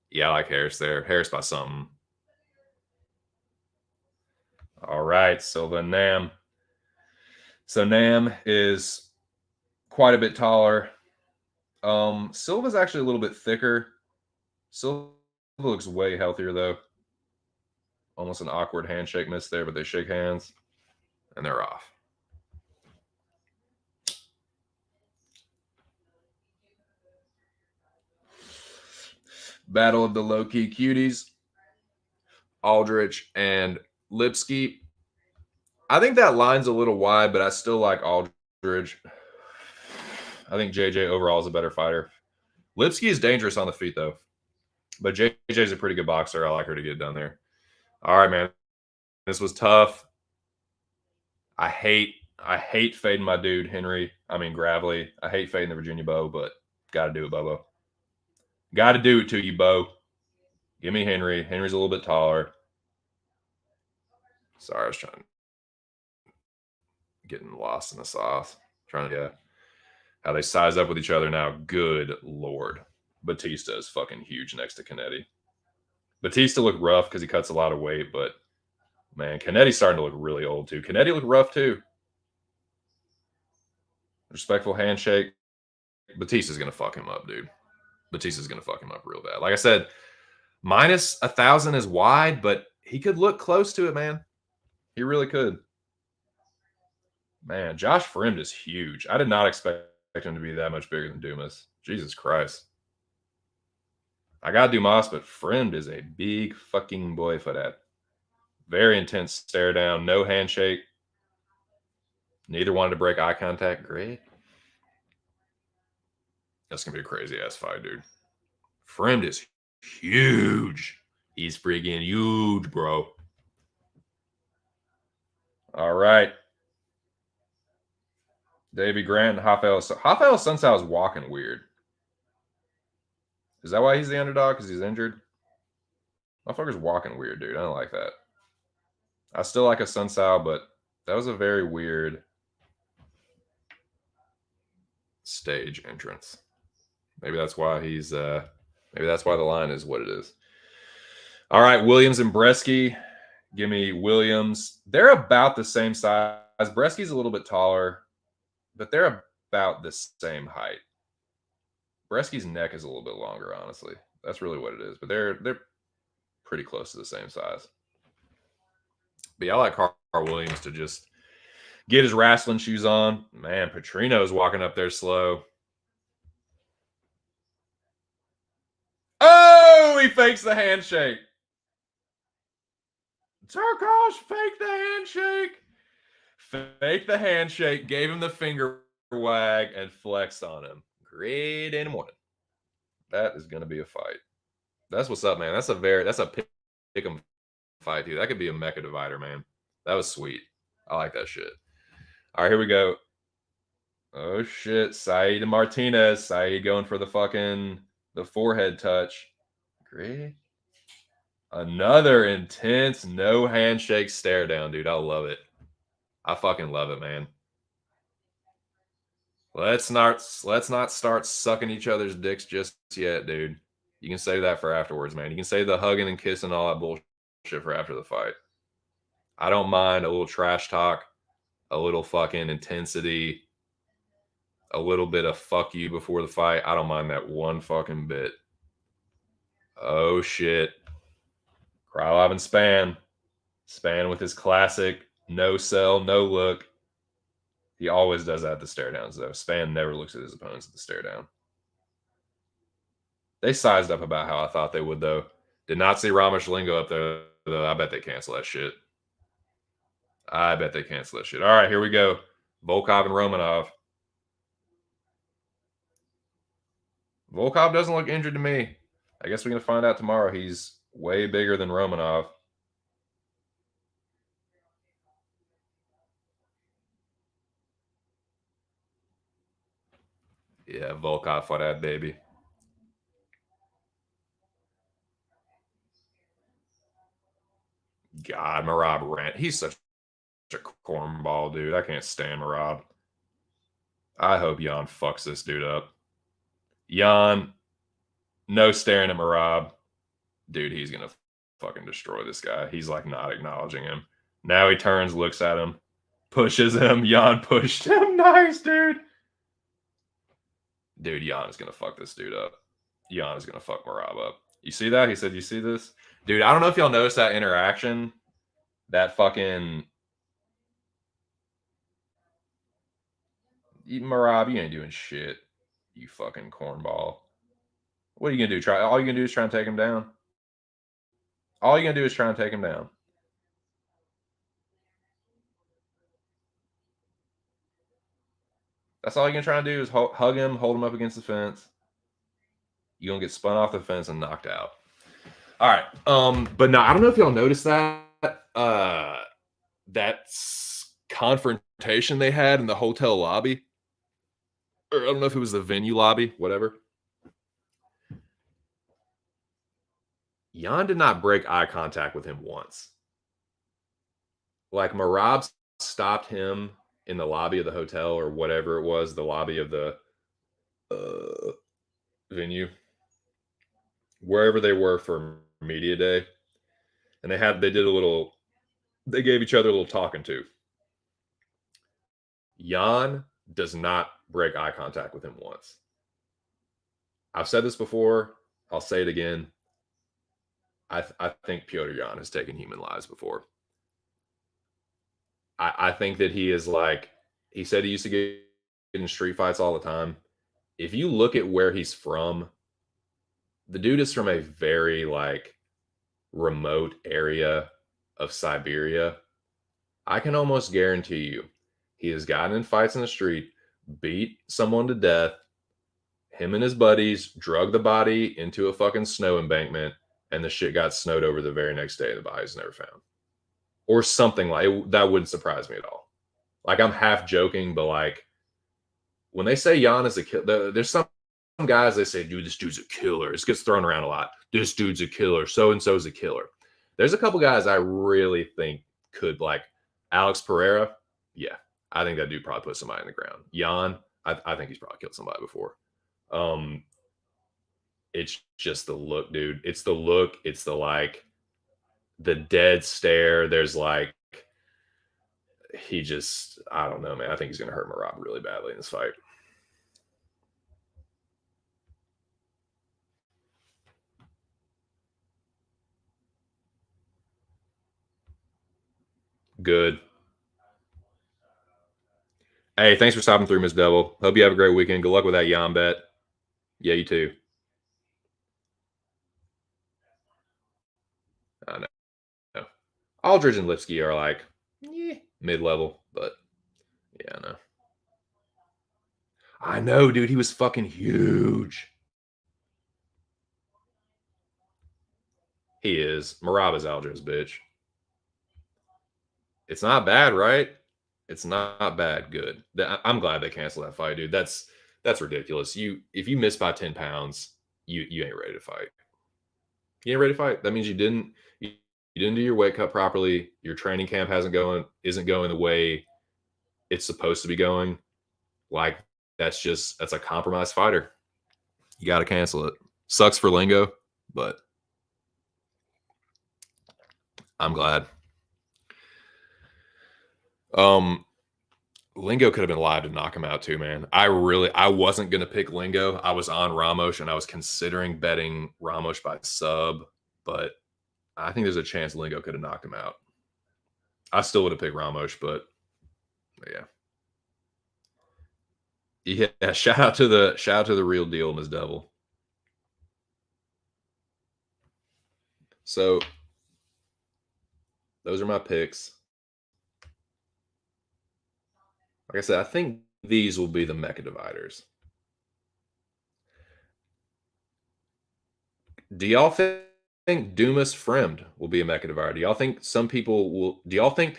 A: Yeah, I like Harris there. Harris by something. All right, Silva and Nam. So Nam is quite a bit taller. Silva's actually a little bit thicker. Silva looks way healthier though. Almost an awkward handshake miss there, but they shake hands and they're off. Battle of the low-key cuties. Aldrich and Lipsky. I think that line's a little wide, but I still like Aldridge. I think JJ overall is a better fighter. Lipsky is dangerous on the feet, though. But JJ's a pretty good boxer. I like her to get done there. All right, man. This was tough. I hate fading my dude, Gravely. I hate fading the Virginia Bow, but got to do it, Bobo. Got to do it to you, Bo. Give me Henry. Henry's a little bit taller. Sorry, I was getting lost in the sauce. Trying to how they size up with each other now. Good Lord. Batista is fucking huge next to Canetti. Batista looked rough because he cuts a lot of weight, but man, Canetti's starting to look really old too. Canetti looked rough too. Respectful handshake. Batista's going to fuck him up, dude. Batista's going to fuck him up real bad. Like I said, minus 1,000 is wide, but he could look close to it, man. He really could. Man, Josh Friend is huge. I did not expect him to be that much bigger than Dumas. Jesus Christ. I got Dumas, but Friend is a big fucking boy for that. Very intense stare down. No handshake. Neither wanted to break eye contact. Great. That's going to be a crazy-ass fight, dude. Friend is huge. He's freaking huge, bro. All right. Davey Grant and Rafael Sunsao is walking weird. Is that why he's the underdog? Because he's injured? Motherfucker's walking weird, dude. I don't like that. I still like a Sunsao, but that was a very weird stage entrance. Maybe that's why he's maybe that's why the line is what it is. All right, Williams and Bresky. Give me Williams. They're about the same size. Bresky's a little bit taller, but they're about the same height. Bresky's neck is a little bit longer, honestly. That's really what it is. But they're pretty close to the same size. But yeah, I like Carl Williams to just get his wrestling shoes on. Man, Petrino's walking up there slow. Oh, he fakes the handshake. Turkosh faked the handshake. Faked the handshake, gave him the finger wag, and flexed on him. Great in the morning. That is going to be a fight. That's what's up, man. That's a pick'em fight, dude. That could be a mecha divider, man. That was sweet. I like that shit. All right, here we go. Oh shit, Saeed and Martinez. Saeed going for the forehead touch. Great. Another intense no handshake stare down, dude. I love it. I fucking love it, man. Let's not start sucking each other's dicks just yet, dude. You can save that for afterwards, man. You can save the hugging and kissing, all that bullshit for after the fight. I don't mind a little trash talk, a little fucking intensity, a little bit of fuck you before the fight. I don't mind that one fucking bit. Oh shit. Krylov and Span. Span with his classic no sell, no look. He always does that at the stare downs, though. Span never looks at his opponents at the stare down. They sized up about how I thought they would, though. Did not see Ramashlingo up there, though. I bet they cancel that shit. I bet they cancel that shit. All right, here we go. Volkov and Romanov. Volkov doesn't look injured to me. I guess we're going to find out tomorrow. He's way bigger than Romanov. Yeah, Volkov for that, baby. God, Marab rant. He's such a cornball, dude. I can't stand Marab. I hope Jan fucks this dude up. Jan, no staring at Marab. Dude, he's going to fucking destroy this guy. He's like not acknowledging him. Now he turns, looks at him, pushes him. Jan pushed him. Nice, dude. Dude, Jan is going to fuck this dude up. Jan is going to fuck Marab up. You see that? He said, you see this? Dude, I don't know if y'all noticed that interaction. That fucking... Marab, you ain't doing shit. You fucking cornball. What are you going to do? All you going to do is try and take him down? All you're going to do is try and take him down. That's all you're going to try and do is hug him, hold him up against the fence. You're going to get spun off the fence and knocked out. All right. But no, I don't know if y'all noticed that. That confrontation they had in the hotel lobby. Or I don't know if it was the venue lobby, whatever. Jan did not break eye contact with him once. Like Marab stopped him in the lobby of the hotel or whatever it was, the lobby of the venue, wherever they were for media day, and they gave each other a little talking to. Jan does not break eye contact with him once. I've said this before. I'll say it again. I think Piotr Jan has taken human lives before. I think that he is like, he said he used to get in street fights all the time. If you look at where he's from, the dude is from a very like remote area of Siberia. I can almost guarantee you he has gotten in fights in the street, beat someone to death. Him and his buddies drug the body into a fucking snow embankment, and the shit got snowed over the very next day. The body's never found. Or something like that wouldn't surprise me at all. Like, I'm half joking, but like when they say Jan is a killer, there's some guys they say, dude, this dude's a killer. It gets thrown around a lot. This dude's a killer. So and so's a killer. There's a couple guys I really think could, like Alex Pereira. Yeah, I think that dude probably put somebody in the ground. Jan, I think he's probably killed somebody before. It's just the look, dude. It's the look. It's the like the dead stare. There's like I don't know, man. I think he's gonna hurt Marab really badly in this fight. Good. Hey, thanks for stopping through, Miss Devil. Hope you have a great weekend. Good luck with that Jan bet. Yeah, you too. I know. Aldridge and Lipsky are like mid-level, but yeah, no. I know, dude. He was fucking huge. He is. Marab is Aldridge's bitch. It's not bad, right? It's not bad. Good. I'm glad they canceled that fight, dude. That's ridiculous. If you miss by 10 pounds, you ain't ready to fight. You ain't ready to fight. That means you didn't do your weight cut properly. Your training camp isn't going the way it's supposed to be going. Like that's a compromised fighter. You got to cancel it. Sucks for Lingo, but I'm glad. Lingo could have been live to knock him out too, man. I wasn't gonna pick Lingo. I was on Ramos and I was considering betting Ramos by sub, but I think there's a chance Lingo could have knocked him out. I still would have picked Ramos, but yeah. Yeah, shout out to the real deal, Ms. Devil. So those are my picks. Like I said, I think these will be the mecha dividers. Do y'all think Dumas Fremd will be a mecha divider? Do y'all think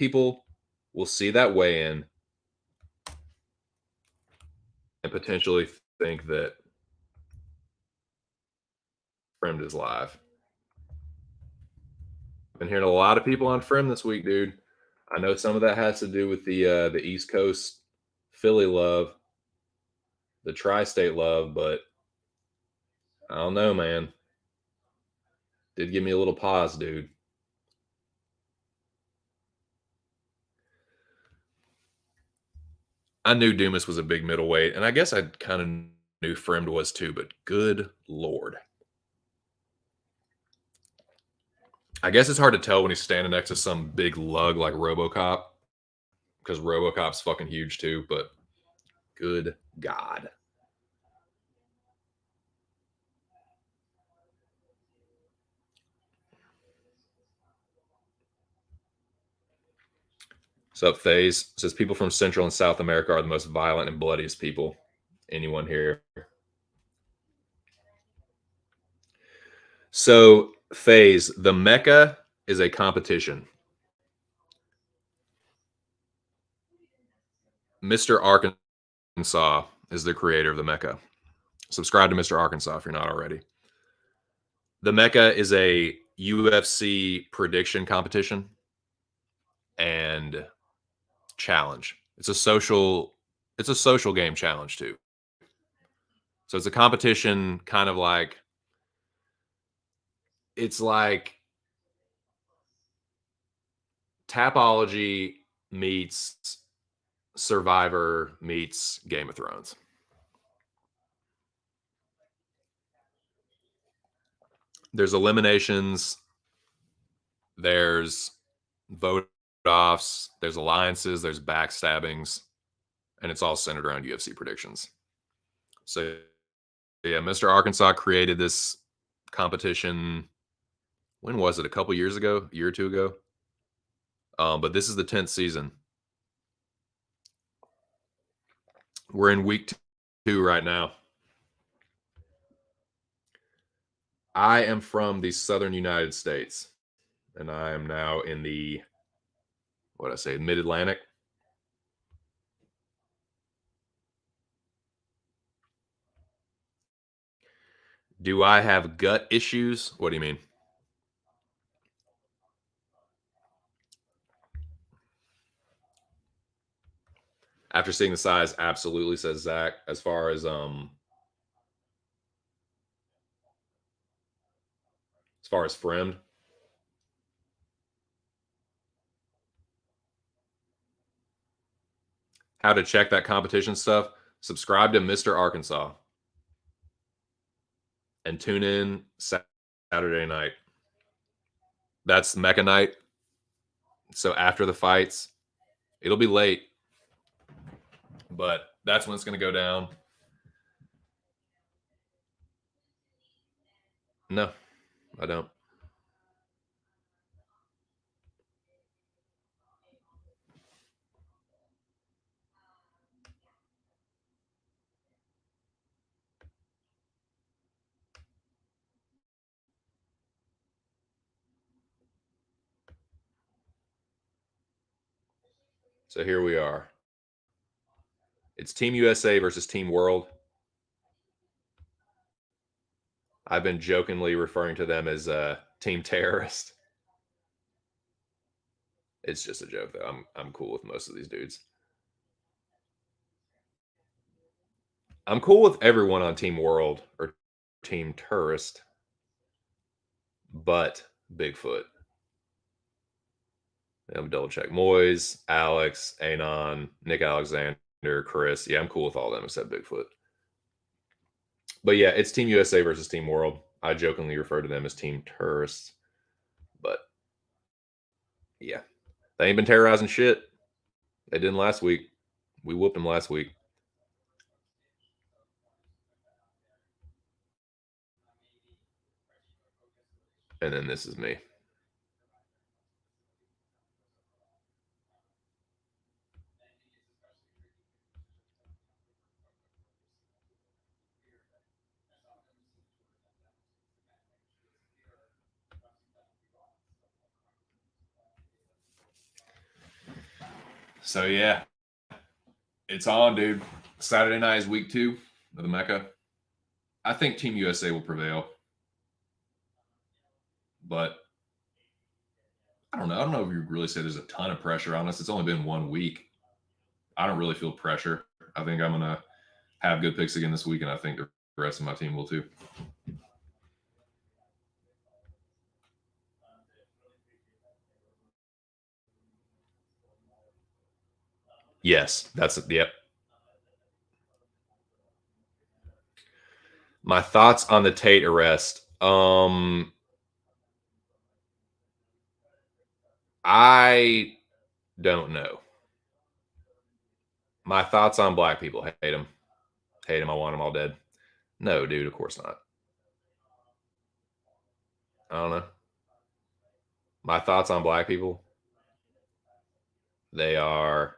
A: people will see that weigh in and potentially think that Fremd is live? I've been hearing a lot of people on Fremd this week, dude. I know some of that has to do with the East Coast Philly love, the tri-state love, but I don't know, man. Did give me a little pause, dude. I knew Dumas was a big middleweight, and I guess I kind of knew Fremd was too, but good lord. I guess it's hard to tell when he's standing next to some big lug like RoboCop, because RoboCop's fucking huge too, but good God. What's up, FaZe? Says people from Central and South America are the most violent and bloodiest people. Anyone here? So, FaZe, the Mecca is a competition. Mr. Arkansas is the creator of the Mecca. Subscribe to Mr. Arkansas if you're not already. The Mecca is a UFC prediction competition and challenge. It's a social game challenge too. So it's a competition kind of like it's like Tapology meets Survivor meets Game of Thrones. There's eliminations, there's vote offs, there's alliances, there's backstabbings, and it's all centered around UFC predictions. So yeah, Mr. Arkansas created this competition. When was it? A couple years ago, a year or two ago. But this is the 10th season. We're in week 2 right now. I am from the southern United States, and I am now in the mid-Atlantic. Do I have gut issues? What do you mean? After seeing the size, absolutely, says Zach. As far as Fremd, how to check that competition stuff, subscribe to Mr. Arkansas and tune in Saturday night. That's Mecca night. So after the fights, it'll be late, but that's when it's going to go down. No, I don't. So here we are. It's Team USA versus Team World. I've been jokingly referring to them as Team Terrorist. It's just a joke, though. I'm cool with most of these dudes. I'm cool with everyone on Team World or Team Tourist, but Bigfoot. I'm double check. Moyes, Alex, Anon, Nick Alexander, Chris. Yeah, I'm cool with all of them except Bigfoot. But yeah, it's Team USA versus Team World. I jokingly refer to them as Team Tourists. But yeah, they ain't been terrorizing shit. They didn't last week. We whooped them last week. And then this is me. So yeah, it's on, dude. Saturday night is week 2 of the Mecca. I think Team USA will prevail, but I don't know. I don't know if you really say there's a ton of pressure on us. It's only been 1 week. I don't really feel pressure. I think I'm gonna have good picks again this week, and I think the rest of my team will too. Yes, that's it. Yep. My thoughts on the Tate arrest. I don't know. My thoughts on black people. Hate them. Hate them. I want them all dead. No, dude, of course not. I don't know. My thoughts on black people. They are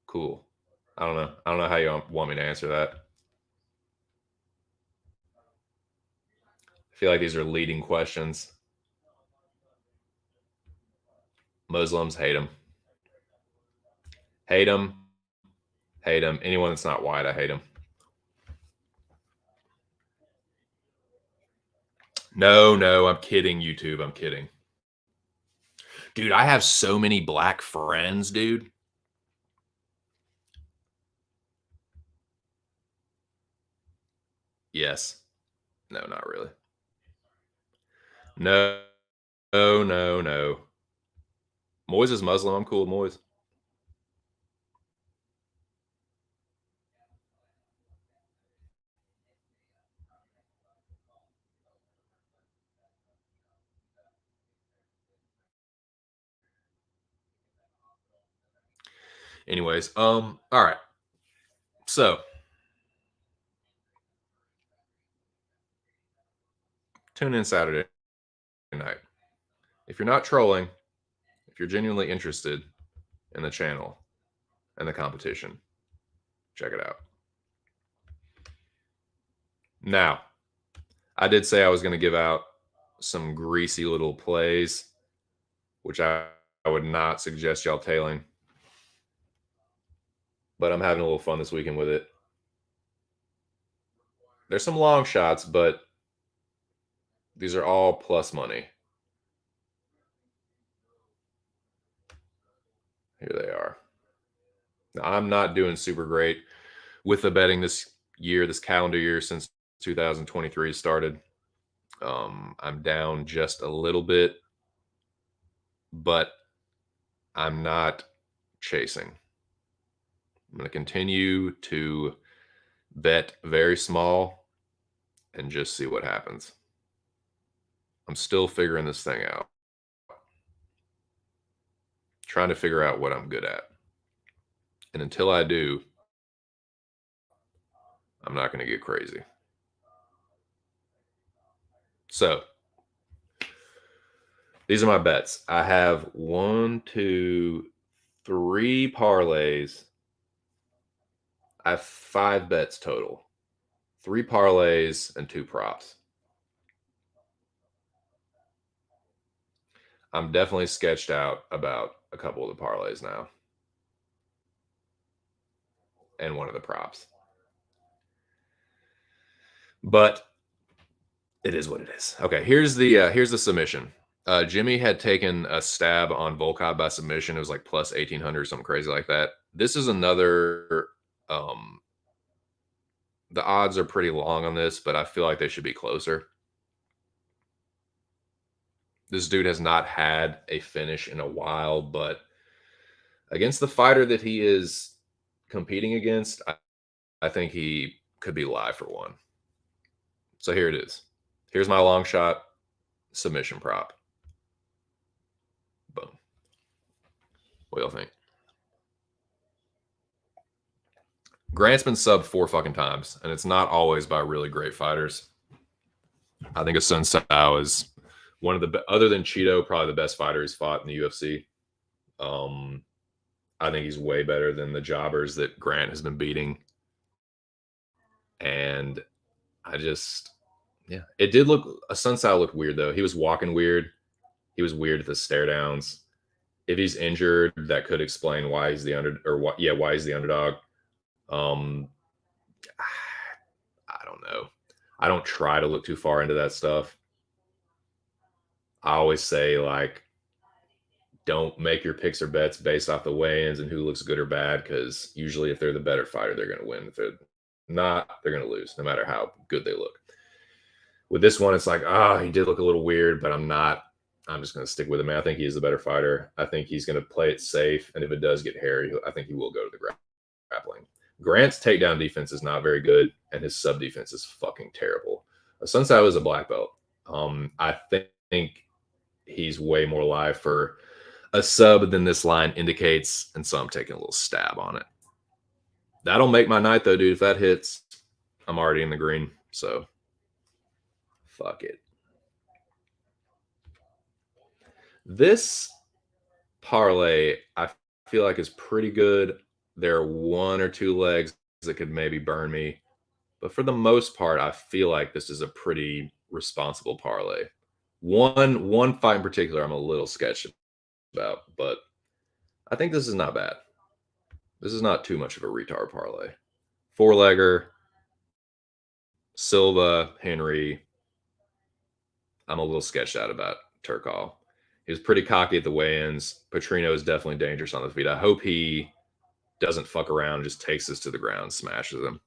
A: cool. I don't know. I don't know how you want me to answer that. I feel like these are leading questions. Muslims, hate them. Hate them. Hate them. Anyone that's not white, I hate them. No, I'm kidding, YouTube. I'm kidding. Dude, I have so many black friends, dude. Yes. No, not really. No. No. Moyes is Muslim. I'm cool with Moyes. Anyways, all right. So tune in Saturday night. If you're not trolling, if you're genuinely interested in the channel and the competition, check it out. Now, I did say I was going to give out some greasy little plays, which I would not suggest y'all tailing. But I'm having a little fun this weekend with it. There's some long shots, but these are all plus money. Here they are. Now, I'm not doing super great with the betting this year, this calendar year, since 2023 started. I'm down just a little bit, but I'm not chasing. I'm going to continue to bet very small and just see what happens. I'm still figuring this thing out. Trying to figure out what I'm good at. And until I do, I'm not going to get crazy. So, these are my bets. I have 1, 2, 3 parlays. I have 5 bets total. 3 parlays and 2 props. I'm definitely sketched out about a couple of the parlays now. And one of the props. But it is what it is. Okay, here's the submission. Jimmy had taken a stab on Volkov by submission. It was like plus 1800, something crazy like that. This is another. The odds are pretty long on this, but I feel like they should be closer. This dude has not had a finish in a while, but against the fighter that he is competing against, I think he could be live for one. So here it is. Here's my long shot submission prop. Boom. What do y'all think? Grant's been subbed 4 fucking times, and it's not always by really great fighters. I think Sun Sao is one of the, other than Cheeto, probably the best fighter he's fought in the UFC. I think he's way better than the jobbers that Grant has been beating. And I just, yeah, it did look, Sun Sao looked weird though. He was walking weird. He was weird at the stare downs. If he's injured, that could explain why he's the why he's the underdog. I don't know. I don't try to look too far into that stuff. I always say, like, don't make your picks or bets based off the weigh-ins and who looks good or bad, because usually if they're the better fighter, they're going to win. If they're not, they're going to lose, no matter how good they look. With this one, it's like, he did look a little weird, but I'm just going to stick with him. I think he is the better fighter. I think he's going to play it safe, and if it does get hairy, I think he will go to the grappling. Grant's takedown defense is not very good, and his sub defense is fucking terrible. Sun Sao is a black belt. I think he's way more live for a sub than this line indicates, and so I'm taking a little stab on it. That'll make my night, though, dude. If that hits, I'm already in the green, so fuck it. This parlay, I feel like, is pretty good. There are 1 or 2 legs that could maybe burn me, but for the most part, I feel like this is a pretty responsible parlay. One fight in particular, I'm a little sketched about, but I think this is not bad. This is not too much of a retard parlay. 4-legger, Silva, Henry. I'm a little sketched out about Turkal. He was pretty cocky at the weigh-ins. Petrino is definitely dangerous on the feet. I hope he doesn't fuck around and just takes this to the ground, smashes him.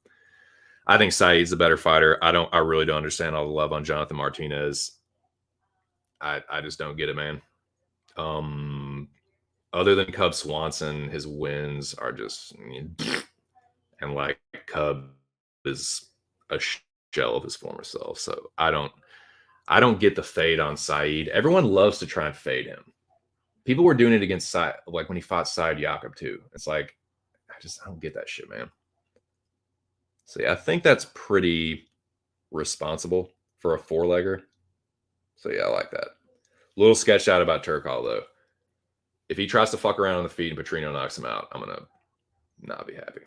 A: I think Saeed's a better fighter. I really don't understand all the love on Jonathan Martinez. I just don't get it, man. Other than Cub Swanson, his wins are just, and like, Cub is a shell of his former self. So I don't get the fade on Saeed. Everyone loves to try and fade him. People were doing it against Saeed, like when he fought Saeed Jakob too. It's like, I don't get that shit, man. So yeah, I think that's pretty responsible for a 4-legger. So yeah, I like that. A little sketched out about Turkal though. If he tries to fuck around on the feet and Petrino knocks him out, I'm gonna not be happy.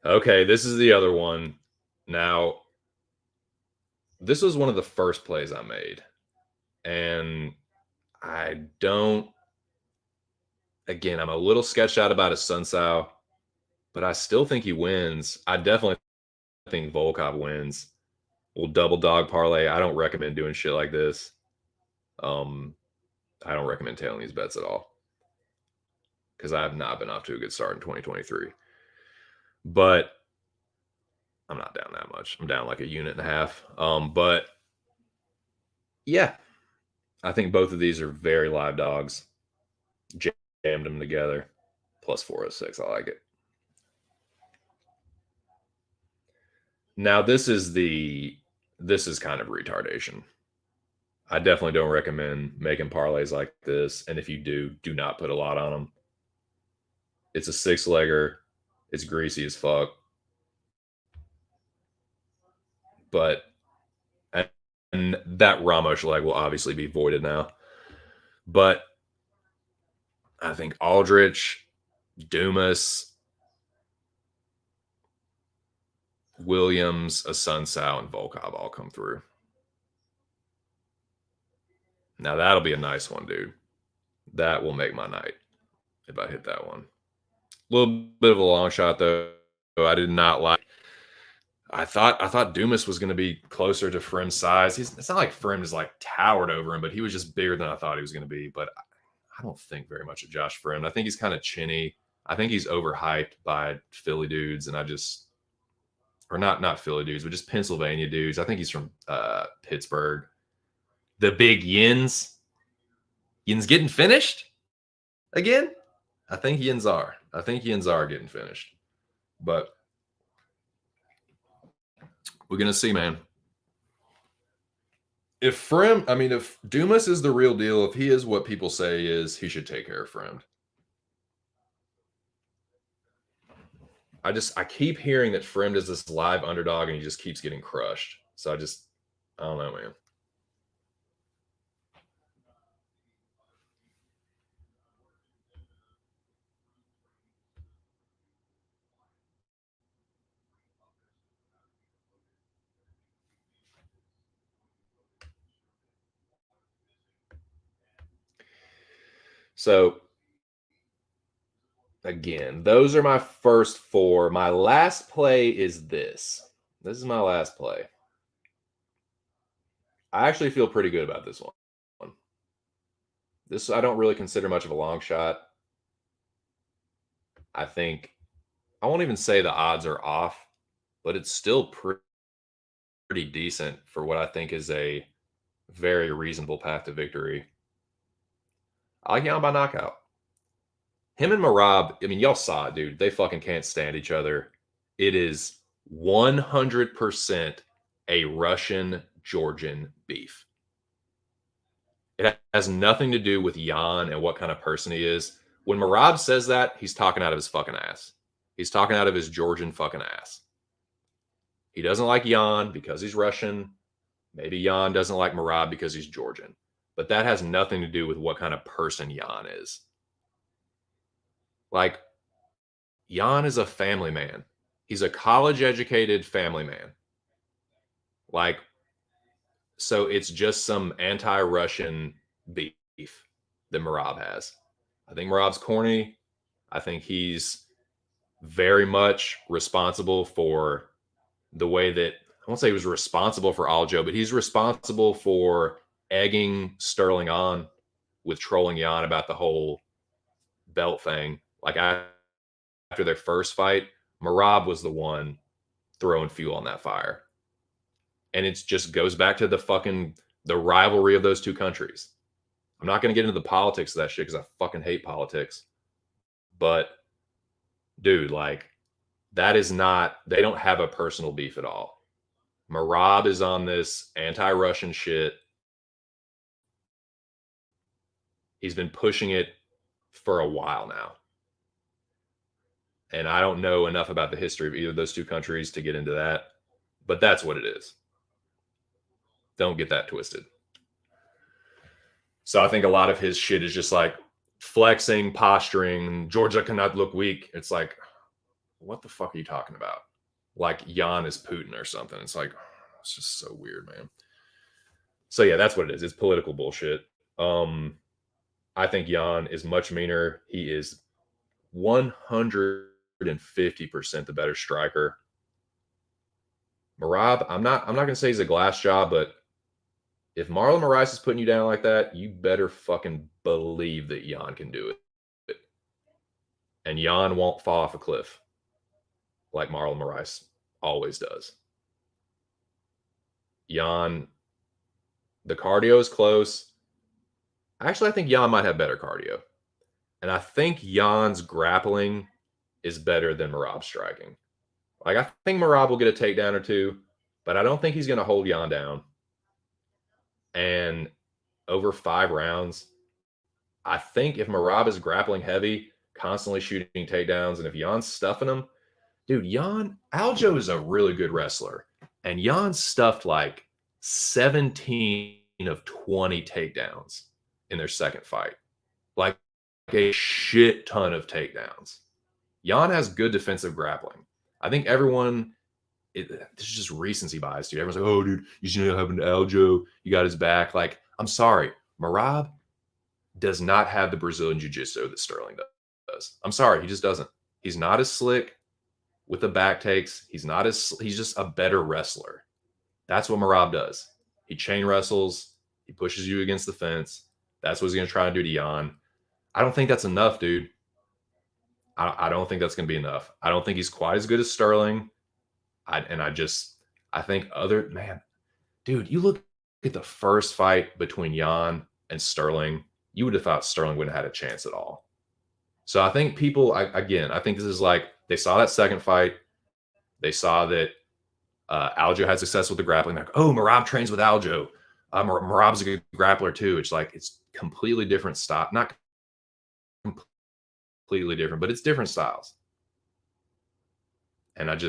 A: Okay, this is the other one. Now, this was one of the first plays I made, and again, I'm a little sketched out about his Sun Sao, but I still think he wins. I definitely think Volkov wins. We'll double dog parlay. I don't recommend doing shit like this. I don't recommend tailing these bets at all, because I have not been off to a good start in 2023. But I'm not down that much. I'm down like 1.5 units. But yeah, I think both of these are very live dogs. Jammed them together. Plus 406. I like it. Now this is kind of retardation. I definitely don't recommend making parlays like this. And if you do not put a lot on them. It's a 6-legger. It's greasy as fuck. But, and that Ramos leg will obviously be voided now. But I think Aldrich, Dumas, Williams, Sun Sao, and Volkov all come through. Now that'll be a nice one, dude. That will make my night if I hit that one. A little bit of a long shot though. I did not like. I thought Dumas was going to be closer to Frim's size. It's not like Frim is like towered over him, but he was just bigger than I thought he was going to be. But I don't think very much of Josh Frim. I think he's kind of chinny. I think he's overhyped by Philly dudes, and or not Philly dudes, but just Pennsylvania dudes. I think he's from Pittsburgh. The big Yins. Yins getting finished again? I think Yins are. Getting finished. But we're going to see, man. If Dumas is the real deal, if he is what people say he is, he should take care of Frim. I keep hearing that Frim is this live underdog and he just keeps getting crushed. So I don't know, man. So again, those are my first four. My last play is this. This is my last play. I actually feel pretty good about this one. This I don't really consider much of a long shot. I think I won't even say the odds are off, but it's still pretty decent for what I think is a very reasonable path to victory. I like Jan by knockout. Him and Merab, I mean, y'all saw it, dude. They fucking can't stand each other. It is 100% a Russian-Georgian beef. It has nothing to do with Jan and what kind of person he is. When Merab says that, he's talking out of his fucking ass. He's talking out of his Georgian fucking ass. He doesn't like Jan because he's Russian. Maybe Jan doesn't like Merab because he's Georgian. But that has nothing to do with what kind of person Jan is. Like, Jan is a family man. He's a college-educated family man. Like, so it's just some anti-Russian beef that Merab has. I think Merab's corny. I think he's very much responsible for the way that, I won't say he was responsible for Aljo, but he's responsible for egging Sterling on with trolling Jan about the whole belt thing. Like, after their first fight, Merab was the one throwing fuel on that fire. And it just goes back to the rivalry of those two countries. I'm not going to get into the politics of that shit because I fucking hate politics. But, dude, like, that is not, they don't have a personal beef at all. Merab is on this anti-Russian shit. He's been pushing it for a while now. And I don't know enough about the history of either of those two countries to get into that. But that's what it is. Don't get that twisted. So I think a lot of his shit is just like flexing, posturing. Georgia cannot look weak. It's like, what the fuck are you talking about? Like Jan is Putin or something. It's like, it's just so weird, man. So yeah, that's what it is. It's political bullshit. I think Jan is much meaner. He is 150% the better striker. Merab, I'm not gonna say he's a glass jaw, but if Marlon Moraes is putting you down like that, you better fucking believe that Jan can do it. And Jan won't fall off a cliff like Marlon Moraes always does. Jan, the cardio is close. Actually, I think Jan might have better cardio. And I think Jan's grappling is better than Merab's striking. Like, I think Merab will get a takedown or two, but I don't think he's going to hold Jan down. And over 5 rounds, I think if Merab is grappling heavy, constantly shooting takedowns, and if Jan's stuffing him, dude, Aljo is a really good wrestler. And Jan stuffed like 17 of 20 takedowns in their second fight. Like a shit ton of takedowns. Jan has good defensive grappling. I think everyone, this is just recency bias, dude. Everyone's like, oh, dude, you see what happened to Aljo? You got his back. Like, I'm sorry. Merab does not have the Brazilian Jiu-Jitsu that Sterling does. I'm sorry, he just doesn't. He's not as slick with the back takes. He's just a better wrestler. That's what Merab does. He chain wrestles. He pushes you against the fence. That's what he's going to try and do to Jan. I don't think that's enough, dude. I don't think that's going to be enough. I don't think he's quite as good as Sterling. I think dude, you look at the first fight between Jan and Sterling, you would have thought Sterling wouldn't have had a chance at all. So I think I think this is like, they saw that second fight. They saw that Aljo had success with the grappling. They're like, oh, Merab trains with Aljo. Merab's a good grappler too. It's completely different style. Not completely different, but it's different styles. And I don't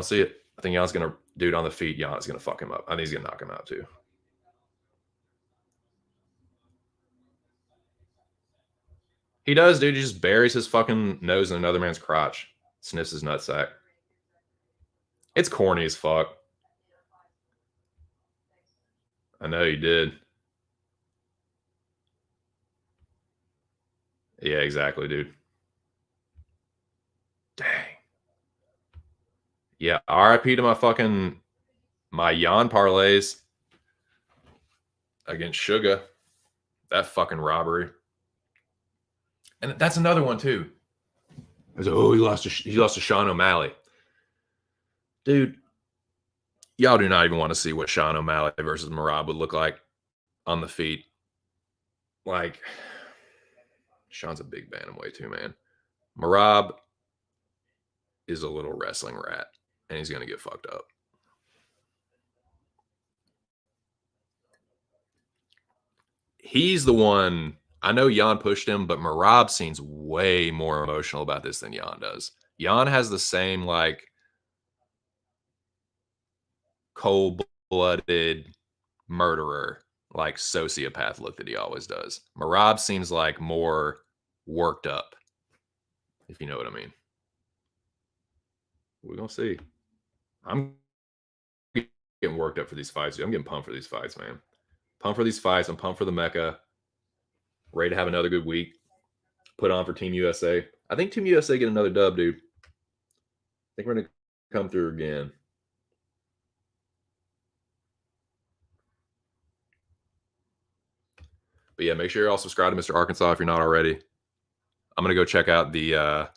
A: see it. I think Jan's going to do it on the feet. Jan is going to fuck him up. I think he's going to knock him out too. He does, dude. He just buries his fucking nose in another man's crotch, sniffs his nutsack. It's corny as fuck. I know you did. Yeah, exactly, dude. Dang. Yeah, RIP to my Jan parlays against Suga. That fucking robbery. And that's another one too. I was like, oh, he lost to Sean O'Malley. Dude, y'all do not even want to see what Sean O'Malley versus Merab would look like on the feet. Like, Sean's a big bantamweight too, man. Merab is a little wrestling rat, and he's going to get fucked up. He's the one. I know Jan pushed him, but Merab seems way more emotional about this than Jan does. Jan has the same, like, cold-blooded murderer, like, sociopath look that he always does. Merab seems like more worked up, if you know what I mean. We're going to see. I'm getting worked up for these fights. Dude. I'm getting pumped for these fights, man. Pumped for these fights. I'm pumped for the Mecca. Ready to have another good week. Put on for Team USA. I think Team USA get another dub, dude. I think we're going to come through again. But yeah, make sure you're all subscribed to Mr. Arkansas if you're not already. I'm going to go check out the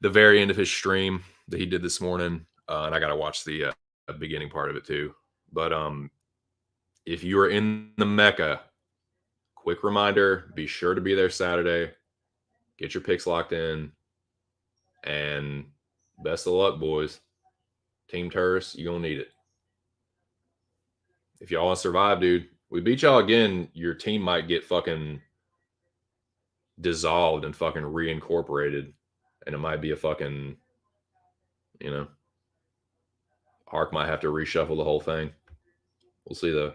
A: very end of his stream that he did this morning. And I got to watch the beginning part of it too. But if you are in the Mecca, quick reminder, be sure to be there Saturday. Get your picks locked in. And best of luck, boys. Team Terrace, you're going to need it. If y'all want to survive, dude, we beat y'all again, your team might get fucking dissolved and fucking reincorporated. And it might be a fucking, Ark might have to reshuffle the whole thing. We'll see, though.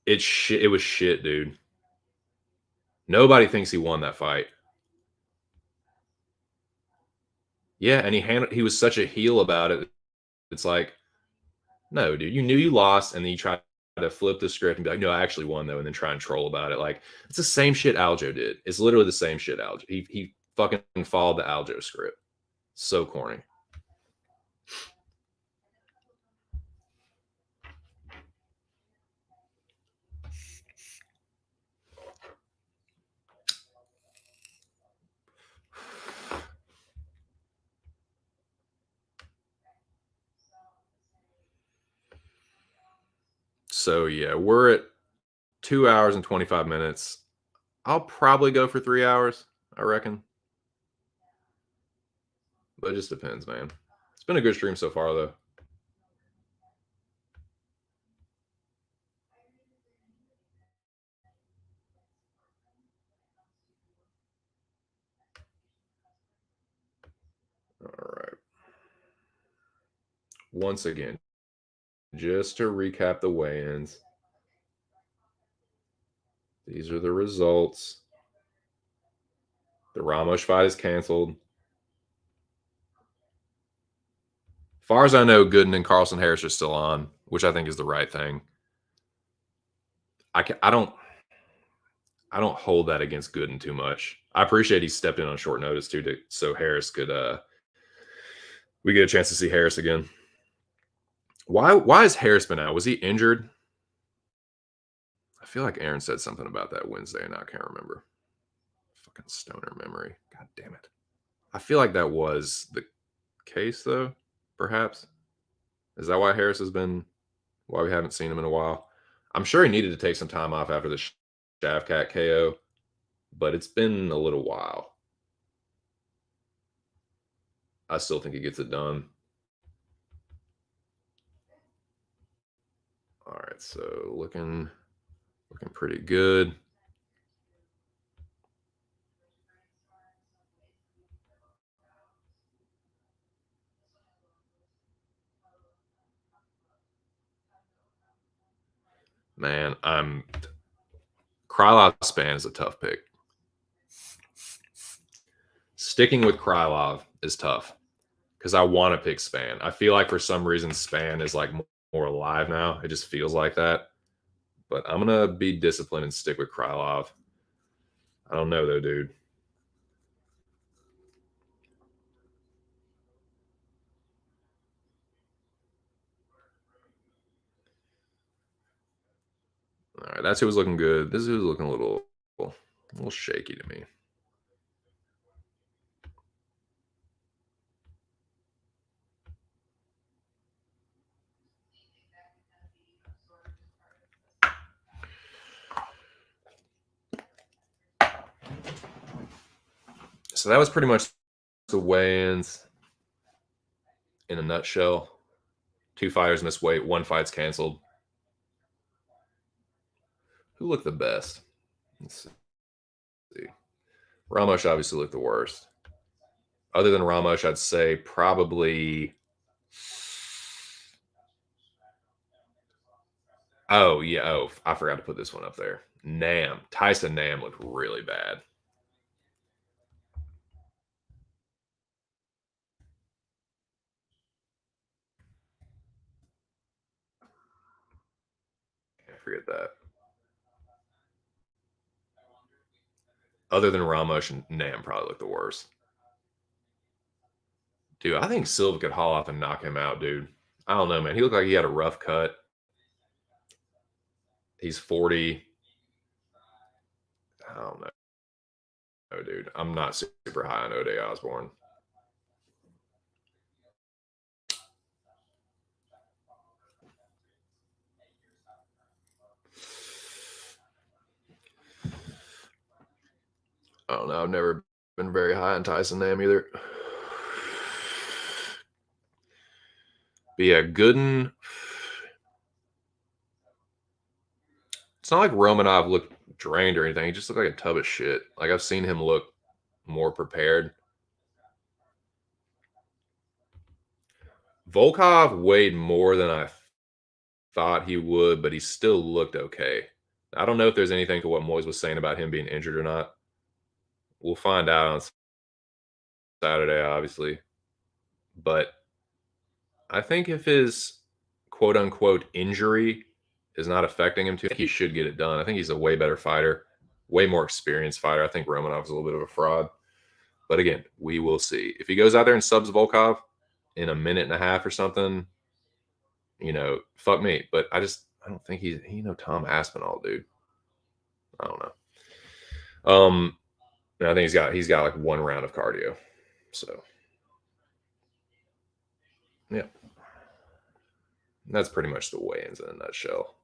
A: It was shit, dude. Nobody thinks he won that fight. Yeah, and he was such a heel about it. It's like, no, dude, you knew you lost, and then you tried to flip the script and be like, no, I actually won, though, and then try and troll about it. Like, it's the same shit Aljo did. It's literally the same shit Aljo. He fucking followed the Aljo script. So corny. So yeah, we're at 2 hours and 25 minutes. I'll probably go for 3 hours, I reckon. But it just depends, man. It's been a good stream so far, though. All right. Once again, just to recap the weigh-ins. These are the results. The Ramos fight is canceled. far as I know, Gooden and Carlson Harris are still on, which I think is the right thing. I don't hold that against Gooden too much. I appreciate he stepped in on short notice too, so Harris could we get a chance to see Harris again. Why has Harris been out? Was he injured? I feel like Aaron said something about that Wednesday, and I can't remember. Fucking stoner memory. God damn it. I feel like that was the case, though. Perhaps is that why Harris has been? Why we haven't seen him in a while? I'm sure he needed to take some time off after the Shavkat KO, but it's been a little while. I still think he gets it done. All right, so looking pretty good. Man, Krylov Span is a tough pick. Sticking with Krylov is tough because I want to pick Span. I feel like for some reason Span is like more alive now. It just feels like that. But I'm gonna be disciplined and stick with Krylov. I don't know though, dude. All right, that's who was looking good. This is who's looking a little shaky to me. So that was pretty much the weigh-ins in a nutshell. 2 fighters missed weight, 1 fight's canceled. Who looked the best? Let's see. Ramos obviously looked the worst. Other than Ramos, I'd say probably. Oh, yeah. Oh, I forgot to put this one up there. Nam. Tyson Nam looked really bad. Can't forget that. Other than Ramos, Nam probably looked the worst. Dude, I think Silva could haul off and knock him out, dude. I don't know, man. He looked like he had a rough cut. He's 40. I don't know. Oh, dude. I'm not super high on O'Day Osborne. I don't know. I've never been very high on Tyson Nam either. But yeah, Gooden. It's not like Romanov looked drained or anything. He just looked like a tub of shit. Like I've seen him look more prepared. Volkov weighed more than I thought he would, but he still looked okay. I don't know if there's anything to what Moyes was saying about him being injured or not. We'll find out on Saturday, obviously. But I think if his quote unquote injury is not affecting him too, I think he should get it done. I think he's a way better fighter, way more experienced fighter. I think Romanov's a little bit of a fraud. But again, we will see. If he goes out there and subs Volkov in a minute and a half or something, fuck me. But I don't think he's Tom Aspinall, dude. I don't know. I think he's got like 1 round of cardio. So yeah. That's pretty much the weigh-ins in a nutshell.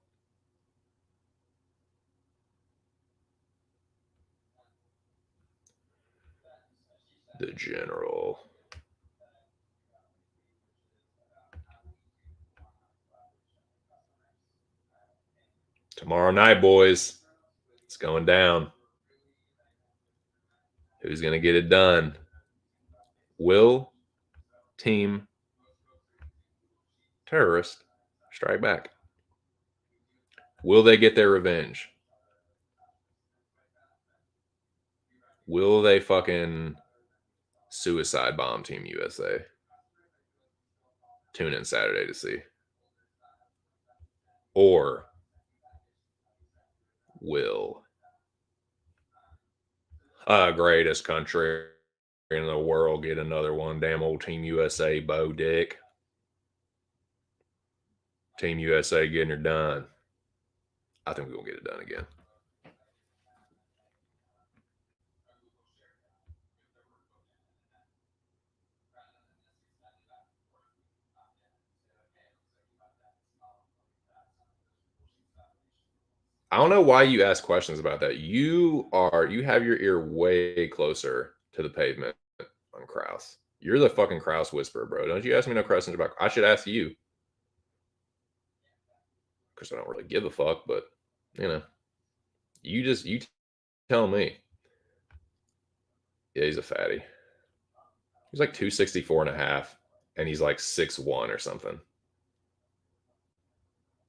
A: The general. Tomorrow night, boys. It's going down. Who's going to get it done? Will Team Terrorist strike back? Will they get their revenge? Will they fucking suicide bomb Team USA? Tune in Saturday to see. Or will greatest country in the world get another one? Damn old Team USA, Bo Dick. Team USA getting it done. I think we're going to get it done again. I don't know why you ask questions about that. You have your ear way closer to the pavement on Kraus. You're the fucking Kraus whisperer, bro. Don't you ask me no questions about. I should ask you, because I don't really give a fuck. But you tell me. Yeah, he's a fatty. He's like 264 and a half, and he's like 6'1" or something.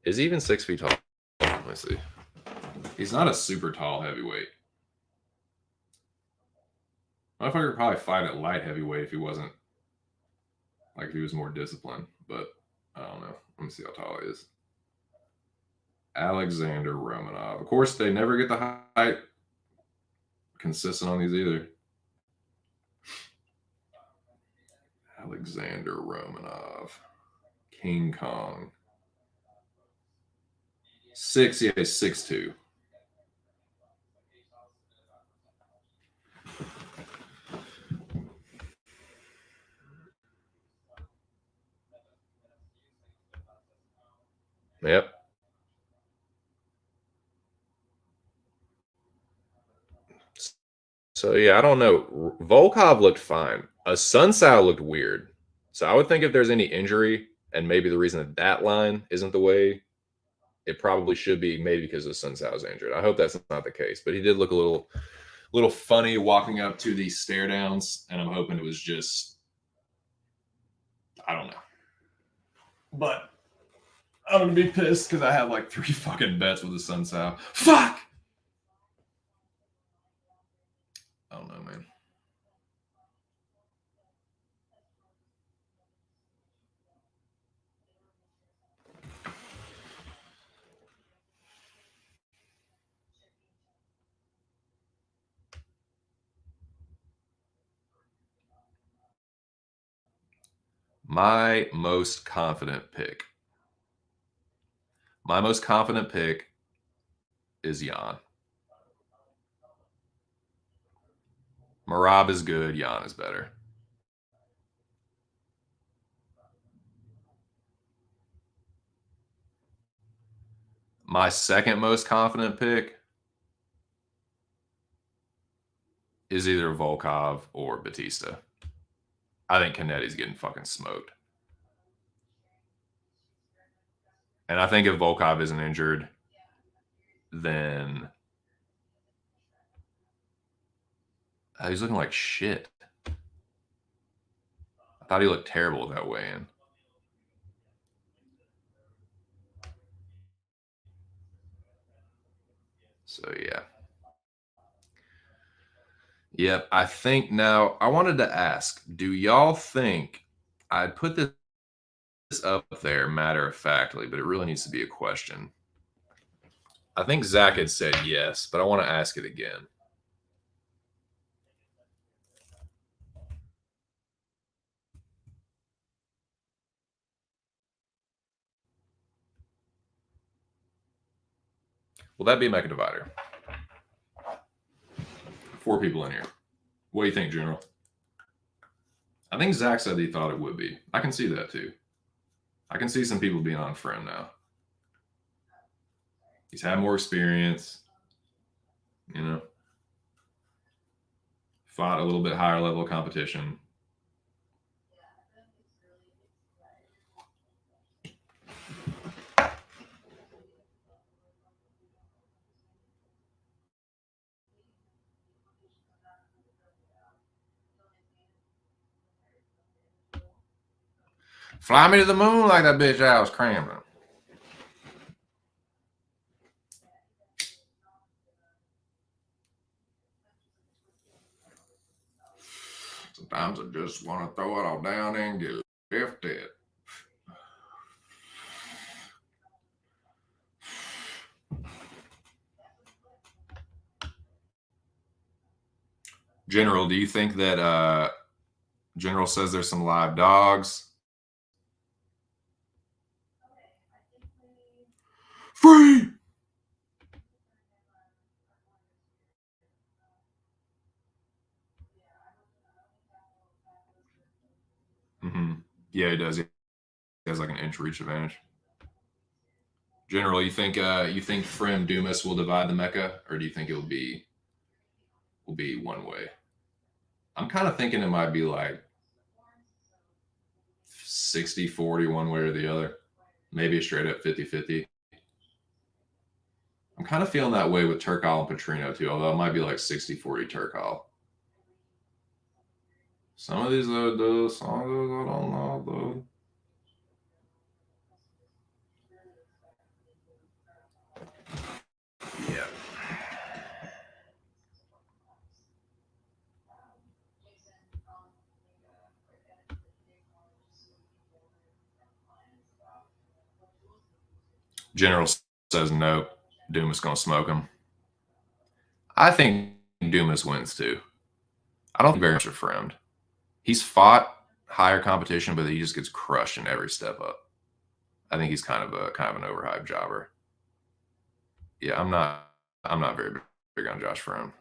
A: Is he even 6 feet tall? Let me see. He's not a super tall heavyweight. Motherfucker could probably fight at light heavyweight if he wasn't, like, if he was more disciplined. But I don't know. Let me see how tall he is. Alexander Romanov. Of course, they never get the height consistent on these either. Alexander Romanov. King Kong. 6'2". Yep. So yeah, I don't know. Volkov looked fine. Sun Tzu looked weird. So I would think if there's any injury, and maybe the reason that line isn't the way it probably should be, maybe because of Sun Tzu is injured. I hope that's not the case, but he did look a little funny walking up to these stare downs, and I'm hoping it was just, I don't know. But I'm gonna be pissed because I have like 3 fucking bets with the Sun Tzu. Fuck. I don't know, man. My most confident pick. My most confident pick is Jan. Marab is good. Jan is better. My second most confident pick is either Volkov or Batista. I think Canetti's getting fucking smoked. And I think if Volkov isn't injured, then he's looking like shit. I thought he looked terrible with that weigh-in. So yeah. Yep. I think now I wanted to ask, do y'all think I'd put this up there matter of factly, but it really needs to be a question. I think Zach had said yes, but I want to ask it again. Will that be a Mecha Divider? 4 people in here. What do you think, General? I think Zach said he thought it would be. I can see that too. I can see some people being on for him now. He's had more experience, fought a little bit higher level of competition. Fly me to the moon like that bitch Alice Cramden. Sometimes I just want to throw it all down and get lifted. General, do you think that General says there's some live dogs? Free! Yeah, he does. He has like an inch reach advantage. General, you think Frem Dumas will divide the Mecca, or do you think it will be one way? I'm kind of thinking it might be like 60-40 one way or the other. Maybe a straight up 50-50. I'm kind of feeling that way with Turkal and Petrino too, although it might be like 60-40 Turkal. Some of these though, some of those I don't know though. Yeah. General says no. Dumas gonna smoke him. I think Dumas wins too. I don't think very much of Fremd. He's fought higher competition, but he just gets crushed in every step up. I think he's kind of an overhyped jobber. Yeah, I'm not very big on Josh Fremd.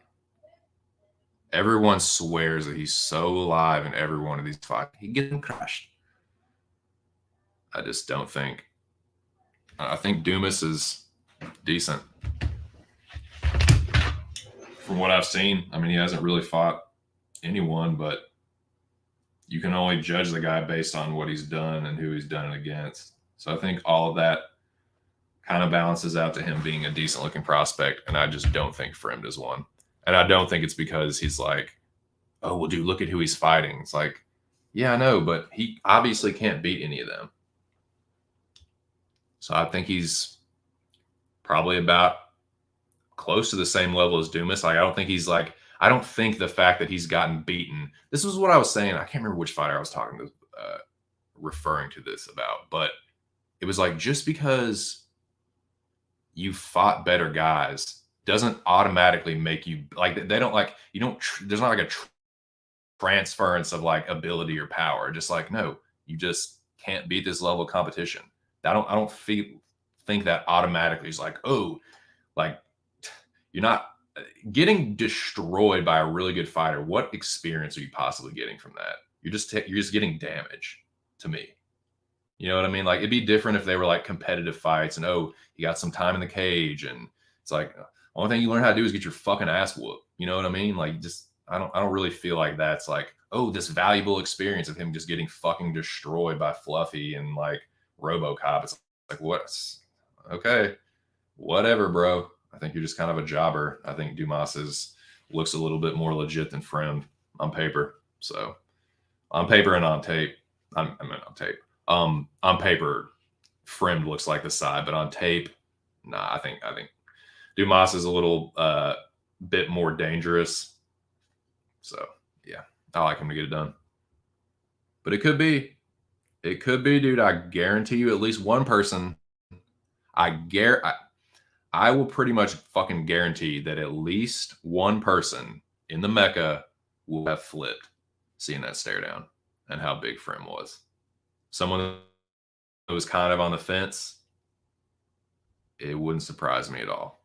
A: Everyone swears that he's so live in every one of these fights. He gets him crushed. I just don't think. I think Dumas is decent. From what I've seen, I mean, he hasn't really fought anyone, but you can only judge the guy based on what he's done and who he's done it against. So I think all of that kind of balances out to him being a decent looking prospect. And I just don't think Fremd is one. And I don't think it's because he's like, oh, well, dude, look at who he's fighting. It's like, yeah, I know, but he obviously can't beat any of them. So I think he's probably about close to the same level as Dumas. Like, I don't think he's like, I don't think the fact that he's gotten beaten. This was what I was saying. I can't remember which fighter I was talking to, referring to this about, but it was like, just because you fought better guys doesn't automatically make you like, they don't like, you don't, there's not like a transference of like ability or power. Just like, no, you just can't beat this level of competition. I don't think that automatically is like, oh, like you're not getting destroyed by a really good fighter. What experience are you possibly getting from that? You're just getting damage to me. You know what I mean? Like, it'd be different if they were like competitive fights and, oh, you got some time in the cage and it's like, only thing you learn how to do is get your fucking ass whooped. You know what I mean? Like, just I don't really feel like that's like, oh, this valuable experience of him just getting fucking destroyed by Fluffy and like RoboCop. It's like, what's okay, whatever, bro. I think you're just kind of a jobber. I think Dumas looks a little bit more legit than Fremd on paper. So on paper and on tape, I mean on tape. On paper, Fremd looks like the side, but on tape, nah. I think Dumas is a little bit more dangerous. So yeah, I like him to get it done. But it could be, dude. I guarantee you, at least one person. I will pretty much fucking guarantee that at least one person in the Mecca will have flipped seeing that stare down and how big Frem was. Someone who was kind of on the fence, it wouldn't surprise me at all.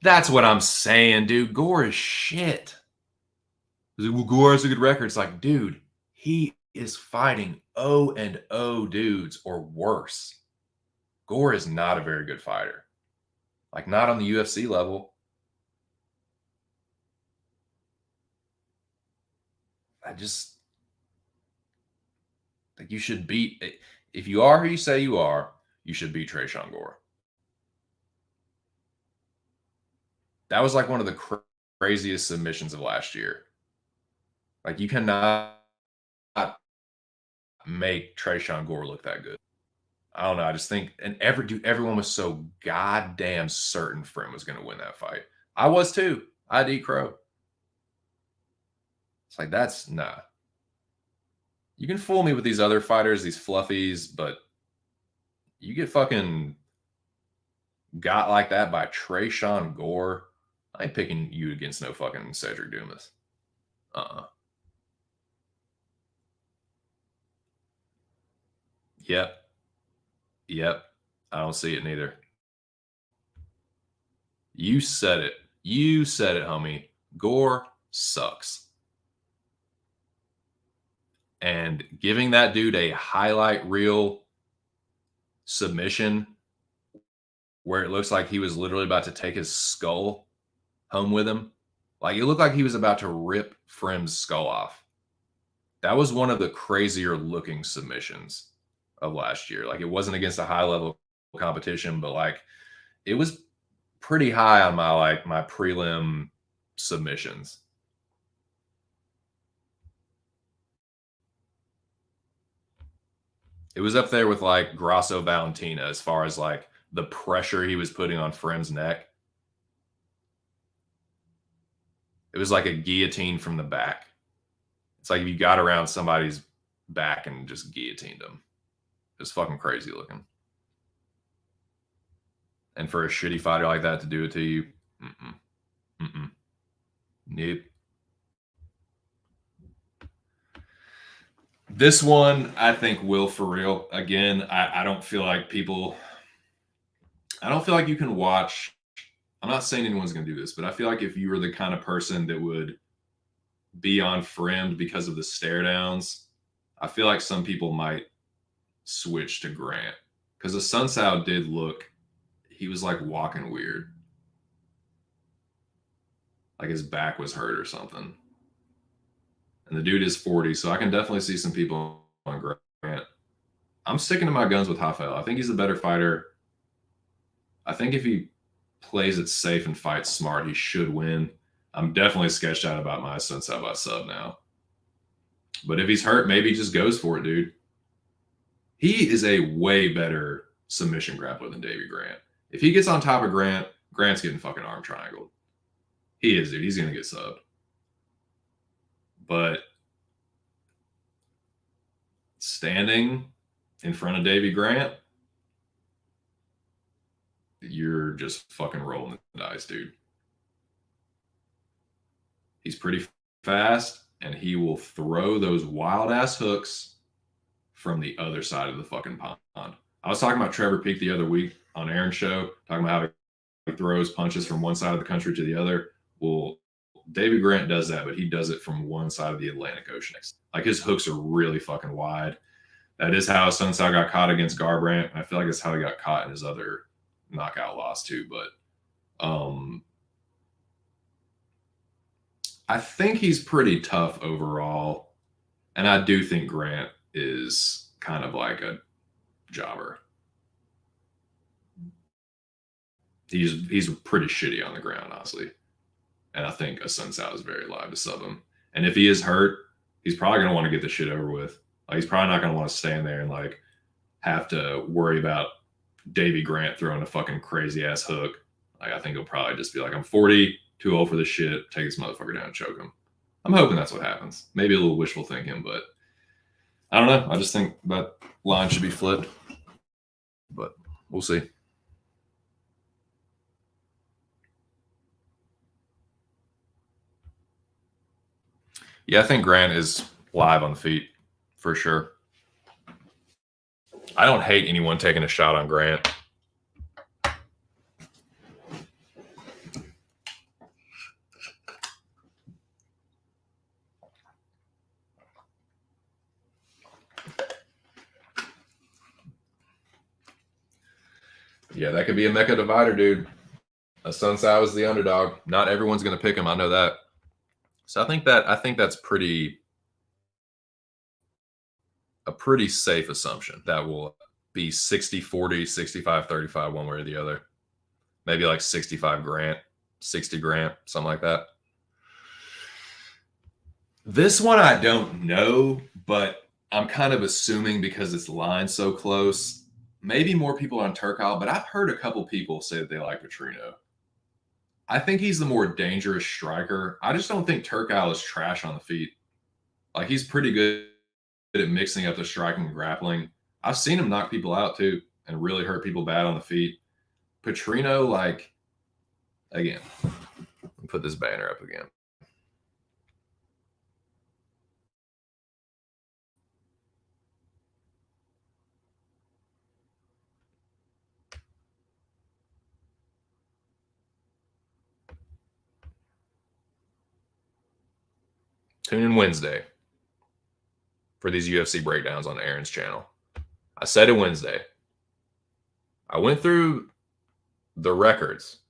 A: That's what I'm saying, dude. Gore is shit. Well, Gore has a good record. It's like, dude, he is fighting 0-0 dudes or worse. Gore is not a very good fighter. Like, not on the UFC level. I just like, you should beat, if you are who you say you are, you should beat Tresean Gore. That was like one of the craziest submissions of last year. Like, you cannot make Tresean Gore look that good. I don't know. I just think, and everyone was so goddamn certain Frem was going to win that fight. I was too. I'd eat crow. It's like, that's nah. You can fool me with these other fighters, these fluffies, but you get fucking got like that by Trayshawn Gore. I ain't picking you against no fucking Cedric Dumas. Yep. I don't see it neither. You said it. You said it, homie. Gore sucks. And giving that dude a highlight reel submission where it looks like he was literally about to take his skull home with him. Like it looked like he was about to rip Frem's skull off. That was one of the crazier looking submissions of last year. Like it wasn't against a high level competition, but like it was pretty high on my prelim submissions. It was up there with like Grasso Valentina as far as like the pressure he was putting on Frem's neck. It was like a guillotine from the back. It's like if you got around somebody's back and just guillotined them. It was fucking crazy looking. And for a shitty fighter like that to do it to you, nope. This one, I think, will for real. Again, I don't feel like people. I don't feel like you can watch. I'm not saying anyone's going to do this, but I feel like if you were the kind of person that would be on Friend because of the stare downs, I feel like some people might switch to Grant because the Sun Sao did look. He was like walking weird, like his back was hurt or something. And the dude is 40, so I can definitely see some people on Grant. I'm sticking to my guns with Rafael. I think he's a better fighter. I think if he plays it safe and fights smart, he should win. I'm definitely sketched out about my Sun Sao by sub now. But if he's hurt, maybe he just goes for it, dude. He is a way better submission grappler than Davey Grant. If he gets on top of Grant, Grant's getting fucking arm triangled. He is, dude. He's going to get subbed. But standing in front of Davey Grant, you're just fucking rolling the dice, dude. He's pretty fast, and he will throw those wild-ass hooks from the other side of the fucking pond. I was talking about Trevor Peak the other week on Aaron's show, talking about how he throws punches from one side of the country to the other. Well, Davey Grant does that, but he does it from one side of the Atlantic Ocean. Like his hooks are really fucking wide. That is how Sun Sao got caught against Garbrandt. I feel like that's how he got caught in his other knockout loss too. But I think he's pretty tough overall. And I do think Grant is kind of like a jobber. He's pretty shitty on the ground, honestly. And I think a Sun Sao is very live to sub him. And if he is hurt, he's probably going to want to get the shit over with. Like he's probably not going to want to stand there and like have to worry about Davey Grant throwing a fucking crazy ass hook. Like I think he'll probably just be like, I'm 40, too old for this shit. Take this motherfucker down and choke him. I'm hoping that's what happens. Maybe a little wishful thinking, but I don't know. I just think that line should be flipped. But we'll see. Yeah, I think Grant is live on the feet for sure. I don't hate anyone taking a shot on Grant. Yeah, that could be a Mecca divider, dude. A Sun Sao is the underdog. Not everyone's going to pick him. I know that. So I think that's a pretty safe assumption that will be 60-40, 65-35, one way or the other. Maybe like 65 Grant, 60 Grant, something like that. This one I don't know, but I'm kind of assuming because it's lined so close. Maybe more people on Turkal, but I've heard a couple people say that they like Petrino. I think he's the more dangerous striker. I just don't think Turkal is trash on the feet. Like he's pretty good at mixing up the striking and grappling. I've seen him knock people out too and really hurt people bad on the feet. Petrino, like, again, put this banner up again. Tune in Wednesday for these UFC breakdowns on Aaron's channel. I said it Wednesday. I went through the records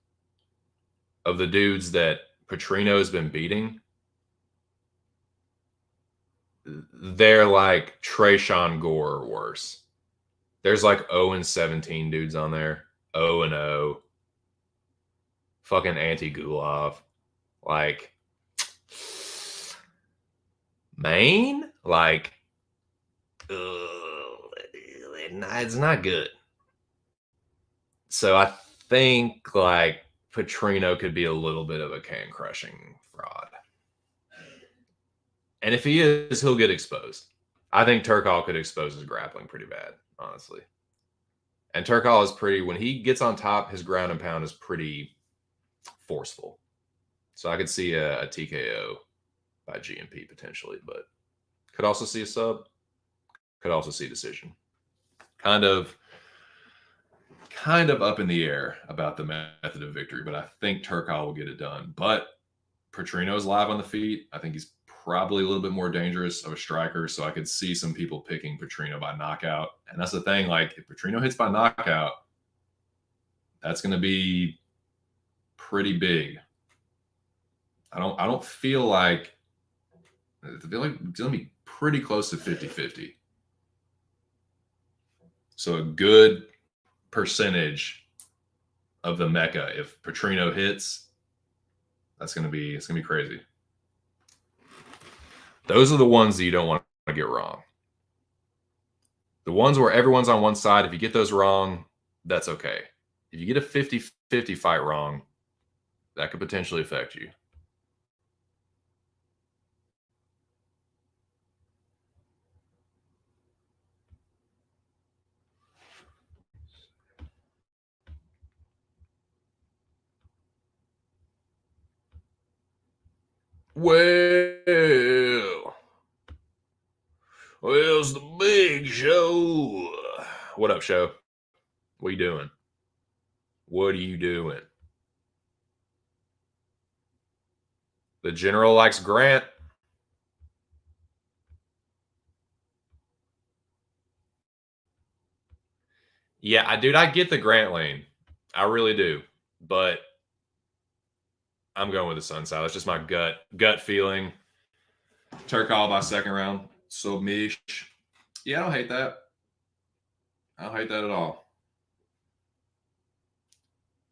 A: of the dudes that Petrino's been beating. They're like Trayshawn Gore or worse. There's like 0-17 dudes on there. 0-0. Fucking anti-Gulov. Like, Maine? Like, it's not good. So I think like Petrino could be a little bit of a can crushing fraud. And if he is, he'll get exposed. I think Turkal could expose his grappling pretty bad, honestly. And Turkal is pretty, when he gets on top, his ground and pound is pretty forceful. So I could see a TKO by GMP potentially, but could also see a sub. Could also see decision. Kind of up in the air about the method of victory, but I think Turkal will get it done. But Petrino's live on the feet. I think he's probably a little bit more dangerous of a striker, so I could see some people picking Petrino by knockout. And that's the thing, like, if Petrino hits by knockout, that's going to be pretty big. I don't feel like it's going to be pretty close to 50-50. So a good percentage of the Mecca, if Petrino hits, it's going to be crazy. Those are the ones that you don't want to get wrong. The ones where everyone's on one side, if you get those wrong, that's okay. If you get a 50-50 fight wrong, that could potentially affect you. Well, it's the big show. What up, show? What are you doing? What are you doing? The general likes Grant. Yeah, dude, I get the Grant lane. I really do. But I'm going with the Sunset. That's just my gut feeling. Turkal by second round. So Mish. Yeah, I don't hate that. I don't hate that at all.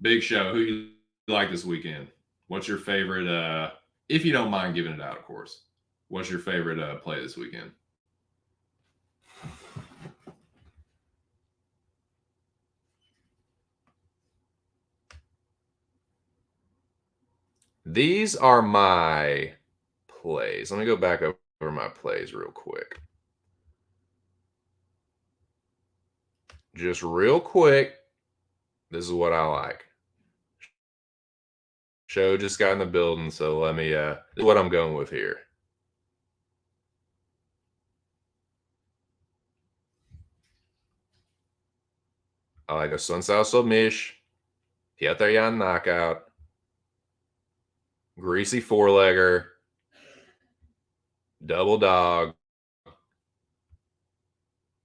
A: Big show. Who you like this weekend? What's your favorite, if you don't mind giving it out, of course. What's your favorite play this weekend? These are my plays. Let me go back over my plays real quick. Just real quick, this is what I like. Show just got in the building, so let me, this is what I'm going with here. I like a Sunsao Submish, Pieter-Jan knockout, greasy four-legger, double dog,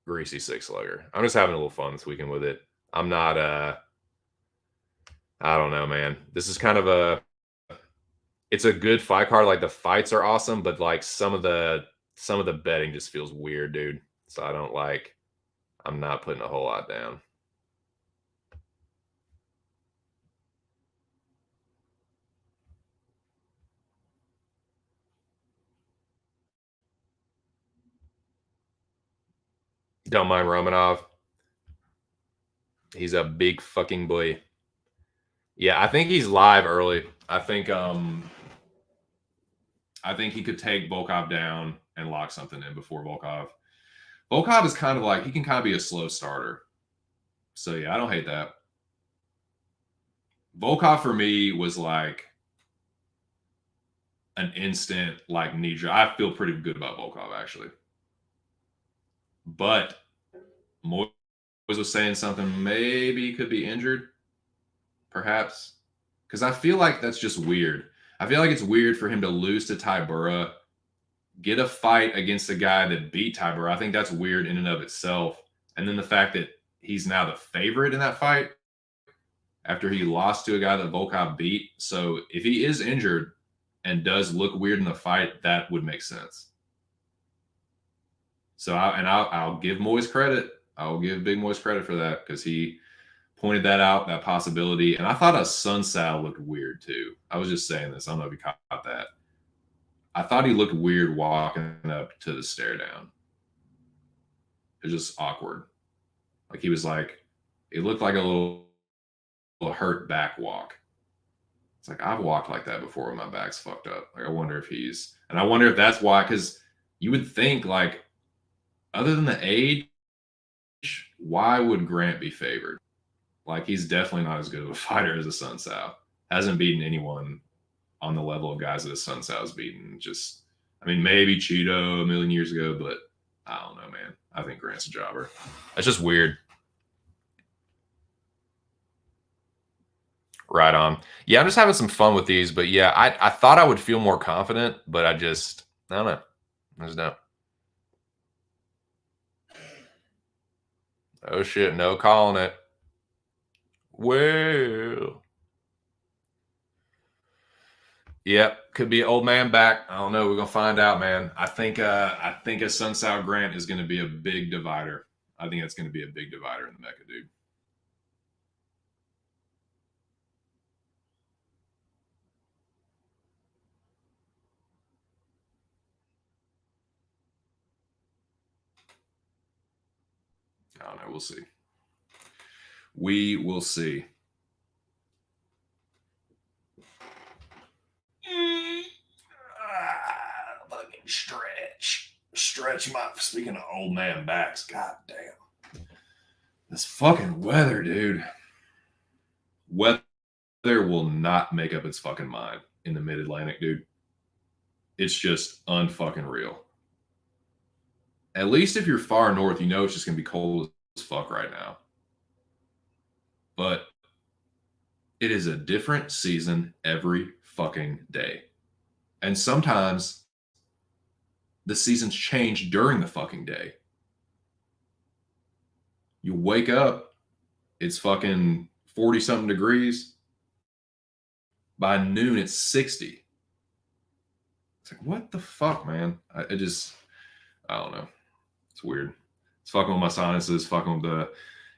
A: greasy six-legger. I'm just having a little fun this weekend with it. I'm not, I don't know, man. This is kind of it's a good fight card. Like, the fights are awesome, but like some of the betting just feels weird, dude. So I'm not putting a whole lot down. Don't mind Romanov. He's a big fucking boy. Yeah, I think he's live early. I think he could take Volkov down and lock something in before Volkov. Volkov is kind of like, he can kind of be a slow starter. So yeah, I don't hate that. Volkov for me was like an instant like knee drop. I feel pretty good about Volkov actually, but Moyes was saying something maybe he could be injured, perhaps, because I feel like that's just weird. I feel like it's weird for him to lose to Tybura, get a fight against a guy that beat Tybura. I think that's weird in and of itself. And then the fact that he's now the favorite in that fight after he lost to a guy that Volkov beat. So if he is injured and does look weird in the fight, that would make sense. So I'll give Moyes credit. I'll give Big Moyes credit for that because he pointed that out, that possibility. And I thought a Sun Sal looked weird too. I was just saying this. I don't know if you caught that. I thought he looked weird walking up to the stare down. It was just awkward. Like he was like, it looked like a little hurt back walk. It's like I've walked like that before when my back's fucked up. Like I wonder if I wonder if that's why, because you would think like, other than the age, why would Grant be favored? Like he's definitely not as good of a fighter as a Sun Sao. Hasn't beaten anyone on the level of guys that a Sun Sao's beaten. Just, I mean, maybe Cheeto a million years ago, but I don't know, man. I think Grant's a jobber. That's just weird. Right on. Yeah, I'm just having some fun with these, but yeah, I thought I would feel more confident, but I don't know. I just don't. Oh shit, no calling it. Well, yep, could be old man back. I don't know. We're gonna find out, man. I think a Sun Sao Grant is gonna be a big divider. I think it's gonna be a big divider in the Mecca, dude. I don't know. We'll see. We will see. Fucking stretch my. Speaking of old man backs, god damn, this fucking weather, dude. Weather will not make up its fucking mind in the Mid Atlantic, dude. It's just unfucking real. At least if you're far north, you know it's just gonna be cold as fuck right now. But it is a different season every fucking day. And sometimes the seasons change during the fucking day. You wake up, it's fucking 40 something degrees. By noon, it's 60. It's like, what the fuck, man? I don't know. It's weird. It's fucking with my sinuses, fucking with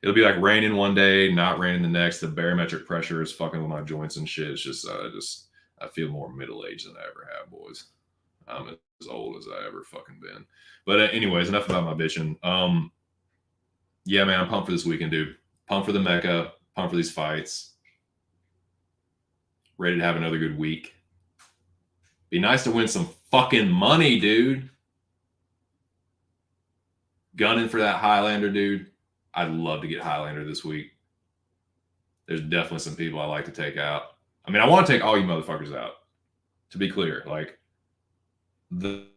A: it'll be like raining one day, not raining the next. The barometric pressure is fucking with my joints and shit. It's just, I feel more middle aged than I ever have, boys. I'm as old as I ever fucking been. But anyways, enough about my bitching. Yeah, man, I'm pumped for this weekend, dude. Pumped for the Mecca. Pumped for these fights. Ready to have another good week. Be nice to win some fucking money, dude. Gunning for that Highlander, dude. I'd love to get Highlander this week. There's definitely some people I like to take out. I mean, I want to take all you motherfuckers out. To be clear, like the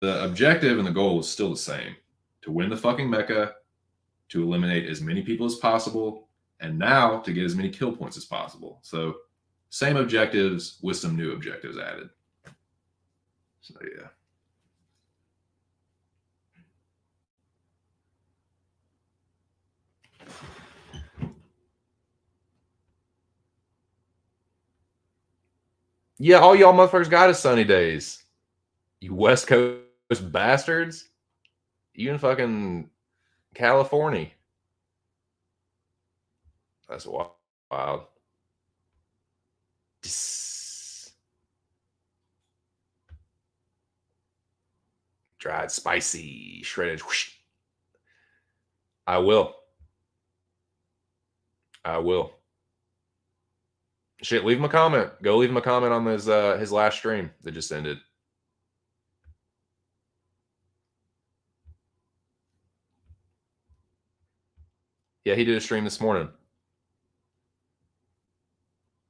A: objective and the goal is still the same: to win the fucking Mecca, to eliminate as many people as possible, and now to get as many kill points as possible. So, same objectives with some new objectives added. So yeah. Yeah, all y'all motherfuckers got is sunny days. You West Coast bastards. You in fucking California. That's wild. Dried, spicy, shredded. Whoosh. I will. I will. Shit, leave him a comment. Go leave him a comment on his last stream that just ended. Yeah, he did a stream this morning.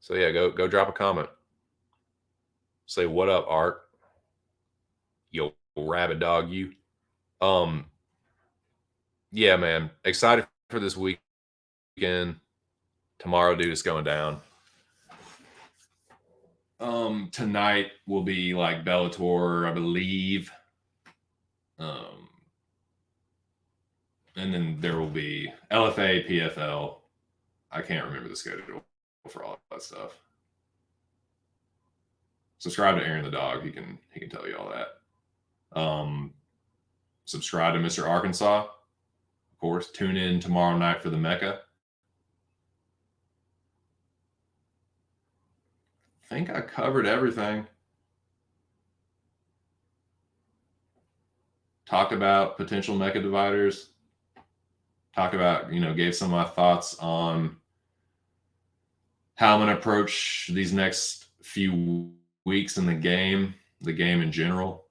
A: So yeah, go drop a comment. Say what up, Art. Yo, rabbit dog, you. Yeah, man. Excited for this weekend. Tomorrow, dude, it's going down. Tonight will be like Bellator, I believe. And then there will be LFA, PFL. I can't remember the schedule for all that stuff. Subscribe to Aaron the Dog. He can tell you all that. Subscribe to Mr. Arkansas. Of course, tune in tomorrow night for the Mecca. I think I covered everything. Talked about potential Mecca dividers. Talked about, gave some of my thoughts on how I'm going to approach these next few weeks in the game in general.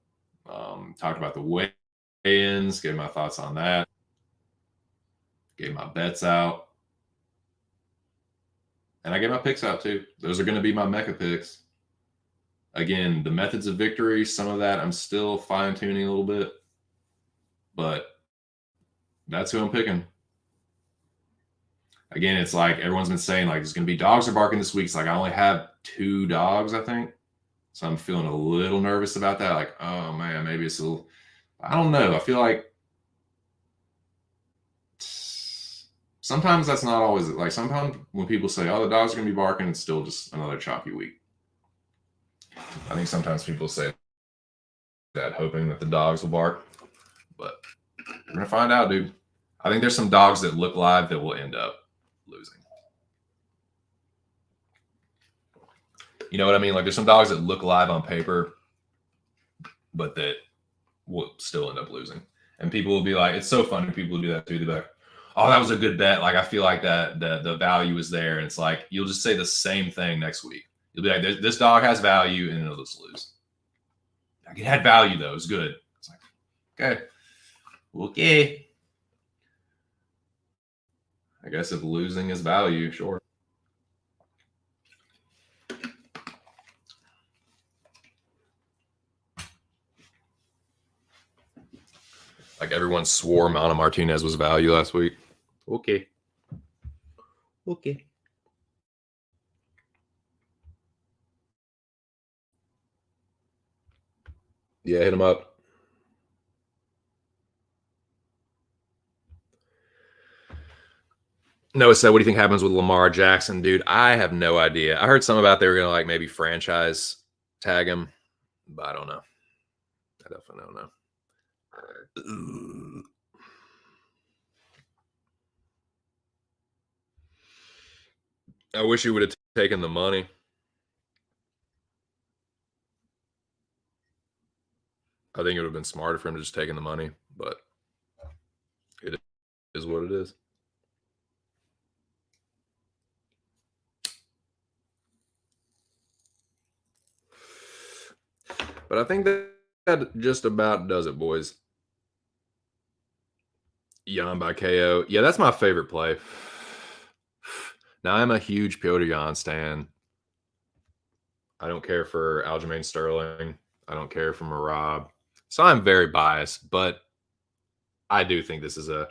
A: Talked about the weigh-ins, gave my thoughts on that. Gave my bets out. And I gave my picks out too. Those are going to be my Mecca picks. Again, the methods of victory, some of that I'm still fine-tuning a little bit. But that's who I'm picking. Again, it's like everyone's been saying, like, it's going to be dogs are barking this week. It's like I only have 2 dogs, I think. So I'm feeling a little nervous about that. Like, oh, man, maybe it's a little – I don't know. I feel like sometimes that's not always – like sometimes when people say, oh, the dogs are going to be barking, it's still just another choppy week. I think sometimes people say that hoping that the dogs will bark. But we're going to find out, dude. I think there's some dogs that look live that will end up losing. You know what I mean? Like there's some dogs that look live on paper, but that will still end up losing. And people will be like, it's so funny. People will do that too. They'll be like, oh, that was a good bet. Like I feel like that the value is there. And it's like, you'll just say the same thing next week. You'll be like, this dog has value and it'll just lose. Like, it had value though. It was good. It's like, okay. I guess if losing is value, sure. Like everyone swore Mana Martinez was value last week. Okay. Yeah, hit him up. Noah said, what do you think happens with Lamar Jackson, dude? I have no idea. I heard something about they were going to like maybe franchise tag him, but I don't know. I definitely don't know. I wish he would have taken the money. I think it would have been smarter for him to just taking the money, but it is what it is. But I think that just about does it, boys. Jan by KO. Yeah, that's my favorite play. Now, I'm a huge Piotr Jan stan. I don't care for Aljamain Sterling. I don't care for Merab. So I'm very biased, but I do think this is a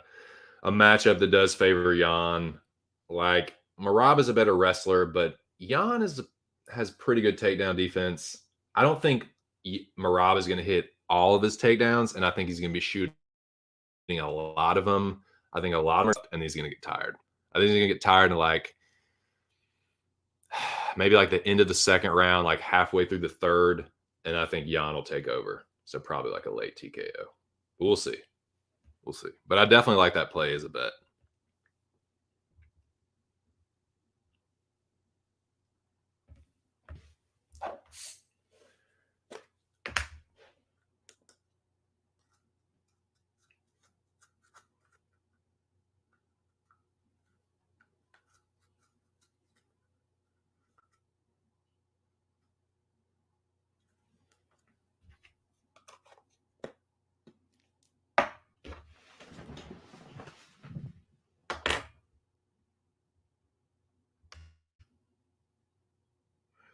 A: matchup that does favor Jan. Like, Merab is a better wrestler, but Jan has pretty good takedown defense. I don't think Merab is going to hit all of his takedowns, and I think he's going to be shooting a lot of them. I think a lot of them, and he's going to get tired. I think he's going to get tired in like maybe like the end of the second round, like halfway through the third, and I think Jan will take over. So probably like a late TKO. We'll see. We'll see. But I definitely like that play as a bet.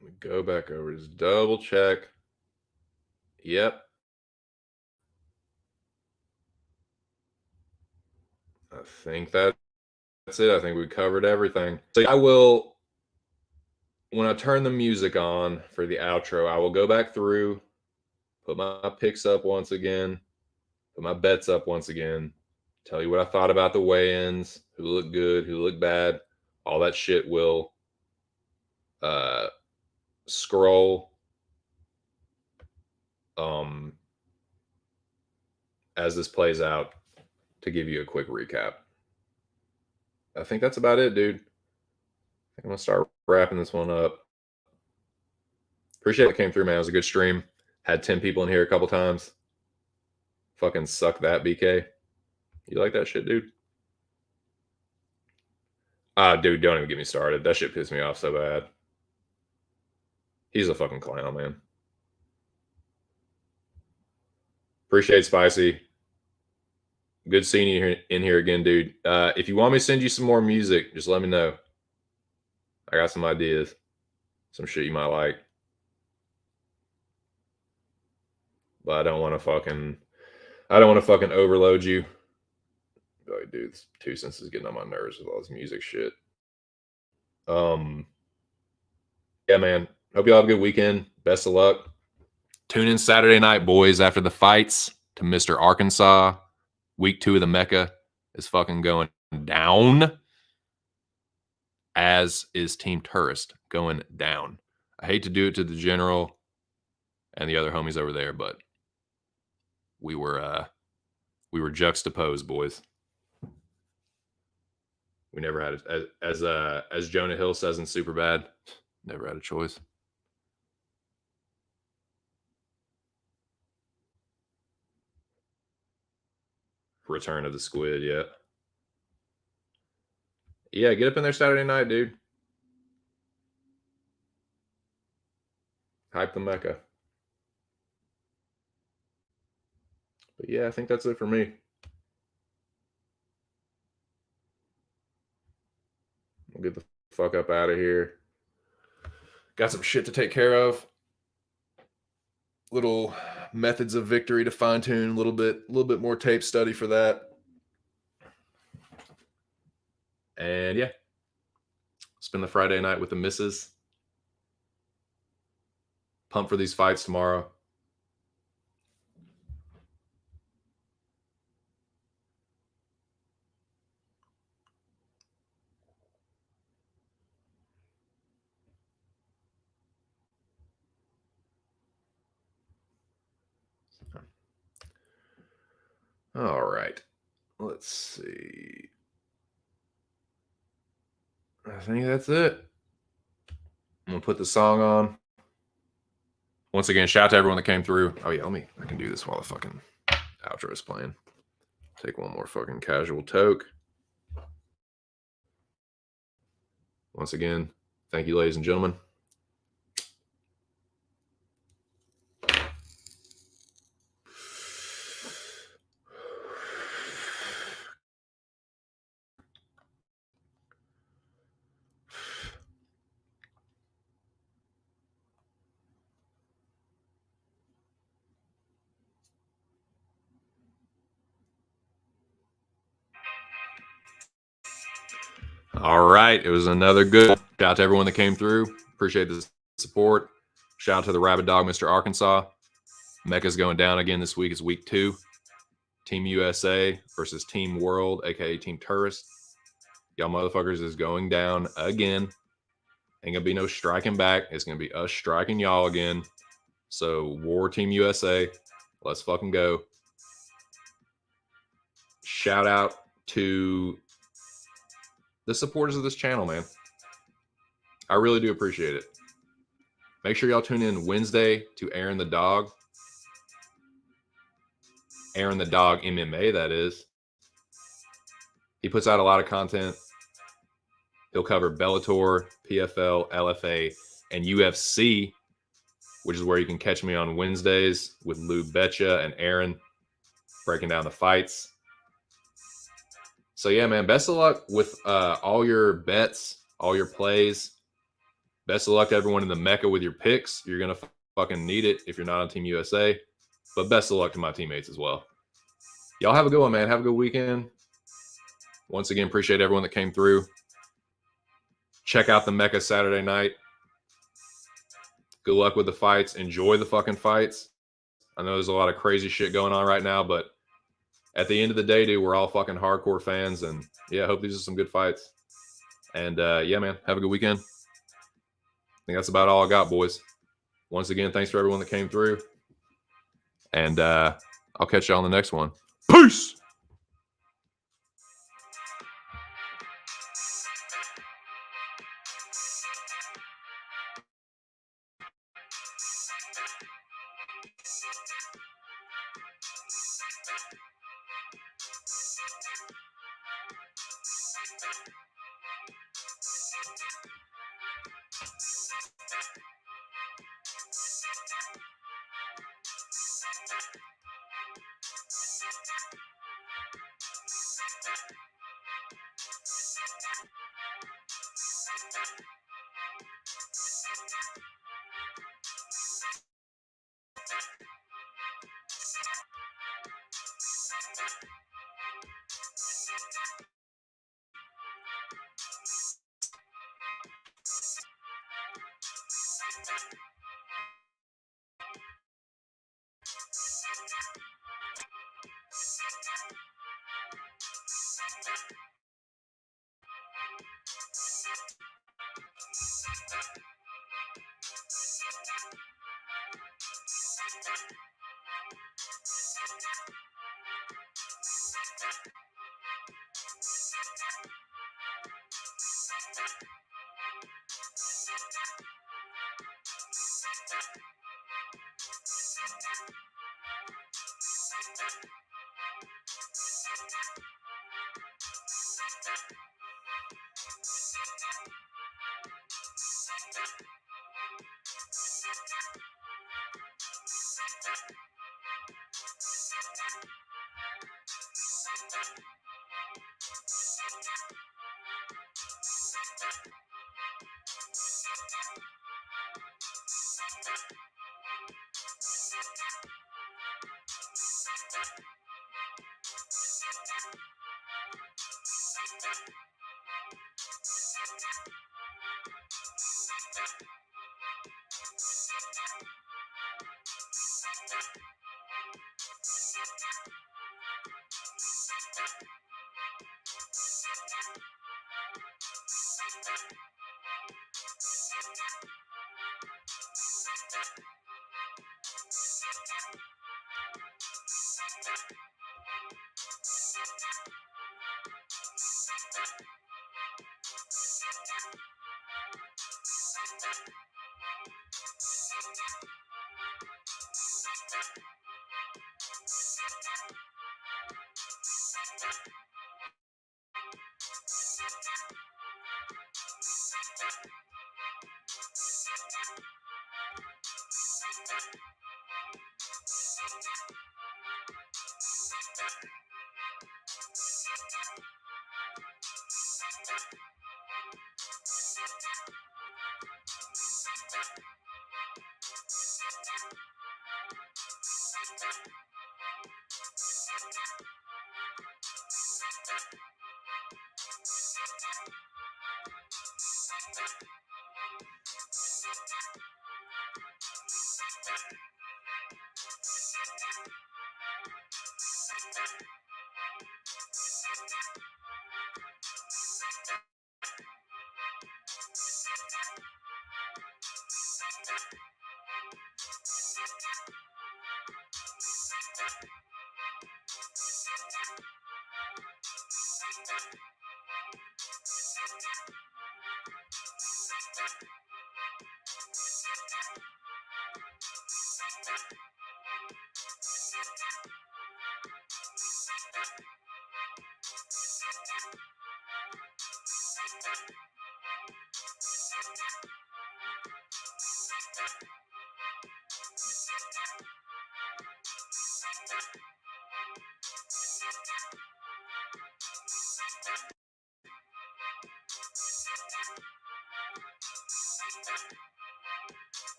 A: Let me go back over, just double check. Yep. I think that's it. I think we covered everything. So I will, when I turn the music on for the outro, I will go back through, put my picks up once again, put my bets up once again, tell you what I thought about the weigh-ins, who looked good, who looked bad. All that shit will scroll as this plays out to give you a quick recap. I think that's about it, dude. I'm gonna start wrapping this one up. Appreciate it came through, man. It was a good stream. Had 10 people in here a couple times. Fucking suck that, BK. You like that shit, dude? Dude, don't even get me started. That shit pissed me off so bad. He's a fucking clown, man. Appreciate Spicy. Good seeing you in here again, dude. If you want me to send you some more music, just let me know. I got some ideas. Some shit you might like. But I don't want to fucking overload you. Like, dude, this 2 cents is getting on my nerves with all this music shit. Yeah, man. Hope y'all have a good weekend. Best of luck. Tune in Saturday night, boys, after the fights to Mr. Arkansas. Week 2 of the Mecca is fucking going down, as is Team Tourist going down. I hate to do it to the general and the other homies over there, but we were juxtaposed, boys. We never had it, as Jonah Hill says in Superbad, never had a choice. Return of the Squid, yeah. Yeah, get up in there Saturday night, dude. Hype the Mecca. But yeah, I think that's it for me. We'll get the fuck up out of here. Got some shit to take care of. Little methods of victory to fine tune. A little bit more tape study for that. And yeah, spend the Friday night with the missus. Pump for these fights tomorrow. All right. Let's see. I think that's it. I'm going to put the song on. Once again, shout out to everyone that came through. Oh, yeah, I can do this while the fucking outro is playing. Take one more fucking casual toke. Once again, thank you, ladies and gentlemen. All right. It was another good. Shout out to everyone that came through. Appreciate the support. Shout out to the Rabid Dog, Mr. Arkansas. Mecca's going down again this week. It's week 2. Team USA versus Team World, aka Team Tourist. Y'all motherfuckers is going down again. Ain't gonna be no striking back. It's gonna be us striking y'all again. So War Team USA. Let's fucking go. Shout out to the supporters of this channel, man. I really do appreciate it. Make sure y'all tune in Wednesday to Aaron the Dog. Aaron the Dog MMA, that is. He puts out a lot of content. He'll cover Bellator, PFL, LFA, and UFC, which is where you can catch me on Wednesdays with Lou Betcha and Aaron breaking down the fights. So yeah, man, best of luck with all your bets, all your plays. Best of luck to everyone in the Mecca with your picks. You're going to fucking need it if you're not on Team USA. But best of luck to my teammates as well. Y'all have a good one, man. Have a good weekend. Once again, appreciate everyone that came through. Check out the Mecca Saturday night. Good luck with the fights. Enjoy the fucking fights. I know there's a lot of crazy shit going on right now, but at the end of the day, dude, we're all fucking hardcore fans. And yeah, I hope these are some good fights. And yeah, man, have a good weekend. I think that's about all I got, boys. Once again, thanks for everyone that came through. And I'll catch you on the next one. Peace!